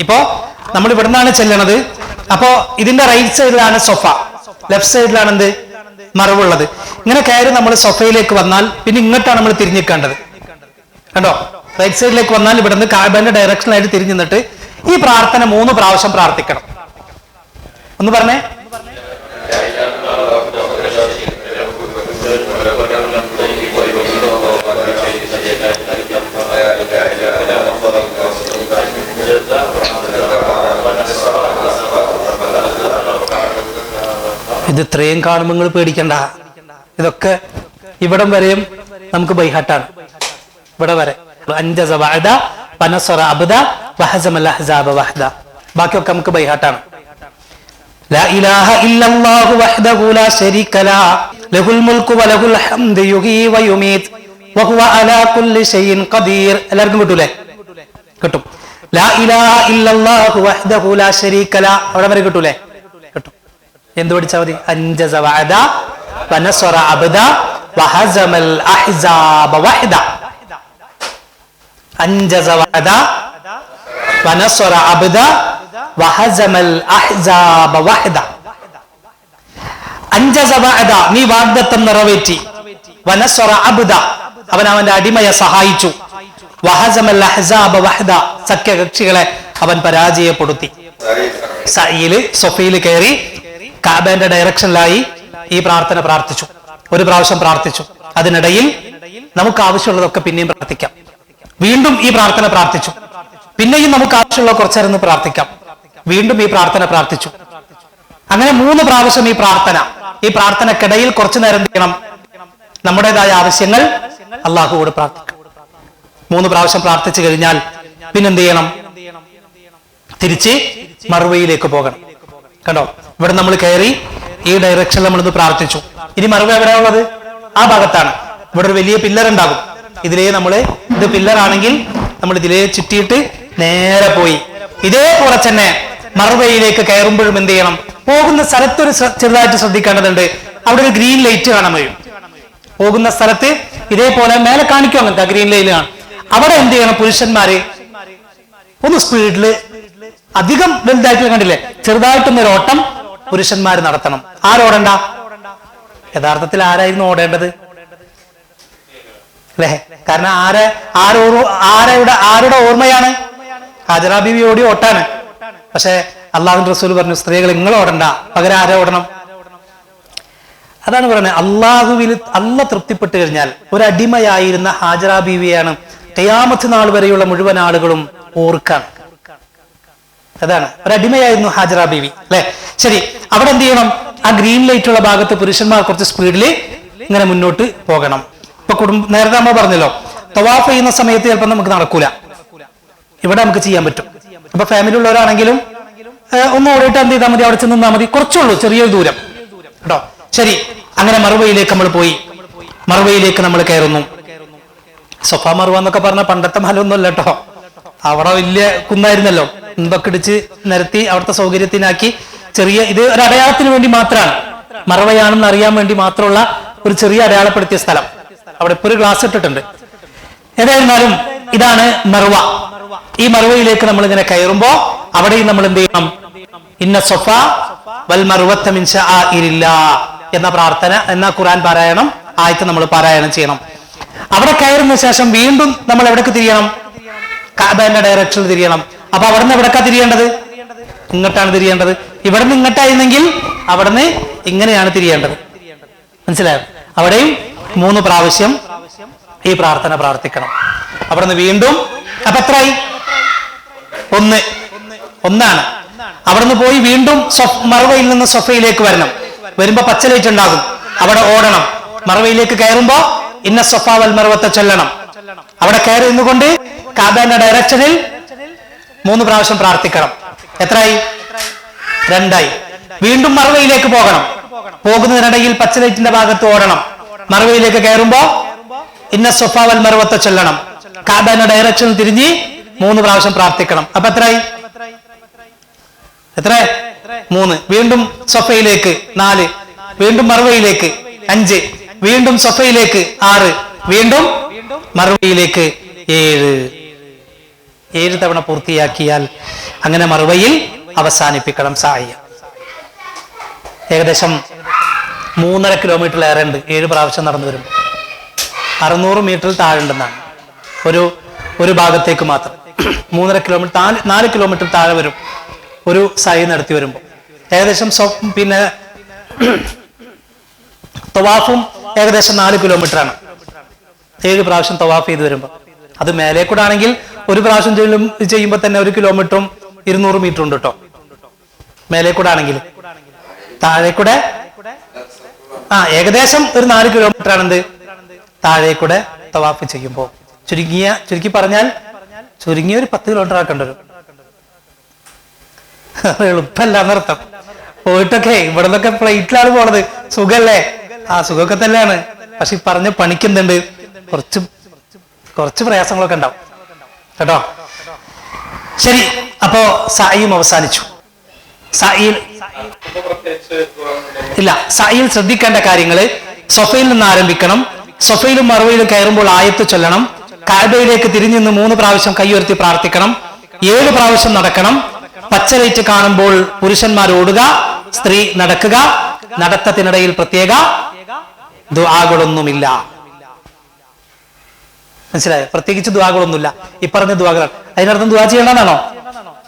ഇപ്പോ നമ്മൾ ഇവിടെ നിന്നാണ് ചെല്ലണത്. അപ്പോ ഇതിന്റെ റൈറ്റ് സൈഡിലാണ് സൊഫ, ലെഫ്റ്റ് സൈഡിലാണ് എന്ത്? മറവുള്ളത്. ഇങ്ങനെ കയറി നമ്മൾ സൊഫയിലേക്ക് വന്നാൽ പിന്നെ ഇങ്ങോട്ടാണ് നമ്മൾ തിരിഞ്ഞിക്കേണ്ടത് കണ്ടോ. റൈറ്റ് സൈഡിലേക്ക് വന്നാൽ ഇവിടുന്ന് കഅബന്റെ ഡയറക്ഷനിലായിട്ട് തിരിഞ്ഞു നിന്നിട്ട് ഈ പ്രാർത്ഥന 3 പ്രാവശ്യം പ്രാർത്ഥിക്കണം. ഒന്ന് പറഞ്ഞേ. ഇത് ഇത്രയും കാണുമ്പോൾ നിങ്ങൾ പേടിക്കണ്ട. ഇതൊക്കെ ഇവിടം വരെയും നമുക്ക് ബൈഹാട്ടാണ്. ഇവിടെ വരെ അൻജസ വഅദ വനസറ അബ്ദ വഹസമൽ അഹ്സാബ വഹദ, ബാക്കിയൊക്കെ നമുക്ക് ബൈഹാട്ടാണ്. ലാ ഇലാഹ ഇല്ലല്ലാഹു വഹ്ദഹു ലാ ശരീക ലഹു ലഹുൽ മുൽക്കു വലഹുൽ ഹംദു യുഹീ വയുമീത് വഹുവ അലാ കുല്ലി ഷൈഇൻ ഖദീർ. എല്ലാവർക്കും കിട്ടൂലേ? കിട്ടും. ലാ ഇലാഹ ഇല്ലല്ലാഹു വഹ്ദഹു ലാ ശരീക ലഹു, അവിടെ വരെ കിട്ടൂലേ? കിട്ടും. എന്ത് പഠിച്ചാൽ മതി? അൻജസ വഅദ വനസറ അബ്ദ വഹസമൽ അഹ്സാബ വഹദ. അൻജസ വഅദ വനസറ അബ്ദ വഹസമൽ അഹ്സാബ വഹദ. അൻജസ വഅദ, നീ വാഗ്ദത്തം നിറവേറ്റി. വനസറ അബ്ദ, അവൻ അവന്റെ അടിമയെ സഹായിച്ചു. വഹസമൽ അഹ്സാബ വഹദ, സഖ്യകക്ഷികളെ അവൻ പരാജയപ്പെടുത്തി. സഅയില് സൊഫയിൽ കയറി കഅബന്റെ ഡയറക്ഷനിലായി ഈ പ്രാർത്ഥന പ്രാർത്ഥിച്ചു. 1 പ്രാവശ്യം പ്രാർത്ഥിച്ചു. അതിനിടയിൽ നമുക്ക് ആവശ്യമുള്ളതൊക്കെ പിന്നെയും പ്രാർത്ഥിക്കാം. വീണ്ടും ഈ പ്രാർത്ഥന പ്രാർത്ഥിച്ചു. പിന്നെയും നമുക്ക് ആവശ്യമുള്ള കുറച്ചേരം പ്രാർത്ഥിക്കാം. വീണ്ടും ഈ പ്രാർത്ഥന പ്രാർത്ഥിച്ചു. അങ്ങനെ 3 പ്രാവശ്യം ഈ പ്രാർത്ഥനക്കിടയിൽ കുറച്ചു നേരം ചെയ്യണം, നമ്മുടേതായ ആവശ്യങ്ങൾ അള്ളാഹുവോട് പ്രാർത്ഥിക്കണം. 3 പ്രാവശ്യം പ്രാർത്ഥിച്ചു കഴിഞ്ഞാൽ പിന്നെന്ത് ചെയ്യണം? തിരിച്ച് മറുവയിലേക്ക് പോകണം. കണ്ടോ, ഇവിടെ നമ്മൾ കയറി ഈ ഡയറക്ഷനിൽ നമ്മളിത് പ്രാർത്ഥിച്ചു. ഇനി മറുവ എവിടെയുള്ളത്? ആ ഭാഗത്താണ്. ഇവിടെ ഒരു വലിയ പില്ലർ ഉണ്ടാകും. ഇതിലേ ഇത് പില്ലറാണെങ്കിൽ നമ്മൾ ഇതിലേ ചുറ്റിയിട്ട് നേരെ പോയി ഇതേപോലെ തന്നെ മറുവയിലേക്ക് കയറുമ്പോഴും എന്ത് ചെയ്യണം? പോകുന്ന സ്ഥലത്തൊരു ചെറുതായിട്ട് ശ്രദ്ധിക്കേണ്ടതുണ്ട്. അവിടെ ഒരു ഗ്രീൻ ലൈറ്റ് കാണാൻ കഴിയും. പോകുന്ന സ്ഥലത്ത് ഇതേപോലെ മേലെ കാണിക്കും, അങ്ങനത്തെ ഗ്രീൻ ലൈറ്റ് കാണും. അവിടെ എന്ത് ചെയ്യണം? പുരുഷന്മാര് ഒന്ന് സ്പീഡില്, അധികം വലുതായിട്ട് കണ്ടില്ലേ, ചെറുതായിട്ടൊന്നൊരു ഓട്ടം പുരുഷന്മാർ നടത്തണം. ആരോടണ്ട? യഥാർത്ഥത്തിൽ ആരായിരുന്നു ഓടേണ്ടത് അല്ലേ? കാരണം ആരുടെ ഓർമ്മയാണ്? ഹാജറ ബീവി ഓടി ഓട്ടാണ്. പക്ഷെ അള്ളാഹുവിന്റെ റസൂൽ പറഞ്ഞു, സ്ത്രീകൾ നിങ്ങൾ ഓടണ്ട, പകരം ആരെ ഓടണം? അതാണ് പറയുന്നത്, അള്ളാഹ് തൃപ്തിപ്പെട്ട് കഴിഞ്ഞാൽ ഒരു അടിമയായിരുന്ന ഹാജറ ബീവിയാണ് ഖിയാമത്ത് നാൾ വരെയുള്ള മുഴുവൻ ആളുകളും ഓർക്കാൻ. അതാണ്, ഒരു അടിമയായിരുന്നു ഹാജറ ബീവി അല്ലെ? ശരി, അവിടെ എന്ത് ചെയ്യണം? ആ ഗ്രീൻ ലൈറ്റ് ഉള്ള ഭാഗത്ത് പുരുഷന്മാർ കുറച്ച് സ്പീഡിൽ ഇങ്ങനെ മുന്നോട്ട് പോകണം. ഇപ്പൊ നേരത്തെ നമ്മൾ പറഞ്ഞല്ലോ, തവാഫ് ചെയ്യുന്ന സമയത്ത് ചിലപ്പോൾ നമുക്ക് നടക്കൂല, ഇവിടെ നമുക്ക് ചെയ്യാൻ പറ്റും. അപ്പൊ ഫാമിലി ഉള്ളവരാണെങ്കിലും ഒന്ന് ഓടിയിട്ട് എന്ത് ചെയ്താൽ മതി, അവിടെ ചെന്ന് നിന്നാൽ മതി, കുറച്ചുള്ളൂ, ചെറിയൊരു ദൂരം കേട്ടോ. ശരി, അങ്ങനെ മറുവയിലേക്ക് നമ്മൾ പോയി. മറുവയിലേക്ക് നമ്മൾ കയറുന്നു. സൊഫ മറുവ എന്നൊക്കെ പറഞ്ഞ പണ്ടത്തെ മലൊന്നുമല്ല കേട്ടോ, അവിടെ വലിയ കുന്നായിരുന്നല്ലോ, എന്തൊക്കെ ഇടിച്ച് നിരത്തി അവിടുത്തെ സൗകര്യത്തിനാക്കി. ചെറിയ ഇത് ഒരു അടയാളത്തിന് വേണ്ടി മാത്രമാണ്, മറവയാണെന്ന് അറിയാൻ വേണ്ടി മാത്രമുള്ള ഒരു ചെറിയ അടയാളപ്പെടുത്തിയ സ്ഥലം. അവിടെ ഇപ്പൊ ഒരു ഗ്ലാസ് ഇട്ടിട്ടുണ്ട്. ഏതായിരുന്നാലും ഇതാണ് മറുവ. ഈ മറുവയിലേക്ക് നമ്മൾ ഇങ്ങനെ കയറുമ്പോ അവിടെയും നമ്മൾ എന്ത് ചെയ്യണം? ഇന്ന സൊഫ വൽ മറുവത്ത മിൻ ശആഇരില്ലാഹ് എന്ന പ്രാർത്ഥന, എന്ന ഖുർആൻ പാരായണം ആയത്ത് നമ്മൾ പാരായണം ചെയ്യണം. അവിടെ കയറുന്ന ശേഷം വീണ്ടും നമ്മൾ എവിടേക്ക് തിരിയണം? കഅബയുടെ ഡയറക്ഷനിൽ തിരിയണം. അപ്പൊ അവിടെ നിന്ന് എവിടേക്കാ തിരിയേണ്ടത്? ഇങ്ങോട്ടാണ് തിരിയേണ്ടത്. ഇവിടെ നിന്ന് ഇങ്ങോട്ടായിരുന്നെങ്കിൽ അവിടെ നിന്ന് ഇങ്ങനെയാണ് തിരിയേണ്ടത്. മനസ്സിലായോ? അവിടെയും 3 പ്രാവശ്യം ഈ പ്രാർത്ഥന പ്രാർത്ഥിക്കണം. അവിടെ നിന്ന് വീണ്ടും, അപ്പൊ എത്രയായി? 1 ഒന്നാണ്. അവിടെ നിന്ന് പോയി വീണ്ടും മറുവയിൽ നിന്ന് സൊഫയിലേക്ക് വരണം. വരുമ്പോ പച്ച ലൈറ്റ് ഉണ്ടാകും, അവിടെ ഓടണം. മറുവയിലേക്ക് കയറുമ്പോ ഇന്ന സൊഫ വൽ മറുവത്തെ ചൊല്ലണം. അവിടെ കയറി നിന്നുകൊണ്ട് കഅബയുടെ ഡയറക്ഷനിൽ 3 പ്രാവശ്യം പ്രാർത്ഥിക്കണം. എത്രയായി? 2ആയി. വീണ്ടും മറുവയിലേക്ക് പോകണം. പോകുന്നതിനിടയിൽ പച്ച ലൈറ്റിന്റെ ഭാഗത്ത് ഓടണം. മറുവയിലേക്ക് കയറുമ്പോ ഇന്ന സൊഫ വൽ മറുവത്തെ ചൊല്ലണം. കഅബയുടെ ഡയറക്ഷനിൽ തിരിഞ്ഞ് 3 പ്രാവശ്യം പ്രാർത്ഥിക്കണം. അപ്പൊ എത്രയായി? എത്ര? 3. വീണ്ടും സൊഫയിലേക്ക് 4, വീണ്ടും മറുവയിലേക്ക് 5, വീണ്ടും സൊഫയിലേക്ക് 6, വീണ്ടും മറുവയിലേക്ക് 7 തവണ പൂർത്തിയാക്കിയാൽ അങ്ങനെ മറുവയിൽ അവസാനിപ്പിക്കണം സായ. ഏകദേശം 3.5 കിലോമീറ്ററിലേറെ ഉണ്ട് 7 പ്രാവശ്യം നടന്നു വരുമ്പോൾ. 600 മീറ്ററിൽ താഴുണ്ടെന്നാണ് ഒരു ഭാഗത്തേക്ക് മാത്രം. 3.5 കിലോമീറ്റർ, 4 കിലോമീറ്റർ താഴെ വരും ഒരു സായി നടത്തി വരുമ്പോൾ. ഏകദേശം പിന്നെ തവാഫും ഏകദേശം 4 കിലോമീറ്റർ ആണ് 7 പ്രാവശ്യം തവാഫ് ചെയ്ത് വരുമ്പോൾ. അത് മേലെ കൂടെ ആണെങ്കിൽ ഒരു പ്രാവശ്യം ചെയ്യുമ്പോൾ തന്നെ 1 കിലോമീറ്ററും 200 മീറ്റർ ഉണ്ട് കേട്ടോ. മേലെ കൂടെ ആണെങ്കിൽ, താഴെ കൂടെ ഏകദേശം ഒരു 4 കിലോമീറ്റർ ആണെന്ത് താഴെ കൂടെ തവാഫ് ചെയ്യുമ്പോൾ. ചുരുക്കി പറഞ്ഞാൽ ചുരുങ്ങിയ ഒരു 10 കിലോമീറ്റർ ആക്കേണ്ടി വരും. എളുപ്പമല്ല എന്നർത്ഥം. പോയിട്ടൊക്കെ ഇവിടെ നിന്നൊക്കെ ഫ്ലൈറ്റിലാണ് പോണത്, സുഖല്ലേ? ആ സുഖമൊക്കെ തന്നെയാണ്. പക്ഷെ ഈ പറഞ്ഞ പണിക്കുന്നുണ്ട് കുറച്ച് പ്രയാസങ്ങളൊക്കെ ഉണ്ടാവും കേട്ടോ. ശരി, അപ്പോ സായിയും അവസാനിച്ചു. സായിൽ ശ്രദ്ധിക്കേണ്ട കാര്യങ്ങള്: സൊഫയിൽ നിന്ന് ആരംഭിക്കണം. സൊഫയിലും മറുവയിലും കയറുമ്പോൾ ആയത്ത് ചൊല്ലണം. കഅബയിലേക്ക് തിരിഞ്ഞു നിന്ന് 3 പ്രാവശ്യം കൈയുയർത്തി പ്രാർത്ഥിക്കണം. 7 പ്രാവശ്യം നടക്കണം. പച്ച ലൈറ്റ് കാണുമ്പോൾ പുരുഷന്മാർ ഓടുക, സ്ത്രീ നടക്കുക. നടത്തത്തിനിടയിൽ പ്രത്യേക ദുആകളൊന്നുമില്ല. മനസ്സിലായോ? പ്രത്യേകിച്ച് ദുആകളൊന്നുമില്ല. ഈ പറഞ്ഞ ദുആകളാണ്. അതിനർത്ഥം ദുആ ചെയ്യണമെന്നാണോ?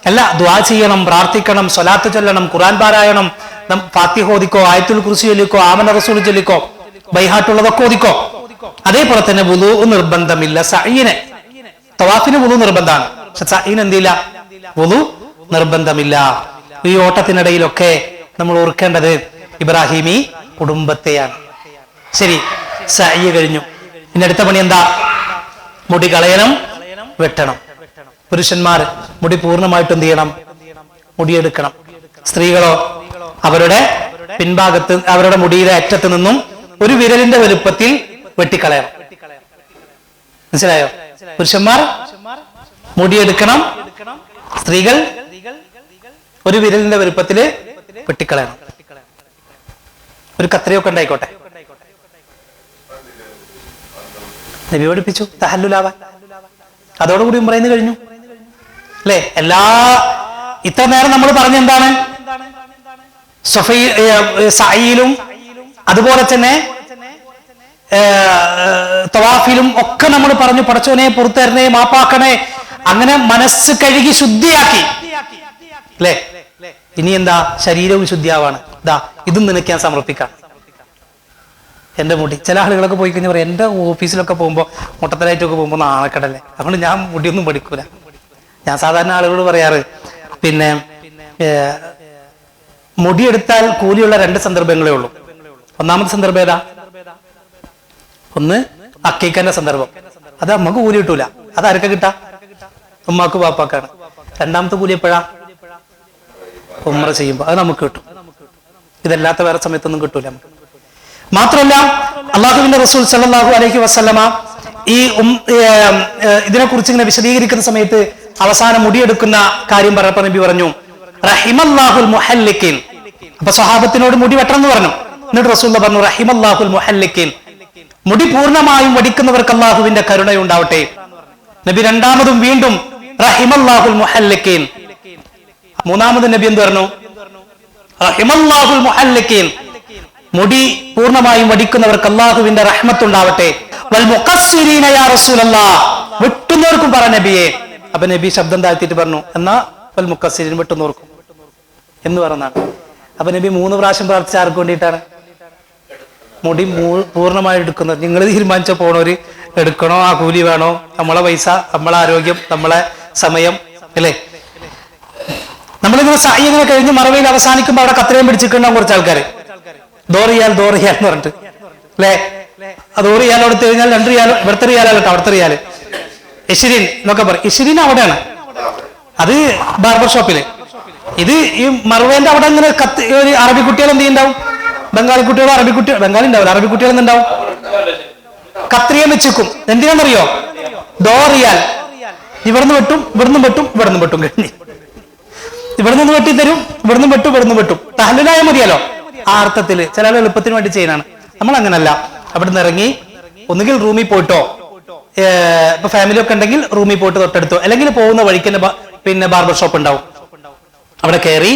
അല്ല, ദുആ ചെയ്യണം, പ്രാർത്ഥിക്കണം, സ്വലാത്ത് ചൊല്ലണം, ഖുർആൻ പാരായണം, ഫാത്തിഹ ഓതിക്കോ, ആയത്തുൽ കുർസി ചൊല്ലിക്കോ, ആമന റസൂൽ ചൊല്ലിക്കോ, ബൈഹാട്ടുള്ളതൊക്കെ ഓതിക്കോ. അതേപോലെ തന്നെ വുളൂ നിർബന്ധമില്ല. സഈന്, തവാഫിന് വുളൂ നിർബന്ധമാണ്. പക്ഷെ സഈന് എന്തില്ല? വുളൂ നിർബന്ധമില്ല. ഈ ഓട്ടത്തിനിടയിലൊക്കെ നമ്മൾ ഓർക്കേണ്ടത് ഇബ്രാഹിമി കുടുംബത്തെയാണ്. ശരി, സഈ കഴിഞ്ഞു. ഇനി അടുത്ത പണി എന്താ? മുടി കളയണം, വെട്ടണം. പുരുഷന്മാർ മുടി പൂർണ്ണമായിട്ട് എന്ത് ചെയ്യണം? മുടിയെടുക്കണം. സ്ത്രീകളോ അവരുടെ പിൻഭാഗത്ത്, അവരുടെ മുടിയുടെ അറ്റത്ത് നിന്നും 1 വിരലിന്റെ വലുപ്പത്തിൽ വെട്ടിക്കളയണം. മനസ്സിലായോ? പുരുഷന്മാർ മുടിയെടുക്കണം, സ്ത്രീകൾ 1 വിരലിന്റെ വലുപ്പത്തില് വെട്ടിക്കളയണം. ഒരു കത്രിയൊക്കെ ഉണ്ടായിക്കോട്ടെ. നബി പഠിപ്പിച്ചു തഹല്ലുലാവാൻ. അതോടുകൂടി ഉംറയിന്ന് കഴിഞ്ഞു. അല്ലെ? ഇത്ര നേരം നമ്മൾ പറഞ്ഞ എന്താണ്? സഅയിലും അതുപോലെ തന്നെ തവാഫിലും ഒക്കെ നമ്മൾ പറഞ്ഞു പടച്ചോനെ പുറത്തരണേ, മാപ്പാക്കണേ, അങ്ങനെ മനസ്സ് കഴുകി ശുദ്ധിയാക്കി അല്ലെ? ഇനി എന്താ? ശരീരവും ശുദ്ധിയാവാണ്. ഇതും നിനക്ക് ഞാൻ സമർപ്പിക്കാം. എന്റെ മുടി, ചില ആളുകളൊക്കെ പോയി കഴിഞ്ഞാൽ പറയും, എന്റെ ഓഫീസിലൊക്കെ പോകുമ്പോൾ മുട്ടത്തലായിട്ടൊക്കെ പോകുമ്പോൾ നാണക്കടല്ലേ, അതുകൊണ്ട് ഞാൻ മുടിയൊന്നും പഠിക്കൂല. ഞാൻ സാധാരണ ആളുകളോട് പറയാറ്, പിന്നെ മുടിയെടുത്താൽ കൂലിയുള്ള 2 സന്ദർഭങ്ങളേ ഉള്ളൂ. ഒന്നാമത്തെ സന്ദർഭം ഏതാ? ഒന്ന് അക്കീക്കന്റെ സന്ദർഭം. അത് അമ്മക്ക് കൂലി കിട്ടൂല. അത് ആരൊക്കെ കിട്ടാ? ഉമ്മാക്ക് പാപ്പാക്കാണ്. രണ്ടാമത്തെ കൂലി എപ്പോഴാ? ഉംറ ചെയ്യുമ്പോ. അത് നമുക്ക് കിട്ടും. ഇതല്ലാത്ത വേറെ സമയത്തൊന്നും കിട്ടൂല നമുക്ക്. മാത്രമല്ല അള്ളാഹുവിന്റെ റസൂൽ സല്ലല്ലാഹു അലൈഹി വസല്ലമ ഈ ഇതിനെ കുറിച്ച് ഇങ്ങനെ വിശദീകരിക്കുന്ന സമയത്ത് അവസാനം മുടിയെടുക്കുന്ന കാര്യം പറഞ്ഞപ്പോൾ നബി പറഞ്ഞു, റഹിമല്ലാഹുൽ മുഹല്ലിഖീൻ. അപ്പൊ സ്വഹാബത്തിനോട് മുടി വെട്ടണം എന്ന് പറഞ്ഞു. എന്നിട്ട് റസൂൽ പറഞ്ഞു, റഹിമല്ലാഹുൽ മുഹല്ലിഖീൻ, മുടി പൂർണ്ണമായും വടിക്കുന്നവർക്ക് അള്ളാഹുവിന്റെ കരുണയുണ്ടാവട്ടെ. നബി രണ്ടാമതും വീണ്ടും റഹിമല്ലാഹുൽ മുഹല്ലിഖീൻ. മൂന്നാമത് നബി എന്ത് പറഞ്ഞു? റഹിമല്ലാഹുൽ മുഹല്ലിഖീൻ, മുടി പൂർണ്ണമായും വടിക്കുന്നവർക്ക് അള്ളാഹുവിന്റെ റഹ്മത്തുണ്ടാവട്ടെ. വൽ മുഖസ്സിരീന യാ റസൂലല്ലാഹ്, വെട്ടുന്നവർക്കും പറ നബിയെ. അപ്പൊ നബി ശബ്ദം താഴ്ത്തിയിട്ട് പറഞ്ഞു, എന്നാ വൽ മുഖസ്സിരീൻ, വെട്ടുന്നവർക്കും എന്ന് പറഞ്ഞാണ്. അപ്പൊ നബി 3 പ്രാവശ്യം പ്രാർത്ഥിച്ച ആർക്ക് വേണ്ടിയിട്ടാണ്? മുടി പൂർണ്ണമായി എടുക്കുന്നത്. നിങ്ങൾ തീരുമാനിച്ച പോണവര് എടുക്കണോ, ആ കൂലി വേണോ, നമ്മളെ പൈസ, നമ്മളെ ആരോഗ്യം, നമ്മളെ സമയം അല്ലേ? നമ്മളിങ്ങനെ സായി ഇങ്ങനെ കഴിഞ്ഞ് മറവയിൽ അവസാനിക്കുമ്പോൾ അവിടെ കത്രയും പിടിച്ചിട്ടുണ്ടാവും കുറച്ച് ആൾക്കാര്. ദോറിയാൽ എന്ന് പറഞ്ഞിട്ട് അല്ലേ? അത് 1 റിയാൽ കൊടുത്തു കഴിഞ്ഞാൽ 2 റിയാൽ, ഇവിടുത്തെ റിയാലോ കേട്ടോ, അവിടുത്തെ റിയാല്. ഇഷിരിൻ എന്നൊക്കെ പറയും. ഇഷിരിൻ അവിടെയാണ്, അത് ബാർബർ ഷോപ്പില്. ഇത് ഈ മറവേന്റെ അവിടെ ഇങ്ങനെ ഒരു അറബി കുട്ടികൾ എന്ത് ചെയ്യുന്നുണ്ടാവും? ബംഗാളി കുട്ടികൾ, അറബി കുട്ടികൾ, ബംഗാളി ഉണ്ടാവില്ല, അറബി കുട്ടികൾ എന്തുണ്ടാവും? കത്രിയം വെച്ചിരിക്കും. എന്തിനാണെന്നറിയോ? ദോറിയാൽ. ഇവിടുന്ന് വെട്ടും, ഇവിടുന്ന് വെട്ടും, ഇവിടുന്ന് വെട്ടും, കഴിഞ്ഞ് ഇവിടുന്ന് വെട്ടി തരും, ഇവിടുന്ന് വെട്ടും, ഇവിടുന്ന് വെട്ടും. തഹല്ലുലായ മതിയല്ലോ ആ അർത്ഥത്തില്. ചില ആൾ എളുപ്പത്തിന് വേണ്ടി ചെയ്യാനാണ്. നമ്മൾ അങ്ങനല്ല. അവിടുന്ന് ഇറങ്ങി ഒന്നുകിൽ റൂമിൽ പോയിട്ടോ, ഇപ്പൊ ഫാമിലി ഒക്കെ ഉണ്ടെങ്കിൽ റൂമിൽ പോയിട്ട് തൊട്ടടുത്തോ, അല്ലെങ്കിൽ പോകുന്ന വഴിക്ക് പിന്നെ ബാർബർ ഷോപ്പ് ഉണ്ടാവും, അവിടെ കയറി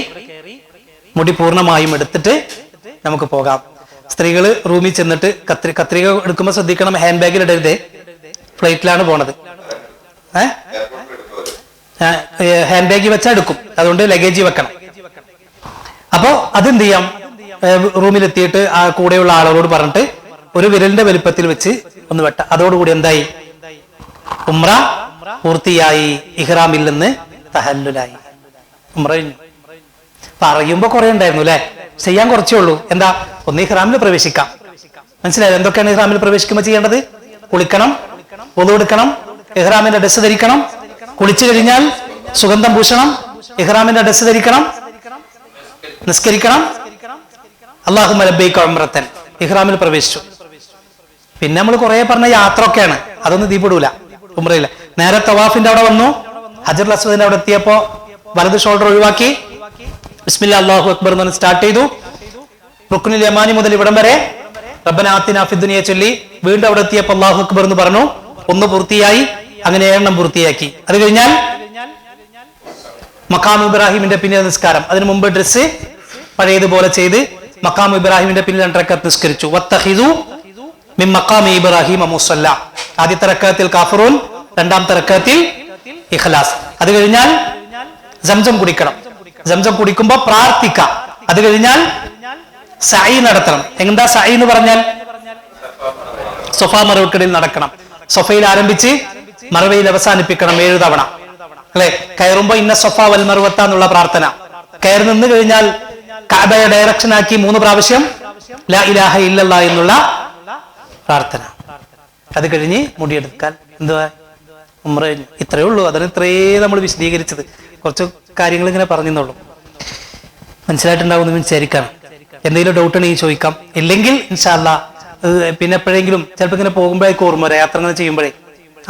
മുടി പൂർണ്ണമായും എടുത്തിട്ട് നമുക്ക് പോകാം. സ്ത്രീകള് റൂമിൽ ചെന്നിട്ട് കത്രിക എടുക്കുമ്പോൾ ശ്രദ്ധിക്കണം, ഹാൻഡ് ബാഗിൽ ഇടരുത്, ഫ്ലൈറ്റിലാണ് പോണത്. ഹാൻഡ് ബാഗിൽ വെച്ചാൽ എടുക്കും, അതുകൊണ്ട് ലഗേജ് വെക്കണം. അപ്പോ അതെന്ത് ചെയ്യാം? റൂമിലെത്തിയിട്ട് ആ കൂടെയുള്ള ആളോട് പറഞ്ഞിട്ട് ഒരു വിരലിന്റെ വലുപ്പത്തിൽ വെച്ച് ഒന്ന് വെട്ട. അതോടുകൂടി എന്തായി? ഉംറ പൂർത്തിയായി, ഇഹ്റാമിൽ നിന്ന് തഹല്ലുലായി, ഉംറ കഴിഞ്ഞു. പറയുമ്പോ കുറെ ഉണ്ടായിരുന്നു അല്ലെ, ചെയ്യാൻ കുറച്ചേ ഉള്ളൂ. എന്താ? ഒന്ന് ഇഹ്റാമിൽ പ്രവേശിക്കാം. മനസ്സിലായത്? എന്തൊക്കെയാണ് ഇഹ്റാമിൽ പ്രവേശിക്കുമ്പോൾ ചെയ്യേണ്ടത്? കുളിക്കണം, വുളു എടുക്കണം, ഇഹ്റാമിന്റെ ഡ്രസ്സ് ധരിക്കണം, കുളിച്ചു കഴിഞ്ഞാൽ സുഗന്ധം പൂശണം, ഇഹ്റാമിന്റെ ഡ്രസ്സ് ധരിക്കണം, നിസ്കരിക്കണം, അല്ലാഹുമ്മ ലബ്ബൈക ഉംറത്തൻ, ഇഹ്റാമിൽ പ്രവേശിച്ചു. പിന്നെ നമ്മൾ കുറെ പറഞ്ഞ യാത്ര ഒക്കെയാണ്, അതൊന്നും തീപിടൂല, ഉംറയില്ല. നേരെ തവാഫിന്റെ അവിടെ വന്നു, ഹജറുൽ അസ്വദിന്റെ അവിടെ എത്തിയപ്പോ വലത് ഷോൾഡർ ഒഴിവാക്കി ബിസ്മില്ലാ അല്ലാഹു അക്ബർ എന്ന് സ്റ്റാർട്ട് ചെയ്തു. റുക്നുൽ യമാനി മുതൽ ഇവിടം വരെ റബ്ബനാ ആതിനാ ഫിദ് ദുനിയ ചൊല്ലി വീണ്ടും അവിടെ എത്തിയപ്പോൾ അല്ലാഹു അക്ബർ എന്ന് പറഞ്ഞു. 1 പൂർത്തിയായി. അങ്ങനെ 7 പൂർത്തിയാക്കി. അത് കഴിഞ്ഞാൽ മഖാം ഇബ്രാഹിമിന്റെ പിന്നിൽ നിസ്കാരം. അതിനു മുമ്പ് ഡ്രസ്സ് പഴയതുപോലെ ചെയ്ത് മഖാം ഇബ്രാഹിമിന്റെ പിന്നിൽ 2 റക്അത്ത് നിസ്കരിച്ചു. വത്തഖിദു മിൻ മഖാമി ഇബ്രാഹിമ മുസല്ല. ആദ്യത്തെ റക്അത്തിൽ കാഫിറൂൻ, രണ്ടാമത്തെ റക്അത്തിൽ ഇഖ്ലാസ്. അത് കഴിഞ്ഞാൽ സംസം കുടിക്കണം. സംസം കുടിക്കുമ്പോൾ പ്രാർത്ഥിക്കാം. അത് കഴിഞ്ഞാൽ സഈ നടത്തണം. എന്താ സഈ എന്ന് പറഞ്ഞാൽ? സൊഫാ മറവക്കടിൽ നടക്കണം. സൊഫയിൽ ആരംഭിച്ച് മറവയിൽ അവസാനിപ്പിക്കണം 7 തവണ അല്ലെ? കയറുമ്പോ ഇന്ന സൊഫ വൽ മർവത്ത എന്നുള്ള പ്രാർത്ഥന. കയറി നിന്ന് കഴിഞ്ഞാൽ കഅബയെ ഡയറക്ഷൻ ആക്കി 3 പ്രാവശ്യം ലാ ഇലാഹ ഇല്ലല്ലാ എന്നുള്ള പ്രാർത്ഥന. അത് കഴിഞ്ഞ് മുടിയെടുക്കാൻ എന്തുവാ? ഉംറ കഴിഞ്ഞു. ഇത്രയേ ഉള്ളൂ. അതിന് ഇത്രയേ നമ്മൾ വിശദീകരിച്ചത്. കുറച്ച് കാര്യങ്ങൾ ഇങ്ങനെ പറഞ്ഞെന്നുള്ളൂ. മനസ്സിലായിട്ടുണ്ടാവും എന്ന് വിചാരിക്കാം. എന്തെങ്കിലും ഡൗട്ട് ഉണ്ടെങ്കിൽ ചോദിക്കാം. ഇല്ലെങ്കിൽ ഇൻഷാ അല്ലാഹ് പിന്നെ എപ്പോഴെങ്കിലും ചിലപ്പോൾ ഇങ്ങനെ പോകുമ്പോഴേക്കും ഓർമ്മ വരാം, യാത്ര ഇങ്ങനെ ചെയ്യുമ്പോഴേ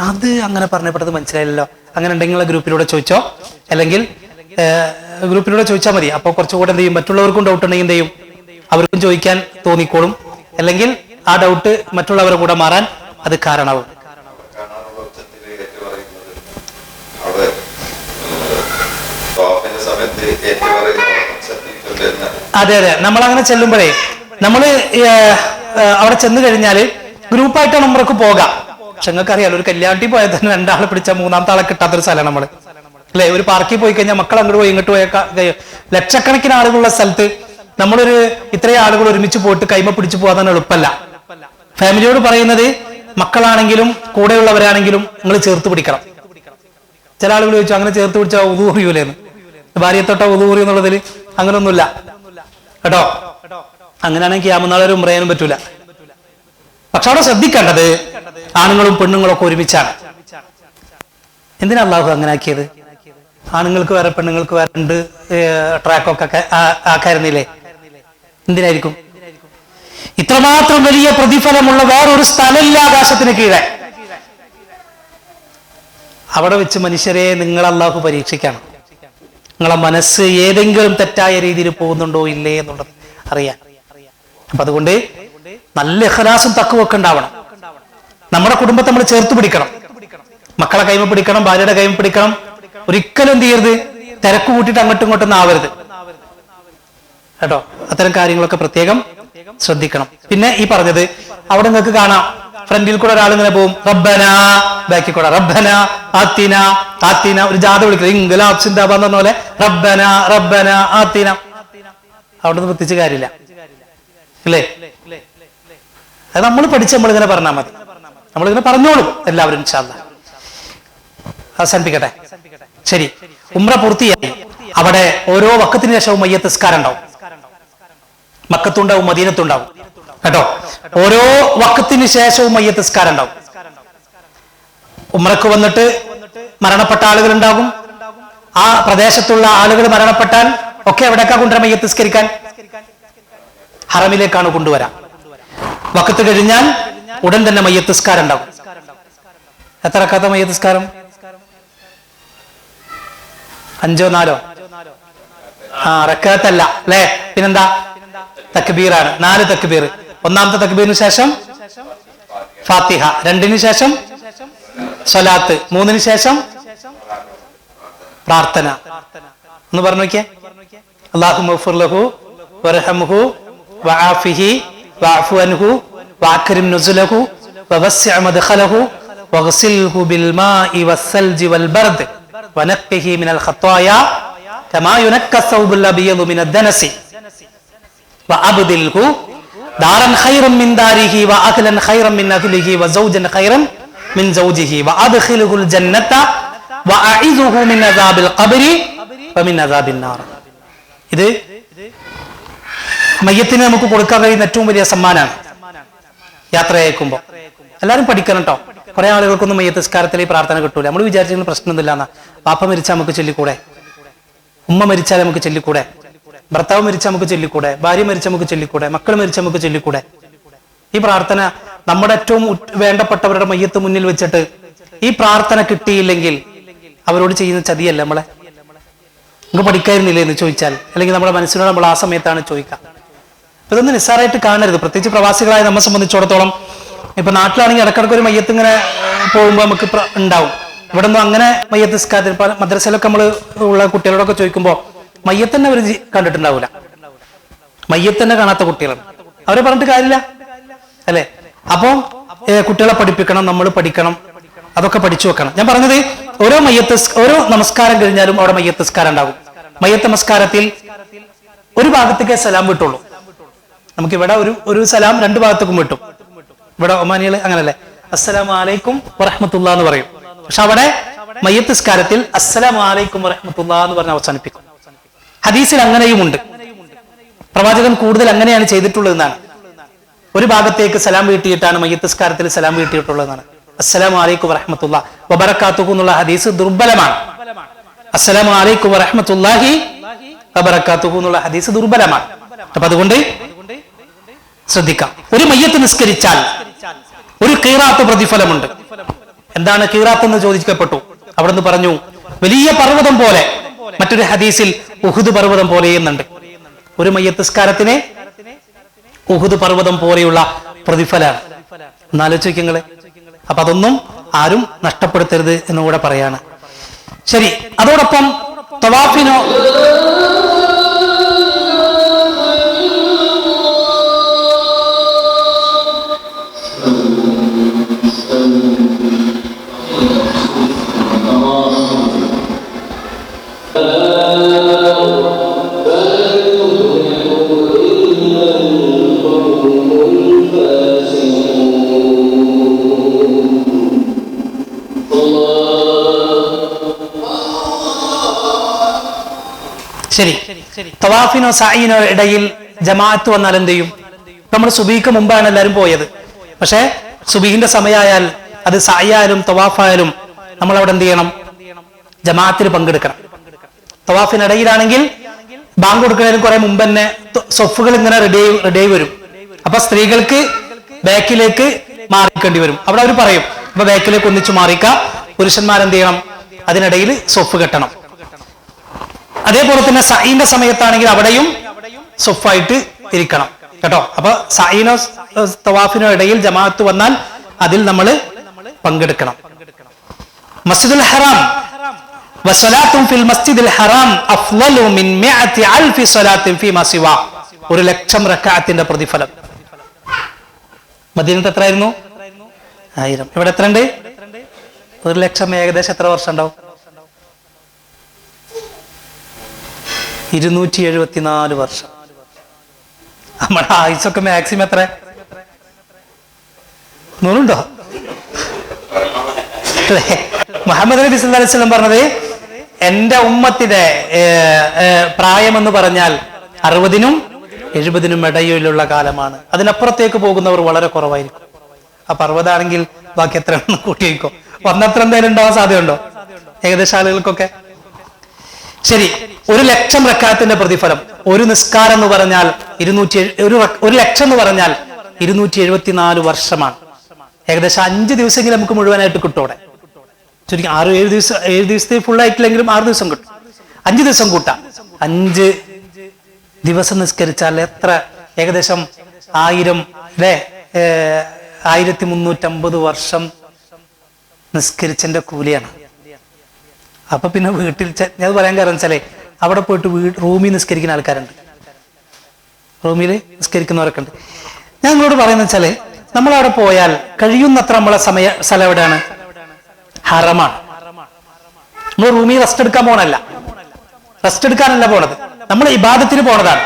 അത് അങ്ങനെ പറഞ്ഞപ്പെട്ടത് മനസ്സിലായില്ലല്ലോ, അങ്ങനെ ഉണ്ടെങ്കിൽ ഗ്രൂപ്പിലൂടെ ചോദിച്ചോ, അല്ലെങ്കിൽ ഗ്രൂപ്പിലൂടെ ചോദിച്ചാൽ മതി. അപ്പോൾ കുറച്ചുകൂടെ എന്ത് ചെയ്യും, മറ്റുള്ളവർക്കും ഡൗട്ട് ഉണ്ടെങ്കിൽ എന്ത് ചെയ്യും, അവർക്കും ചോദിക്കാൻ തോന്നിക്കോളും. അല്ലെങ്കിൽ ആ ഡൗട്ട് മറ്റുള്ളവരുടെ കൂടെ മാറാൻ അത് കാരണമാവും. അതെ അതെ, നമ്മളങ്ങനെ ചെല്ലുമ്പോഴേ നമ്മള് അവിടെ ചെന്ന് കഴിഞ്ഞാല് ഗ്രൂപ്പായിട്ടാണ് ഉംറക്ക് പോകാം. പക്ഷെ നിങ്ങൾക്ക് അറിയാലോ, ഒരു കല്യാണത്തിൽ പോയാൽ തന്നെ രണ്ടാളെ പിടിച്ചാൽ മൂന്നാമത്തെ ആളെ കിട്ടാത്തൊരു സ്ഥലമാണ് നമ്മള്, അല്ലെ? ഒരു പാർക്കിൽ പോയി കഴിഞ്ഞാൽ മക്കൾ അങ്ങോട്ട് പോയി ഇങ്ങോട്ട് പോയ ലക്ഷക്കണക്കിന് ആളുകളുള്ള സ്ഥലത്ത് നമ്മളൊരു ഇത്രയും ആളുകൾ ഒരുമിച്ച് പോയിട്ട് കൈമ പിടിച്ചു പോകാൻ എളുപ്പമല്ല. ഫാമിലിയോട് പറയുന്നത്, മക്കളാണെങ്കിലും കൂടെയുള്ളവരാണെങ്കിലും നിങ്ങൾ ചേർത്ത് പിടിക്കണം. ചില ആളുകൾ ചോദിച്ചു, അങ്ങനെ ചേർത്ത് പിടിച്ചാൽ ഉദൂറിയൂലേന്ന്, ഭാര്യയെ തൊട്ട ഉദൂറി എന്നുള്ളതിൽ അങ്ങനൊന്നുമില്ല കേട്ടോ. അങ്ങനെയാണെങ്കിൽ യാമനാളൊരു ഉംറയാനും പറ്റൂല. പക്ഷെ അവിടെ ശ്രദ്ധിക്കേണ്ടത് ആണുങ്ങളും പെണ്ണുങ്ങളും ഒക്കെ ഒരുമിച്ചാണ്. എന്തിനാ അള്ളാഹു അങ്ങനെ ആക്കിയത്? ആണുങ്ങൾക്ക് വേറെ പെണ്ണുങ്ങൾക്ക് വേറെ 2 ട്രാക്കൊക്കെ ആക്കായിരുന്നില്ലേ? എന്തിനായിരിക്കും? ഇത്രമാത്രം വലിയ പ്രതിഫലമുള്ള വേറൊരു സ്ഥലമില്ല ആകാശത്തിന് കീഴെ. അവിടെ വെച്ച് മനുഷ്യരെ നിങ്ങൾ അള്ളാഹു പരീക്ഷിക്കണം. നിങ്ങളെ മനസ്സ് ഏതെങ്കിലും തെറ്റായ രീതിയിൽ പോകുന്നുണ്ടോ ഇല്ലേ എന്നുള്ളത് അറിയാൻ. അപ്പൊ അതുകൊണ്ട് നല്ല ഇഖ്ലാസും തഖ്വയൊക്കെ ഉണ്ടാവണം. നമ്മുടെ കുടുംബത്തെ നമ്മൾ ചേർത്ത് പിടിക്കണം. മക്കളെ കൈമ പിടിക്കണം, ഭാര്യയുടെ കൈമ പിടിക്കണം. ഒരിക്കലും എന്ത് ചെയ്യരുത്, തിരക്ക് കൂട്ടിയിട്ട് അങ്ങോട്ടും ഇങ്ങോട്ടും ആവരുത് കേട്ടോ. അത്തരം കാര്യങ്ങളൊക്കെ പ്രത്യേകം ശ്രദ്ധിക്കണം. പിന്നെ ഈ പറഞ്ഞത്, അവിടെ നിങ്ങൾക്ക് കാണാം ഫ്രണ്ടിൽ കൂടെ ഒരാൾ ഇങ്ങനെ പോകും, റബ്ബന, ബാക്കിൽ കൂടെ റബ്ബന ആത്തിന ആത്തിന, ഒരു ജാഥ വിളിക്കുന്നത് ഇൻഖലാബ് സിന്ദാബാദ് എന്ന് പറഞ്ഞ പോലെ റബ്ബന റബ്ബന ആത്തിന. അവിടെ നിന്ന് പ്രത്യേകിച്ച് കാര്യമില്ല അല്ലേ? അത് നമ്മൾ പഠിച്ച് നമ്മളിങ്ങനെ പറഞ്ഞാൽ മതി. നമ്മളിങ്ങനെ പറഞ്ഞോളും എല്ലാവരും ഇൻഷാ അല്ലാഹ്. അവസാനിപ്പിക്കട്ടെ. ശരി, ഉംറ പൂർത്തിയായി. അവിടെ ഓരോ വഖത്തിന് ശേഷവും മയ്യത്ത് നിസ്കാരം ഉണ്ടാവും. മക്കത്തുണ്ടാവും, മദീനത്തുണ്ടാവും കേട്ടോ. ഓരോ വഖത്തിന് ശേഷവും മയ്യത്ത് നിസ്കാരം ഉണ്ടാവും. ഉംറക്ക് വന്നിട്ട് മരണപ്പെട്ട ആളുകൾ ഉണ്ടാകും. ആ പ്രദേശത്തുള്ള ആളുകൾ മരണപ്പെട്ടാൽ ഒക്കെ എവിടേക്കാ കൊണ്ടുവരാൻ? മയ്യത്ത് നിസ്കരിക്കാൻ ഹറമിലേക്കാണ് കൊണ്ടുവരാം. വഖത്ത് കഴിഞ്ഞാൽ ഉടൻ തന്നെ മയ്യത്ത് നിസ്കാരം ഉണ്ടാവും. എത്ര റക്അത്താ മയ്യത്ത് നിസ്കാരം? 5 4 റക്അത്തല്ല അല്ലേ? പിന്നെന്താ? തക്ബീറാണ്. 4 തക്ബീർ. ഒന്നാമത്തെ തക്ബീറിന് ശേഷം ഫാത്തിഹ, 2ന് ശേഷം സ്വലാത്ത്, 3ന് ശേഷം പ്രാർത്ഥന. ഒന്ന് പറഞ്ഞു നോക്കിയേ. അല്ലാഹുമ്മ ഗ്ഫിർ ലഹു വർഹംഹു വആഫിഹി വഅഫു അൻഹു വഅക്രിം നുസുലഹു വവസ്സിഅ മദ്ഖലഹു വഗ്സിൽഹു ബിൽമാഇ വസ്സൽജി വൽബർദ് വനഖ്ഹിഹി മിനൽ ഖത്തായ കമാ യുനക്ക الثوبുൽ അബീദു മിനദ് ദനസി വഅബ്ദിൽഹു ദാരൻ ഖൈറൻ മിൻ ദാരിഹി വഅഹ്ലൻ ഖൈറൻ മിൻ അഹ്ലിഹി വസൗജൻ ഖൈറൻ മിൻ സൗജിഹി വഅദ്ഖിൽഹുൽ ജന്നത വഅഇദുഹു മിൻ അദാബിൽ ഖബ്രി വമിൻ അദാബിൻ നാർ. ഇത് മയ്യത്തിന് നമുക്ക് കൊടുക്കാൻ കഴിയുന്ന ഏറ്റവും വലിയ സമ്മാനമാണ് യാത്ര അയക്കുമ്പോൾ. എല്ലാവരും പഠിക്കണം കേട്ടോ. കുറെ ആളുകൾക്കൊന്നും മയ്യത്ത് നിസ്കാരത്തിൽ ഈ പ്രാർത്ഥന കിട്ടൂല. നമ്മൾ വിചാരിച്ചിരുന്ന പ്രശ്നമൊന്നുമില്ല എന്നാ. പാപ്പ മരിച്ചാൽ നമുക്ക് ചൊല്ലിക്കൂടെ? ഉമ്മ മരിച്ചാൽ നമുക്ക് ചൊല്ലിക്കൂടെ? ഭർത്താവ് മരിച്ചാൽ നമുക്ക് ചൊല്ലിക്കൂടെ? ഭാര്യ മരിച്ചാൽ നമുക്ക് ചൊല്ലിക്കൂടെ? മക്കൾ മരിച്ചാൽ നമുക്ക് ചൊല്ലിക്കൂടെ? ഈ പ്രാർത്ഥന നമ്മുടെ ഏറ്റവും വേണ്ടപ്പെട്ടവരുടെ മയ്യത്ത് മുന്നിൽ വെച്ചിട്ട് ഈ പ്രാർത്ഥന കിട്ടിയില്ലെങ്കിൽ അവരോട് ചെയ്യുന്ന ചതിയല്ല നമ്മളെ. നിങ്ങൾക്ക് പഠിക്കായിരുന്നില്ലേ എന്ന് ചോദിച്ചാൽ, അല്ലെങ്കിൽ നമ്മുടെ മനസ്സിനോട് നമ്മൾ ആ സമയത്താണ് ചോദിക്കുക. ഇതൊന്നും നിസ്സാരമായിട്ട് കാണരുത്. പ്രത്യേകിച്ച് പ്രവാസികളായ നമ്മെ സംബന്ധിച്ചിടത്തോളം ഇപ്പൊ നാട്ടിലാണെങ്കിൽ ഇടക്കിടക്ക് ഒരു മയ്യത്ത് ഇങ്ങനെ പോകുമ്പോൾ നമുക്ക് ഉണ്ടാവും. ഇവിടെ ഒന്നും അങ്ങനെ മയ്യത്ത് നിസ്കാരത്തിൽ മദ്രസയിലൊക്കെ നമ്മൾ ഉള്ള കുട്ടികളോടൊക്കെ ചോദിക്കുമ്പോൾ മയ്യത്തന്നെ അവർ കണ്ടിട്ടുണ്ടാവില്ല. മയ്യത്തന്നെ കാണാത്ത കുട്ടികളാണ്. അവരെ പറഞ്ഞിട്ട് കാര്യമില്ല അല്ലെ? അപ്പൊ കുട്ടികളെ പഠിപ്പിക്കണം, നമ്മൾ പഠിക്കണം, അതൊക്കെ പഠിച്ചു വെക്കണം. ഞാൻ പറഞ്ഞത് ഓരോ നമസ്കാരം കഴിഞ്ഞാലും അവിടെ മയ്യത്ത് നിസ്കാരം ഉണ്ടാകും. മയ്യത്ത് നമസ്കാരത്തിൽ ഒരു ഭാഗത്തേക്ക് സലാം വിട്ടുള്ളൂ. നമുക്ക് ഇവിടെ ഒരു സലാം 2 ഭാഗത്തേക്കും വിട്ടു. ഇവിടെ ഒമാനികൾ അങ്ങനല്ലേ, അസ്സലാമു അലൈക്കും വറഹ്മത്തുള്ളാഹി എന്ന് പറയും. പക്ഷെ അവിടെ മയ്യത്ത് നിസ്കാരത്തിൽ അസ്സലാമു അലൈക്കും വറഹ്മത്തുള്ളാഹി എന്ന് പറഞ്ഞ് അവസാനിപ്പിക്കും. ഹദീസിൽ അങ്ങനെയുമുണ്ട്. പ്രവാചകൻ കൂടുതൽ അങ്ങനെയാണ് ചെയ്തിട്ടുള്ളതെന്നാണ്. ഒരു ഭാഗത്തേക്ക് സലാം വീട്ടിയിട്ടാണ് മയ്യത്ത് നിസ്കാരത്തിൽ സലാം വീട്ടിയിട്ടുള്ളതെന്നാണ്. അസ്സലാമു അലൈക്കും വറഹ്മത്തുള്ളാഹി വബറകാതുഹു എന്നുള്ള ഹദീസ് ദുർബലമാണ്. അസ്സലാമു അലൈക്കും വറഹ്മത്തുള്ളാഹി വബറകാതുഹു എന്നുള്ള ഹദീസ് ദുർബലമാണ്. അപ്പൊ അതുകൊണ്ട് ശ്രദ്ധിക്കാം. ഒരു മയ്യത്ത് നിസ്കരിച്ചാൽ ഒരു ഖീറാത്ത് പ്രതിഫലമുണ്ട്. എന്താണ് ഖീറാത്ത് എന്ന് ചോദിക്കപ്പെട്ടു. അവിടുന്ന് പറഞ്ഞു, വലിയ പർവ്വതം പോലെ. മറ്റൊരു ഹദീസിൽ ഉഹുദ് പർവ്വതം പോലെ എന്നുണ്ട്. ഒരു മയ്യത്ത് നിസ്കാരത്തിന് ഉഹുദ് പർവ്വതം പോലെയുള്ള പ്രതിഫലമാണ്. എന്നാലോചിക്കുക നിങ്ങള്. അപ്പൊ അതൊന്നും ആരും നഷ്ടപ്പെടുത്തരുത് എന്നുകൂടെ പറയാണ്. ശരി, അതോടൊപ്പം തവാഫിനോ ശരി, തവാഫിനോ സഈനോ ഇടയിൽ ജമാഅത്ത് വന്നാൽ എന്ത് ചെയ്യും? നമ്മൾ സുബീക്ക് മുമ്പാണ് എല്ലാവരും പോയത്. പക്ഷേ സുബീഹിന്റെ സമയമായാൽ അത് സഅയായാലും തവാഫായാലും നമ്മൾ അവിടെ എന്ത് ചെയ്യണം? ജമാഅത്തിൽ പങ്കെടുക്കണം. തവാഫിനിടയിലാണെങ്കിൽ ബാങ്ക് കൊടുക്കുന്നതിന് കുറെ മുമ്പ് തന്നെ സൊഫുകൾ ഇങ്ങനെ റെഡിയായി വരും. അപ്പൊ സ്ത്രീകൾക്ക് ബാക്കിലേക്ക് മാറിക്കേണ്ടി വരും. അവിടെ അവർ പറയും അപ്പൊ ബാക്കിലേക്ക് ഒന്നിച്ചു മാറിക്ക, പുരുഷന്മാരെന്ത് ചെയ്യണം? അതിനിടയിൽ സൊഫ് കെട്ടണം. അതേപോലെ തന്നെ സഈന്റെ സമയത്താണെങ്കിൽ അവിടെയും സൊഫായിട്ട് ഇരിക്കണം കേട്ടോ. അപ്പൊ സഈനോ തവാഫിനോ ഇടയിൽ ജമാഅത്ത് വന്നാൽ അതിൽ നമ്മൾ പങ്കെടുക്കണം. മസ്ജിദുൽ ഹറാം വസലാത്തും ഫിൽ മസ്ജിദിൽ ഹറാം അഫ്ളലു മിൻ 100,000 സ്വലാത്തിൻ ഫീമാ സിവാ. 1,00,000 റക്അത്തിന്റെ പ്രതിഫലം. മദീനത്ത് എത്രയായിരുന്നു? 1000. ഇവിടെ എത്ര ഉണ്ട്? 1,00,000 ഏകദേശം എത്ര വർഷം ഉണ്ടാവും? 274 വർഷം. നമ്മുടെ ആയുസൊക്കെ മാക്സിമം എത്ര? 100 ഉണ്ടോ? മുഹമ്മദ് നബി സല്ലല്ലാഹു അലൈഹി വസല്ലം പറഞ്ഞത് എന്റെ ഉമ്മത്തിന്റെ പ്രായം എന്ന് പറഞ്ഞാൽ 60-നും 70-നും ഇടയിലുള്ള കാലമാണ്. അതിനപ്പുറത്തേക്ക് പോകുന്നവർ വളരെ കുറവായിരിക്കും. അപ്പൊ 60 ആണെങ്കിൽ ബാക്കി എത്ര കൂട്ടി വയ്ക്കോ? വന്നത്ര എന്തായാലും ഉണ്ടാവാൻ സാധ്യതയുണ്ടോ ഏകദേശം ആളുകൾക്കൊക്കെ? ശരി, 1,00,000 റക്അത്തിന്റെ പ്രതിഫലം. ഒരു നിസ്കാരം എന്ന് പറഞ്ഞാൽ 1,00,000 എന്ന് പറഞ്ഞാൽ 274 വർഷമാണ്. ഏകദേശം 5 ദിവസമെങ്കിലും നമുക്ക് മുഴുവനായിട്ട് കിട്ടോടെ. ചുരുക്കി 6-7 ദിവസം, 7 ദിവസത്തെ ഫുൾ ആയിട്ടില്ലെങ്കിലും 6 ദിവസം കിട്ടും. 5 ദിവസം കൂട്ടാം. 5 ദിവസം നിസ്കരിച്ചാൽ എത്ര? ഏകദേശം 1000 അല്ലെ? 1350 വർഷം നിസ്കരിച്ചതിന്റെ കൂലിയാണ്. അപ്പൊ പിന്നെ വീട്ടിൽ ഞാൻ പറയാൻ കാരണം വെച്ചാലേ അവിടെ പോയിട്ട് റൂമിൽ നിസ്കരിക്കുന്ന ആൾക്കാരുണ്ട്, റൂമിൽ നിസ്കരിക്കുന്നവരൊക്കെ ഉണ്ട്. ഞാൻ നിങ്ങളോട് പറയുന്ന വെച്ചാല് നമ്മളവിടെ പോയാൽ കഴിയുന്നത്ര നമ്മളെ സ്ഥലം എവിടെയാണ്? ഹറമാണ്. നമ്മൾ റൂമിൽ റെസ്റ്റ് എടുക്കാൻ പോകണല്ല, റെസ്റ്റ് എടുക്കാനല്ല പോണത്, നമ്മൾ ഇബാദത്തിന് പോണതാണ്.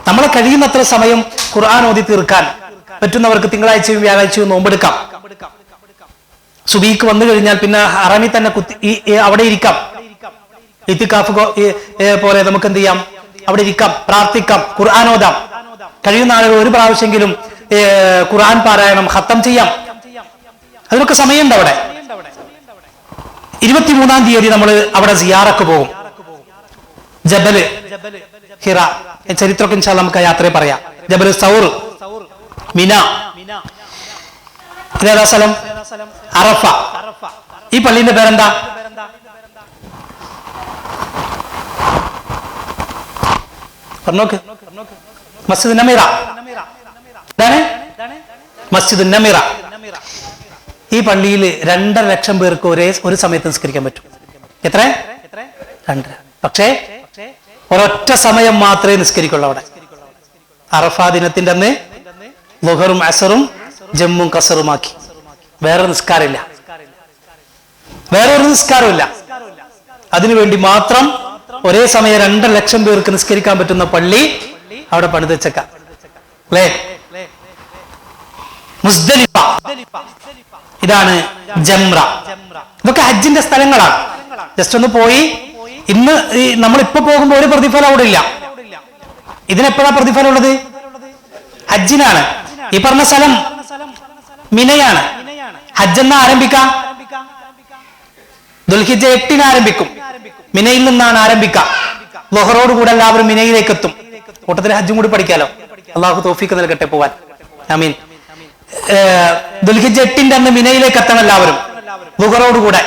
നമ്മളെ കഴിയുന്നത്ര സമയം ഖുർആൻ ഓതി തീർക്കാൻ പറ്റുന്നവർക്ക് തിങ്കളാഴ്ചയും വ്യാഴാഴ്ചയും നോമ്പെടുക്കാം. സുബീക്ക് വന്നു കഴിഞ്ഞാൽ പിന്നെ ഹറമിൽ തന്നെ അവിടെ ഇരിക്കാം. ഇത്തിക്കാഫ് പോലെ നമുക്ക് എന്ത് ചെയ്യാം? അവിടെ ഇരിക്കാം, പ്രാർത്ഥിക്കാം, ഖുർആൻ ഓതാം. കഴിയുന്ന ആളുകൾ ഒരു പ്രാവശ്യമെങ്കിലും ഖുർആൻ പാരായണം ഖത്തം ചെയ്യാം. അതിനൊക്കെ സമയമുണ്ട് അവിടെ. 23-ാം തീയതി നമ്മൾ അവിടെ സിയാറക്ക് പോകും. ജബല് ഹിറ, ചരിത്രമൊക്കെ ഇൻഷാ അല്ലാഹ് നമുക്ക് യാത്രയെ പറയാം. ജബൽ സൗർ, മിന, ഇതേതാ സ്ഥലം? അറഫ. ഈ പള്ളിന്റെ പേരെന്താ? പറഞ്ഞോക്ക്. മസ്ജിദ് നമീറ. മസ്ജിദ് നമീറ. ഈ പള്ളിയിൽ 2.5 ലക്ഷം പേർക്ക് ഒരു സമയത്ത് നിസ്കരിക്കാൻ പറ്റും. എത്ര? 2.5. പക്ഷേ ഒരൊറ്റ സമയം മാത്രമേ നിസ്കരിക്കുള്ളൂ അവിടെ. അറഫ ദിനത്തിന്റെ അന്ന് ളുഹറും അസറും ജമ്മും കസറുമാക്കി. വേറെ നിസ്കാരമില്ല, വേറൊരു നിസ്കാരമില്ല. അതിനുവേണ്ടി മാത്രം ഒരേ സമയം 2.5 ലക്ഷം പേർക്ക് നിസ്കരിക്കാൻ പറ്റുന്ന പള്ളി അവിടെ പണിത് വെച്ചേക്കാം അല്ലേ? മുസ്ദലിഫ, ഇതാണ് ജംറ. ഇതൊക്കെ ഹജ്ജിന്റെ സ്ഥലങ്ങളാണ്. ജസ്റ്റ് ഒന്ന് പോയി. ഇന്ന് നമ്മളിപ്പോ പോകുമ്പോൾ ഒരു പ്രതിഫലം അവിടെ ഇല്ല. ഇതിനെപ്പോഴാ പ്രതിഫലം ഉള്ളത്? ഹജ്ജിനാണ്. ഈ പറഞ്ഞ സ്ഥലം മിനയാണ്. ഹജ്ജ് എന്നാ ആരംഭിക്കാം? ദുൽഹിജ്ജ 8-ന് ആരംഭിക്കും. മിനയിൽ നിന്നാണ് ആരംഭിക്കുക. ളുഹറോട് കൂടെ എല്ലാവരും മിനയിലേക്ക് എത്തും. കൂട്ടത്തിൽ ഹജ്ജും കൂടി പഠിക്കാലോ. അള്ളാഹു തൗഫീഖ് നൽകട്ടെ പോവാൻ. ആമീൻ. ദുൽഹിജ്ജ 8-ന്റെ അന്ന് മിനയിലേക്ക് എത്തണം എല്ലാവരും, ളുഹറോട് കൂടെ.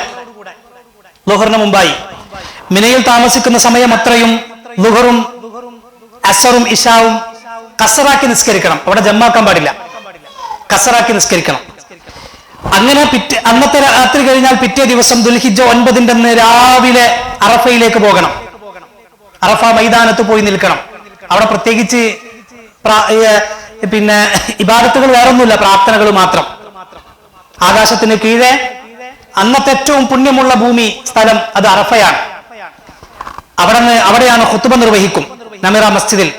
ളുഹറിന് മുമ്പായി മിനയിൽ താമസിക്കുന്ന സമയം അത്രയും ളുഹറും അസറും ഇശാവും കസറാക്കി നിസ്കരിക്കണം. അവിടെ ജമ്മാക്കാൻ പാടില്ല, കസറാക്കി നിസ്കരിക്കണം. അങ്ങനെ അന്നത്തെ രാത്രി കഴിഞ്ഞാൽ പിറ്റേ ദിവസം ദുൽഹിജ്ജ 9-ന്റെ അന്ന് രാവിലെ അറഫയിലേക്ക് പോകണം. അറഫ മൈതാനത്ത് പോയി നിൽക്കണം. അവിടെ പ്രത്യേകിച്ച് പിന്നെ ഇബാദത്തുകൾ വേറൊന്നുമില്ല, പ്രാർത്ഥനകൾ മാത്രം. ആകാശത്തിന് കീഴെ അന്നത്തെ ഏറ്റവും പുണ്യമുള്ള ഭൂമി സ്ഥലം അത് അറഫയാണ്. അവിടെയാണ് ഖുത്ബ നിർവഹിക്കും നമിറ മസ്ജിദിൽ.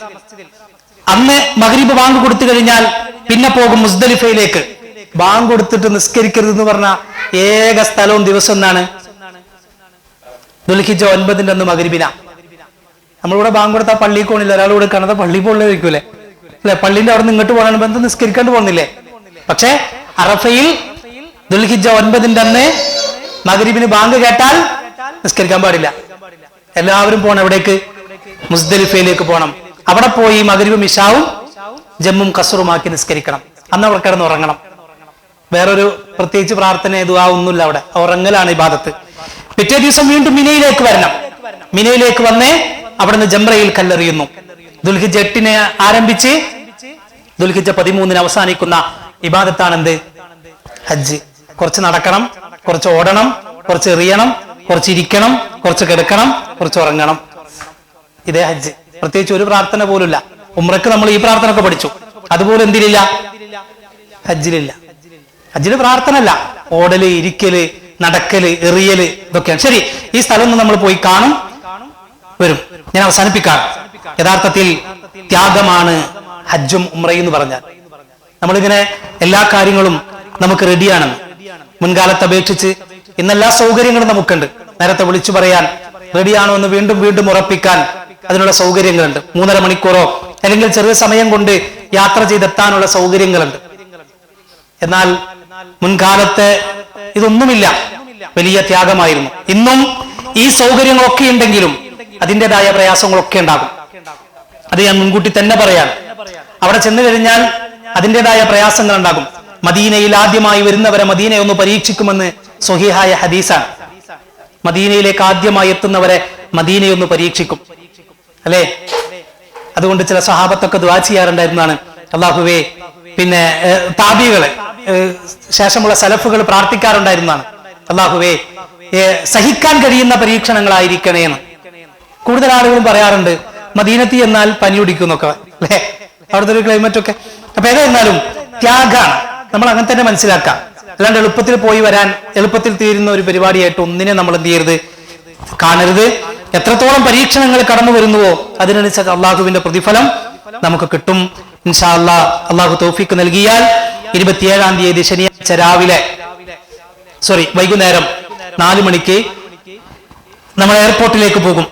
അന്ന് മഗ്രിബ് ബാങ്ക് കൊടുത്തു കഴിഞ്ഞാൽ പിന്നെ പോകും മുസ്ദലിഫയിലേക്ക്. ബാങ്ക് കൊടുത്തിട്ട് നിസ്കരിക്കരുത് എന്ന് പറഞ്ഞ ഏക സ്ഥലവും ദിവസം എന്നാണ് ദുൽഹിജ്ജ 9 അന്ന് മഗ്രിബിന. നമ്മളിവിടെ ബാങ്ക് കൊടുത്താൽ പള്ളിയിൽ പോണില്ല, ഒരാളോട് കാണാതെ പള്ളിയിൽ പോകില്ലേ അല്ലെ? പള്ളിന്റെ അവിടെ നിന്ന് ഇങ്ങോട്ട് പോകണം, ബന്ധം നിസ്കരിക്കാണ്ട് പോകുന്നില്ലേ? പക്ഷെ അറഫയിൽ ദുൽഹിജ്ജ 9 അന്ന് മഗ്രിബിന് ബാങ്ക് കേട്ടാൽ നിസ്കരിക്കാൻ പാടില്ല. എല്ലാവരും പോകണം എവിടേക്ക്? മുസ്ദലിഫയിലേക്ക് പോകണം. അവിടെ പോയി മഗ്രിബും ഇശാവും ജമ്മും കസറുമാക്കി നിസ്കരിക്കണം. അന്ന് അവിടെ കിടന്ന് ഉറങ്ങണം. വേറൊരു പ്രത്യേകിച്ച് പ്രാർത്ഥന ദുആ ഒന്നുമില്ല, അവിടെ ഉറങ്ങലാണ് ഇബാദത്ത്. പിറ്റേ ദിവസം വീണ്ടും മിനയിലേക്ക് വരണം. മിനയിലേക്ക് വന്നേ അവിടുന്ന് ജംറയിൽ കല്ലെറിയുന്നു. ദുൽഹിജ്ജ 8 ആരംഭിച്ച് ദുൽഹിജ്ജ 13 അവസാനിക്കുന്ന ഇബാദത്താണ് എന്ത്? ഹജ്ജ്. കുറച്ച് നടക്കണം, കുറച്ച് ഓടണം, കുറച്ച് എറിയണം, കുറച്ച് ഇരിക്കണം, കുറച്ച് കിടക്കണം, കുറച്ച് ഉറങ്ങണം. ഇതേ ഹജ്ജ്. പ്രത്യേകിച്ച് ഒരു പ്രാർത്ഥന പോലുമില്ല. ഉംറക്ക് നമ്മൾ ഈ പ്രാർത്ഥന ഒക്കെ പഠിച്ചു, അതുപോലെ എന്തിലില്ല? ഹജ്ജിലില്ല. ഹജ്ജില് പ്രാർത്ഥന അല്ല, ഓടല്, ഇരിക്കല്, നടക്കല്, എറിയല്, ഇതൊക്കെയാണ്. ശരി, ഈ സ്ഥലം നമ്മൾ പോയി കാണും, വരും. ഞാൻ അവസാനിപ്പിക്കാം. യഥാർത്ഥത്തിൽ ത്യാഗമാണ് ഹജ്ജും ഉംറയും എന്ന് പറഞ്ഞാൽ. നമ്മളിങ്ങനെ എല്ലാ കാര്യങ്ങളും നമുക്ക് റെഡിയാണെന്ന്. മുൻകാലത്തെ അപേക്ഷിച്ച് ഇന്നെല്ലാ സൗകര്യങ്ങളും നമുക്കുണ്ട്. നേരത്തെ വിളിച്ചു പറയാൻ, റെഡിയാണോ എന്ന് വീണ്ടും വീണ്ടും ഉറപ്പിക്കാൻ അതിനുള്ള സൗകര്യങ്ങളുണ്ട്. 3.5 മണിക്കൂറോ അല്ലെങ്കിൽ ചെറിയ സമയം കൊണ്ട് യാത്ര ചെയ്തെത്താനുള്ള സൗകര്യങ്ങളുണ്ട്. എന്നാൽ മുൻകാലത്ത് ഇതൊന്നുമില്ല, വലിയ ത്യാഗമായിരുന്നു. ഇന്നും ഈ സൗകര്യങ്ങളൊക്കെ ഉണ്ടെങ്കിലും അതിൻ്റെതായ പ്രയാസങ്ങളൊക്കെ ഉണ്ടാകും. അത് ഞാൻ മുൻകൂട്ടി തന്നെ പറയാം. അവിടെ ചെന്ന് കഴിഞ്ഞാൽ അതിൻ്റെതായ പ്രയാസങ്ങൾ ഉണ്ടാകും. മദീനയിൽ ആദ്യമായി വരുന്നവരെ മദീനയെ ഒന്ന് പരീക്ഷിക്കുമെന്ന് സ്വഹീഹായ ഹദീസാണ്. മദീനയിലേക്ക് ആദ്യമായി എത്തുന്നവരെ മദീനയെ ഒന്ന് പരീക്ഷിക്കും, അല്ലേ? അതുകൊണ്ട് ചില സഹാബത്തൊക്കെ ദുആ ചെയ്യാറുണ്ടായിരുന്നതാണ്, അല്ലാഹുവേ, പിന്നെ താബികള് ശേഷമുള്ള സലഫുകൾ പ്രാർത്ഥിക്കാറുണ്ടായിരുന്നതാണ്, അല്ലാഹുവേ, സഹിക്കാൻ കഴിയുന്ന പരീക്ഷണങ്ങളായിരിക്കണേ എന്ന്. കൂടുതൽ ആളുകളും പറയാറുണ്ട് മദീനത്തി എന്നാൽ പനി പിടിക്കുന്നൊക്കെ, അല്ലെ? അവിടുത്തെ ഒരു ക്ലൈമറ്റ് ഒക്കെ. അപ്പൊ ഏതായിരുന്നാലും ത്യാഗാണ്. നമ്മൾ അങ്ങനെ തന്നെ മനസ്സിലാക്കാം. അല്ലാണ്ട് എളുപ്പത്തിൽ പോയി വരാൻ, എളുപ്പത്തിൽ തീരുന്ന ഒരു പരിപാടിയായിട്ട് ഒന്നിനെ നമ്മൾ എന്ത് ചെയ്യരുത്, കാണരുത്. എത്രത്തോളം പരീക്ഷണങ്ങൾ കടന്നു വരുന്നുവോ അതിനനുസരിച്ച് അള്ളാഹുവിന്റെ പ്രതിഫലം നമുക്ക് കിട്ടും. ഇൻഷാ അല്ലാഹ് അള്ളാഹു തൗഫീഖ് നൽകിയാൽ 27-ാം തീയതി ശനിയാഴ്ച വൈകുന്നേരം 4 മണിക്ക് നമ്മൾ എയർപോർട്ടിലേക്ക് പോകും.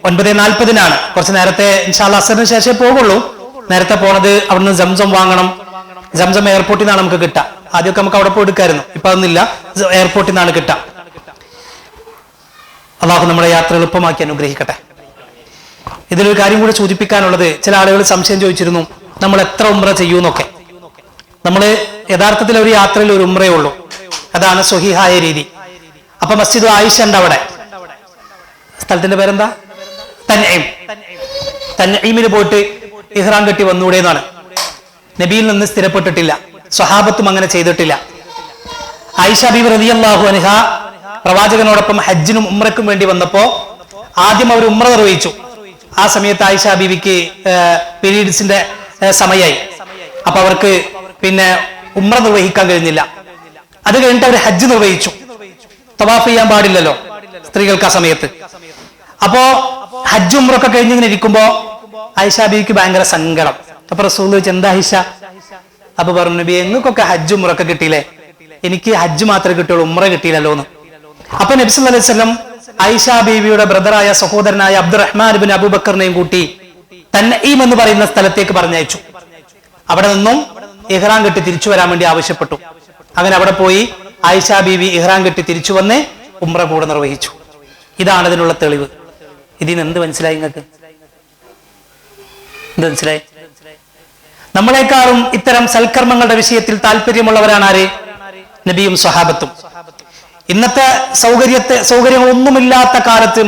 9:40-നാണ്. കുറച്ച് നേരത്തെ ഇൻഷാ അല്ലാഹ് അസറിന് ശേഷമേ പോകുള്ളൂ. നേരത്തെ പോണത് അവിടുന്ന് സംസം വാങ്ങണം. സംസം എയർപോർട്ടിൽ നിന്നാണ് നമുക്ക് കിട്ടുക. ആദ്യമൊക്കെ നമുക്ക് അവിടെ പോയി എടുക്കായിരുന്നു, ഇപ്പൊ അതൊന്നുമില്ല, എയർപോർട്ടിൽ നിന്നാണ് കിട്ടുക. അള്ളാഹു നമ്മുടെ യാത്ര എളുപ്പമാക്കി അനുഗ്രഹിക്കട്ടെ. ഇതിലൊരു കാര്യം കൂടെ സൂചിപ്പിക്കാനുള്ളത്, ചില ആളുകൾ സംശയം ചോദിച്ചിരുന്നു, നമ്മൾ എത്ര ഉംറ ചെയ്യൂന്നൊക്കെ. നമ്മൾ യഥാർത്ഥത്തിൽ ഒരു യാത്രയിൽ ഒരു ഉംറയേ ഉള്ളൂ. അതാണ് സ്വഹീഹായ രീതി. അപ്പൊ മസ്ജിദ് ആയിഷ ഉണ്ട് അവിടെ. സ്ഥലത്തിന്റെ പേരെന്താ? തൻഈം. തൻഈമിൽ പോയിട്ട് ഇഹ്റാം കെട്ടി വന്നൂടെ എന്നാണ്. നബിയിൽ നിന്ന് സ്ഥിരപ്പെട്ടിട്ടില്ല, സ്വഹാബത്തും അങ്ങനെ ചെയ്തിട്ടില്ല. ആയിഷ ബീവി റളിയല്ലാഹു അൻഹ പ്രവാചകനോടൊപ്പം ഹജ്ജിനും ഉംറയ്ക്കും വേണ്ടി വന്നപ്പോ ആദ്യം അവർ ഉംറ നിർവഹിച്ചു. ആ സമയത്ത് ആയിഷ ബീവിക്ക് പീരീഡ്സിന്റെ സമയമായി. അപ്പൊ അവർക്ക് പിന്നെ ഉംറ നിർവഹിക്കാൻ കഴിഞ്ഞില്ല. അത് കഴിഞ്ഞിട്ട് അവർ ഹജ്ജ് നിർവഹിച്ചു. തവാഫ് ചെയ്യാൻ പാടില്ലല്ലോ സ്ത്രീകൾക്ക് ആ സമയത്ത്. അപ്പോ ഹജ്ജ് ഉംറൊക്കെ കഴിഞ്ഞിങ്ങനെ ഇരിക്കുമ്പോ ആയിഷ ബീവിക്ക് ഭയങ്കര സങ്കടം. അപ്പൊ റസൂൽ ചോദിച്ചു, എന്താ ആയിഷ? അപ്പൊ പറഞ്ഞു, നബി, എങ്ങൾക്കൊക്കെ ഹജ്ജ് ഉംറൊക്കെ കിട്ടിയില്ലേ, എനിക്ക് ഹജ്ജ് മാത്രമേ കിട്ടുള്ളൂ, ഉംറ കിട്ടിയില്ലല്ലോ എന്ന്. അപ്പൊ നബി സല്ലല്ലാഹു അലൈഹി വസല്ലം ആയിഷ ബീവിയുടെ ബ്രദറായ സഹോദരനായ അബ്ദുറഹ്മാൻ ഇബ്നു അബൂബക്കറിനെയും കൂട്ടി തൻഈം എന്ന് പറയുന്ന സ്ഥലത്തേക്ക് പറഞ്ഞയച്ചു. അവിടെ നിന്നും ഇഹ്റാം കെട്ടി തിരിച്ചു വരാൻ വേണ്ടി ആവശ്യപ്പെട്ടു. അങ്ങനെ അവിടെ പോയി ആയിഷ ബീവി ഇഹ്റാം കെട്ടി തിരിച്ചു വന്ന് ഉംറ കൂടെ നിർവഹിച്ചു. ഇതാണ് അതിനുള്ള തെളിവ്. ഇതിന് എന്ത് മനസ്സിലായി നിങ്ങൾക്ക്? എന്ത് മനസ്സിലായി? നമ്മളെക്കാളും ഇത്തരം സൽക്കർമ്മങ്ങളുടെ വിഷയത്തിൽ താല്പര്യമുള്ളവരാണ് ആര്? നബിയും സ്വഹാബത്തും. ഇന്നത്തെ സൗകര്യങ്ങളൊന്നുമില്ലാത്ത കാലത്ത്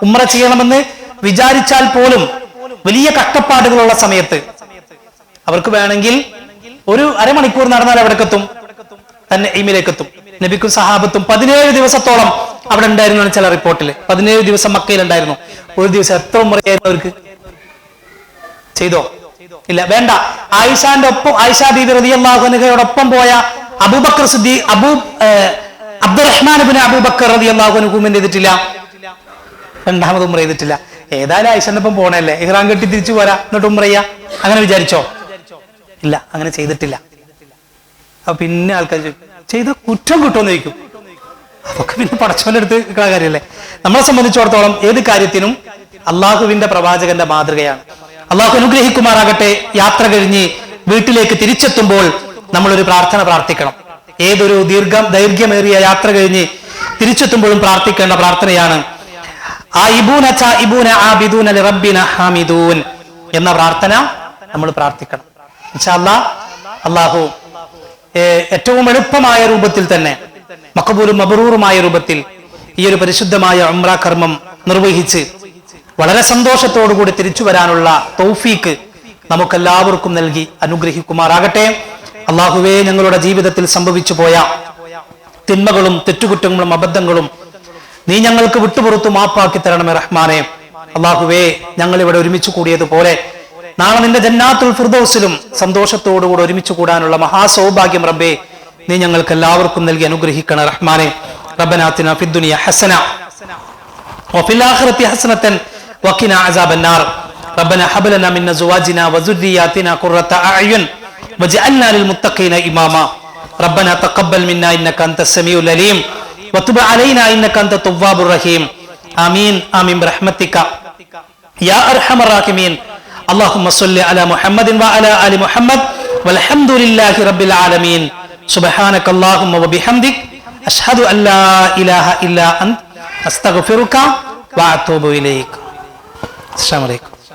ഉംറ ചെയ്യണമെന്ന് വിചാരിച്ചാൽ പോലും വലിയ കഷ്ടപ്പാടുകളുള്ള സമയത്ത് അവർക്ക് വേണമെങ്കിൽ ഒരു അരമണിക്കൂർ നടന്നാൽ എവിടേക്കെത്തും? തൻഈമിലേക്ക് എത്തും. നബിക്കും സഹാബത്തും 17 ദിവസത്തോളം അവിടെ ഉണ്ടായിരുന്നു ചില റിപ്പോർട്ടിൽ. 17 ദിവസം മക്കയിലുണ്ടായിരുന്നു. ഒരു ദിവസം എത്ര ഉംറയായിരുന്നു അവർക്ക്? ചെയ്തോ? ഇല്ല. വേണ്ട. ആയിഷാന്റെ ഒപ്പം, ആയിഷ ബീബി റളിയല്ലാഹു അൻഹയോടൊപ്പം പോയ അബൂബക്കർ സിദ്ദീഖ് അബ്ദുറഹ്മാൻ ഇബ്നു അബൂബക്കർ റളിയല്ലാഹു അൻഹു എന്ത് ചെയ്തിട്ടില്ല? രണ്ടാമത് ഉംറ ചെയ്തിട്ടില്ല. ഏതായാലും ആയിഷന്റെ ഒപ്പം പോണല്ലേ, ഇഹ്റാം കെട്ടി തിരിച്ചു പോരാ, എന്നിട്ട് ഉംറ ചെയ്യാ, അങ്ങനെ വിചാരിച്ചോ? ഇല്ല, അങ്ങനെ ചെയ്തിട്ടില്ല. അപ്പൊ പിന്നെ ആൾക്കാർ ചെയ്ത കുറ്റം കിട്ടുമെന്ന് ചോദിക്കും. അതൊക്കെ പിന്നെ പടച്ചവന്റെ അടുത്ത് കാര്യമല്ലേ. നമ്മളെ സംബന്ധിച്ചിടത്തോളം ഏത് കാര്യത്തിനും അള്ളാഹുവിന്റെ പ്രവാചകന്റെ മാതൃകയാണ്. അള്ളാഹു അനുഗ്രഹിക്കുമാറാകട്ടെ. യാത്ര കഴിഞ്ഞ് വീട്ടിലേക്ക് തിരിച്ചെത്തുമ്പോൾ നമ്മളൊരു പ്രാർത്ഥന പ്രാർത്ഥിക്കണം. ഏതൊരു ദൈർഘ്യമേറിയ യാത്ര കഴിഞ്ഞ് തിരിച്ചെത്തുമ്പോഴും പ്രാർത്ഥിക്കേണ്ട പ്രാർത്ഥനയാണ് എന്ന പ്രാർത്ഥന നമ്മൾ പ്രാർത്ഥിക്കണം. ഇൻഷാ അല്ലാഹ് അള്ളാഹു ഏറ്റവും എളുപ്പമായ രൂപത്തിൽ തന്നെ, മഖബൂലും മബ്റൂറുമായ രൂപത്തിൽ ഈ ഒരു പരിശുദ്ധമായ ഉംറ കർമ്മം നിർവഹിച്ച് വളരെ സന്തോഷത്തോടുകൂടി തിരിച്ചു വരാനുള്ള തൗഫീക്ക് നമുക്കെല്ലാവർക്കും നൽകി അനുഗ്രഹിക്കുമാറാകട്ടെ. അള്ളാഹുവേ, ഞങ്ങളുടെ ജീവിതത്തിൽ സംഭവിച്ചു പോയ തിന്മകളും തെറ്റുകുറ്റങ്ങളും അബദ്ധങ്ങളും നീ ഞങ്ങൾക്ക് വിട്ടുപുറത്തു മാപ്പാക്കി തരണമേ റഹ്മാനെ. അള്ളാഹുവേ, ഞങ്ങൾ ഇവിടെ ഒരുമിച്ച് കൂടിയതുപോലെ നാളെ നിന്റെ ജന്നാത്തുൽ ഫിർദൗസിലും സന്തോഷത്തോടുകൂടി ഒരുമിച്ച് കൂടാനുള്ള മഹാസൗഭാഗ്യം റബ്ബേ നീ ഞങ്ങൾക്ക് എല്ലാവർക്കും നൽകി അനുഗ്രഹിക്കണം റഹ്മാനെ. റബ്ബനാ ആതിനാ ഫിദ്ദുനിയ ഹസന വഫിൽ ആഖിറതി ഹസനതൻ വഖിനാ അസാബന്നാർ. റബ്ബനാ ഹബ് ലനാ മിൻ അസ്വാജിനാ വസുർരിയാതിനാ ഖുർറത അഅ്യുൻ വജഅൽനാ ലിൽമുത്തഖീന ഇമാമാ. റബ്ബനാ തഖബ്ബൽ മിന്നാ ഇന്നക അൻതസ് സമീഉൽ അലീം വതുബ് അലൈനാ ഇന്നക അൻത തവ്വാബുർ റഹീം. ആമീൻ ആമീൻ ബിറഹ്മതിക യാ അർഹമർ റഹീമീൻ. اللهم صل على محمد وعلى آل محمد والحمد لله رب العالمين. سبحانك اللهم وبحمدك أشهد أن لا إله إلا أنت أستغفرك وأتوب إليك. السلام عليكم.